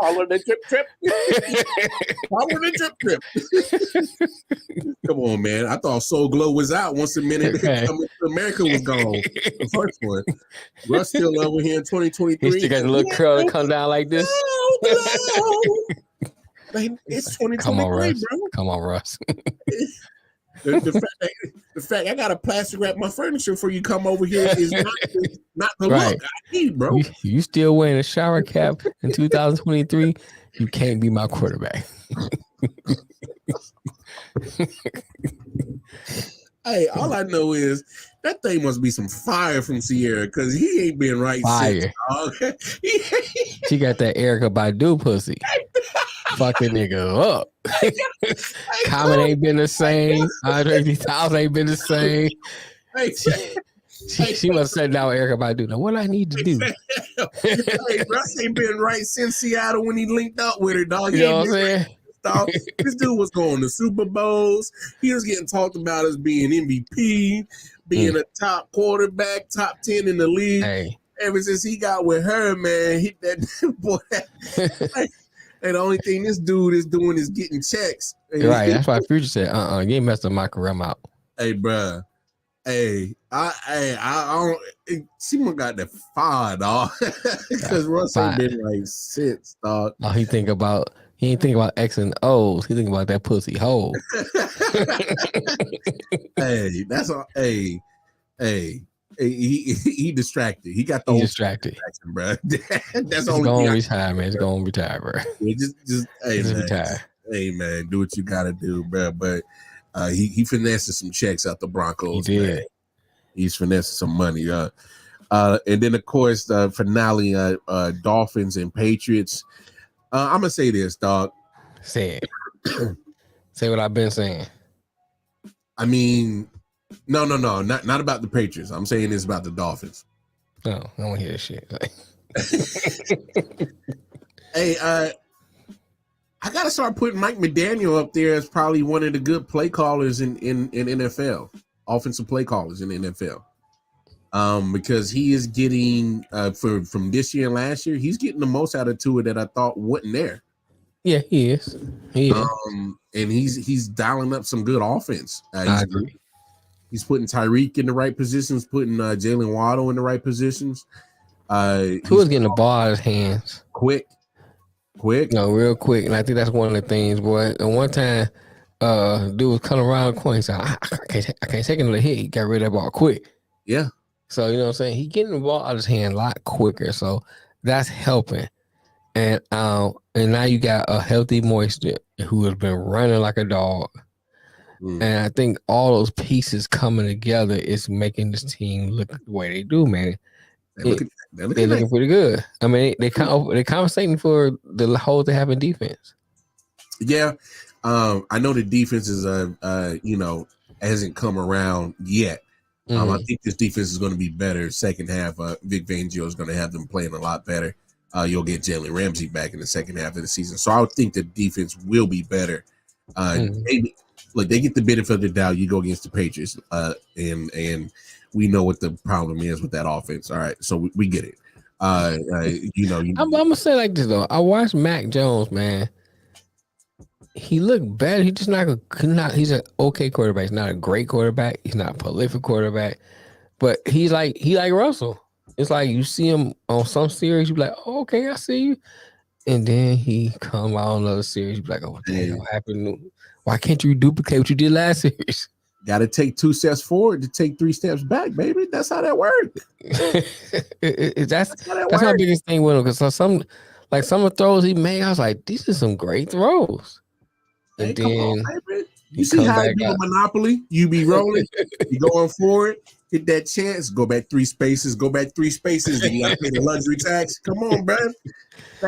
Follow the trip. Follow the trip. Come on, man. I thought Soul Glow was out once the minute Coming to America was gone. The first one. Russ still over here in 2023. He still got the little curl that come down like this. It's 2023, Come on, Russ. bro. Come on, Russ. The fact I got to plastic wrap my furniture before you come over here is not the look I need, bro. You still wearing a shower cap in 2023? You can't be my quarterback. Hey, all I know is that thing must be some fire from Sierra because he ain't been right fire. Since. She got that Erykah Badu pussy. Fuck that nigga up. Common ain't been the same. Andre 3000 ain't been the same. She must have said now Erykah Badu. Now what I need to do? Hey, Russ ain't been right since Seattle when he linked up with her, dog. You know what I'm saying? Dog. This dude was going to Super Bowls. He was getting talked about as being MVP, being a top quarterback, top 10 in the league. Hey. Ever since he got with her, man, he that boy. And the only thing this dude is doing is getting checks. Right. That's why Future said, you ain't messing my career out. Hey, bro. Hey, I don't. She must got that fire, dog. Because Russ ain't been like since, dog. Oh, he ain't think about X and O's. He think about that pussy hole. Hey, that's all. Hey. He distracted. He got the distracted, bro. That's only going to retire, man. It's going to retire, bro. Yeah, just hey, man. Retire. Hey, man, do what you got to do, bro. But he finessed some checks out the Broncos. He did. Man. He's finessed some money. And then of course the finale, Dolphins and Patriots. I'm gonna say this, dog. Say it. Say what I've been saying. I mean, no, not about the Patriots. I'm saying this about the Dolphins. No, I don't want to hear this shit. Hey, I gotta start putting Mike McDaniel up there as probably one of the good play callers in NFL, offensive play callers in the NFL. Because he is getting from this year and last year, he's getting the most out of Tua that I thought wasn't there. Yeah, he is. He is. And he's dialing up some good offense. I agree. He's putting Tyreek in the right positions, putting Jalen Waddle in the right positions. Tua's getting the ball out of his hands quick. No, real quick. And I think that's one of the things, boy. And one time, dude was coming around the corner. He said, I can't take another hit. He got rid of that ball quick. Yeah. So, you know what I'm saying? He getting the ball out of his hand a lot quicker. So that's helping. And now you got a healthy Moisture who has been running like a dog. And I think all those pieces coming together is making this team look the way they do, man. They're looking pretty good. I mean, they're compensating for the holes they have in defense. Yeah. I know the defense is hasn't come around yet. I think this defense is going to be better. Second half, Vic Fangio is going to have them playing a lot better. You'll get Jalen Ramsey back in the second half of the season. So I would think the defense will be better. They get the benefit of the doubt. You go against the Patriots, and we know what the problem is with that offense. All right, so we get it. I'm gonna say like this though. I watched Mac Jones, man. He looked better. He just not. He's an okay quarterback. He's not a great quarterback. He's not a prolific quarterback, but he like Russell. It's like you see him on some series, you be like, oh, okay, I see you, and then he come out on another series, you be like, oh, what the hell happened? Why can't you duplicate what you did last series? Got to take 2 steps forward to take 3 steps back, baby. That's how that works. That's my biggest thing with him. Because some of the throws he made, I was like, these are some great throws. And then you see how you do a Monopoly? You be rolling, you going forward, Get that chance, go back 3 spaces, then you gotta pay the luxury tax. Come on, bro.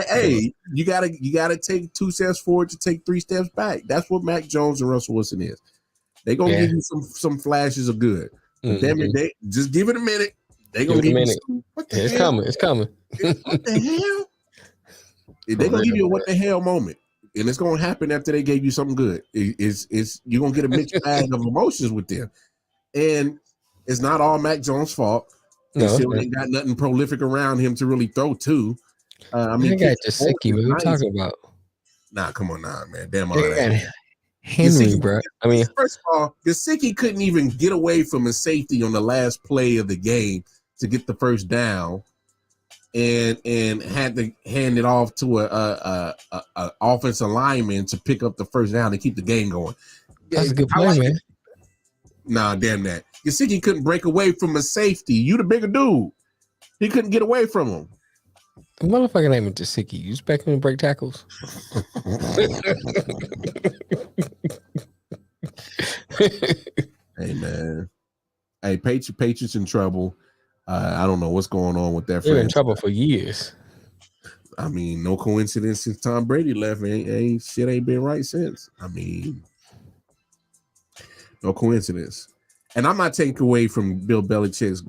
Hey, you gotta take 2 steps forward to take 3 steps back. That's what Mac Jones and Russell Wilson is. They gonna give you some flashes of good. But damn it, they just give it a minute. They gonna give you some, what the hell? It's coming. What the hell? They gonna give you a what the hell moment. And it's gonna happen after they gave you something good. It's you're gonna get a mixed bag of emotions with them. And it's not all Mac Jones' fault. He still ain't got nothing prolific around him to really throw to. I mean, I got Gesicki. What are you talking about? Nah, come on, man. Damn all that. Henry, bro. I mean, first of all, Gesicki couldn't even get away from a safety on the last play of the game to get the first down, and had to hand it off to a offensive lineman to pick up the first down and keep the game going. That's a good play, man. Nah, damn that. Gesicki couldn't break away from a safety. You the bigger dude. He couldn't get away from him. The motherfucker name is Gesicki. You expect him to break tackles? Hey, man. Hey, Patriots in trouble. I don't know what's going on with that. They're in trouble for years. I mean, no coincidence since Tom Brady left. Shit ain't been right since. I mean, no coincidence. And I'm not taking away from Bill Belichick's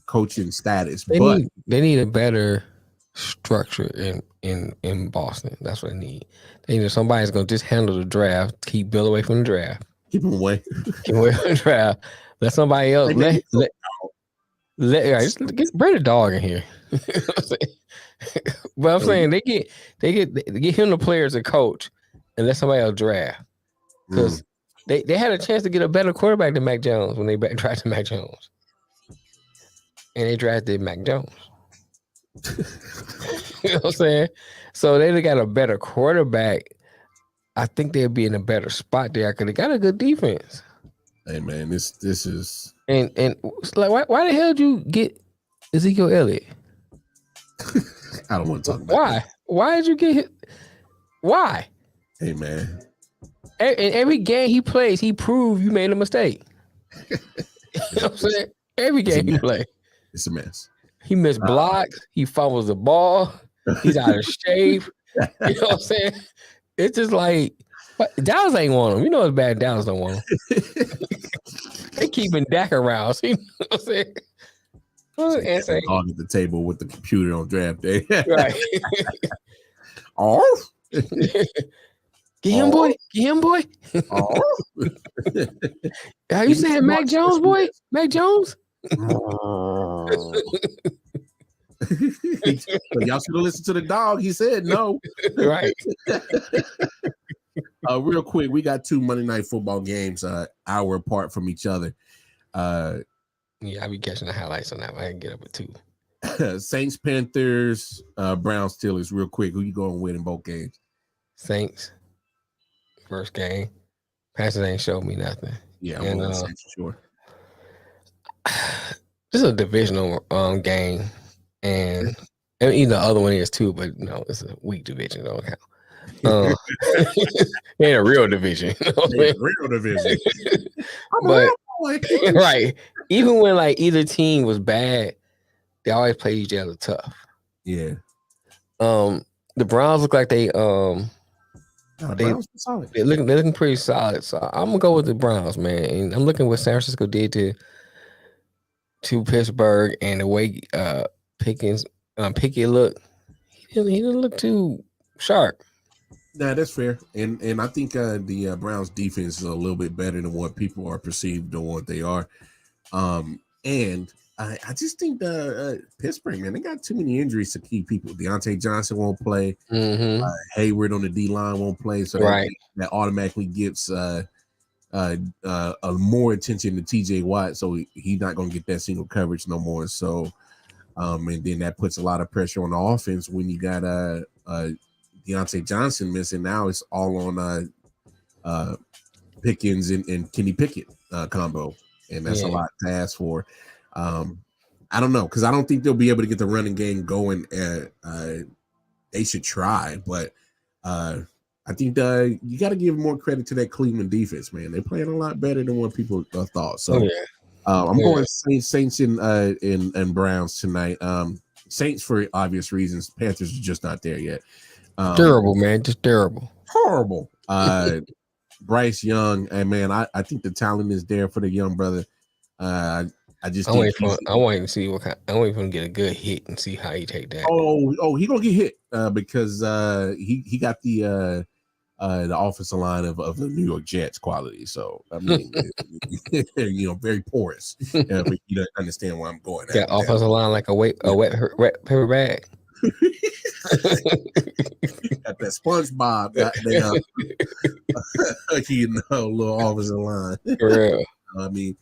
coaching status, but they need a better structure in Boston. That's what they need. They need somebody's gonna just handle the draft, keep Bill away from the draft. Keep him away. Keep away from the draft. Let somebody else just get bring a dog in here. But I'm saying they get him the players to coach and let somebody else draft. Because they had a chance to get a better quarterback than Mac Jones when they drafted Mac Jones. And they drafted Mac Jones. You know what I'm saying? So they got a better quarterback. I think they'll be in a better spot there because they got a good defense. Hey man, this is and like why the hell did you get Ezekiel Elliott? I don't want to talk about why. That. Why did you get him? Why? Hey man, in every game he plays, he proved you made a mistake. You know what I'm saying? Every game he plays, it's a mess. He missed blocks. He fumbles the ball. He's out of shape. You know what I'm saying? It's just like Dallas ain't want him. You know it's bad. Dallas don't want him. They keeping Dak around. You know what I'm saying? Dog at the table with the computer on draft day. Right. Oh. Get him, boy. Get him, boy. Oh. Are you saying Mac Jones, boy? Mac Jones? Y'all should have listened to the dog. He said no. Right. Real quick, we got 2 Monday Night Football games, hour apart from each other. Yeah, I'll be catching the highlights on that one. I can get up at 2. Saints, Panthers, Browns, Steelers. Real quick, who you going to win in both games? Saints. First game. Panthers ain't showed me nothing. Yeah, I'm going Saints for sure. This is a divisional game, and even the other one is too, but no, it's a weak division. Don't count. Ain't a real division. You know real division. But right, even when like either team was bad, they always played each other tough. Yeah. The Browns look like they're looking pretty solid. So I'm gonna go with the Browns, man. And I'm looking what San Francisco did to Pittsburgh and the way Pickett looked. He didn't look too sharp. Nah, that's fair. And I think the Browns defense is a little bit better than what people are perceived or what they are. And I just think Pittsburgh, man, they got too many injuries to keep people. Deontay Johnson won't play. Mm-hmm. Hayward on the D-line won't play. So that automatically gives more attention to TJ Watt. So he's not going to get that single coverage no more. So, and then that puts a lot of pressure on the offense when you got Deontay Johnson missing. Now it's all on Pickens and Kenny Pickett combo. And that's a lot to ask for. I don't know, because I don't think they'll be able to get the running game going. They should try, but I think you got to give more credit to that Cleveland defense, man. They're playing a lot better than what people thought. So I'm going Saints and Browns tonight. Saints for obvious reasons. Panthers are just not there yet. Terrible, man. Just terrible. Horrible. Bryce Young, and man, I think the talent is there for the young brother. I just think I want him to see what kind. I want him to get a good hit and see how he take that. He gonna get hit because he got the offensive line of the New York Jets quality. So I mean, very porous. But you don't understand where I'm going. Got offensive line like a wet paper bag. Got that SpongeBob, little offensive line. For real. I mean,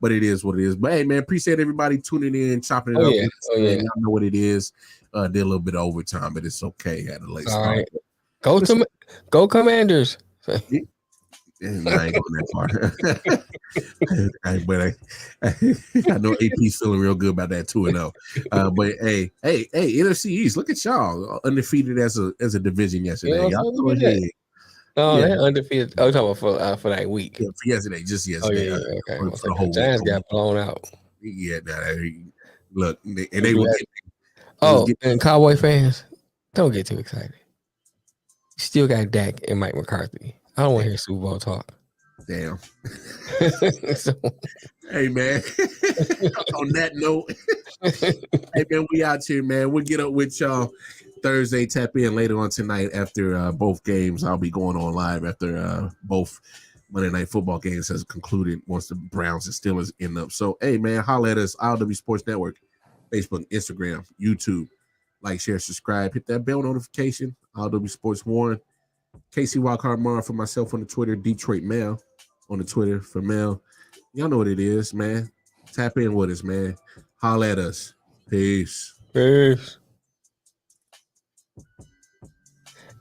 but it is what it is. But hey, man, appreciate everybody tuning in, chopping it up. Yeah. Y'all know what it is. Did a little bit of overtime, but it's okay. Had a late start. Right. Go Commanders. And I ain't going that far. But I know AP's feeling real good about that 2-0. But hey, NFC East, look at y'all undefeated as a division yesterday. Y'all go ahead. They're undefeated. Oh, talking about for that week. Yeah, for yesterday, just yesterday. Oh, yeah. Okay. For the whole Giants got blown out. Yeah, look, and they were. And Cowboy fans, don't get too excited. You still got Dak and Mike McCarthy. I don't want to hear Super Bowl talk. Damn. Hey, man. On that note, hey, man, we out here, man. We'll get up with y'all Thursday. Tap in later on tonight after both games. I'll be going on live after both Monday Night Football games has concluded once the Browns and Steelers end up. So, hey, man, holla at us. I.O.W Sports Network, Facebook, Instagram, YouTube. Like, share, subscribe. Hit that bell notification. I.O.W Sports 1. Casey Wildcard for myself on the Twitter. Detroit Mail on the Twitter for Mail. Y'all know what it is, man. Tap in with us, man. Holla at us. Peace.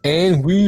And we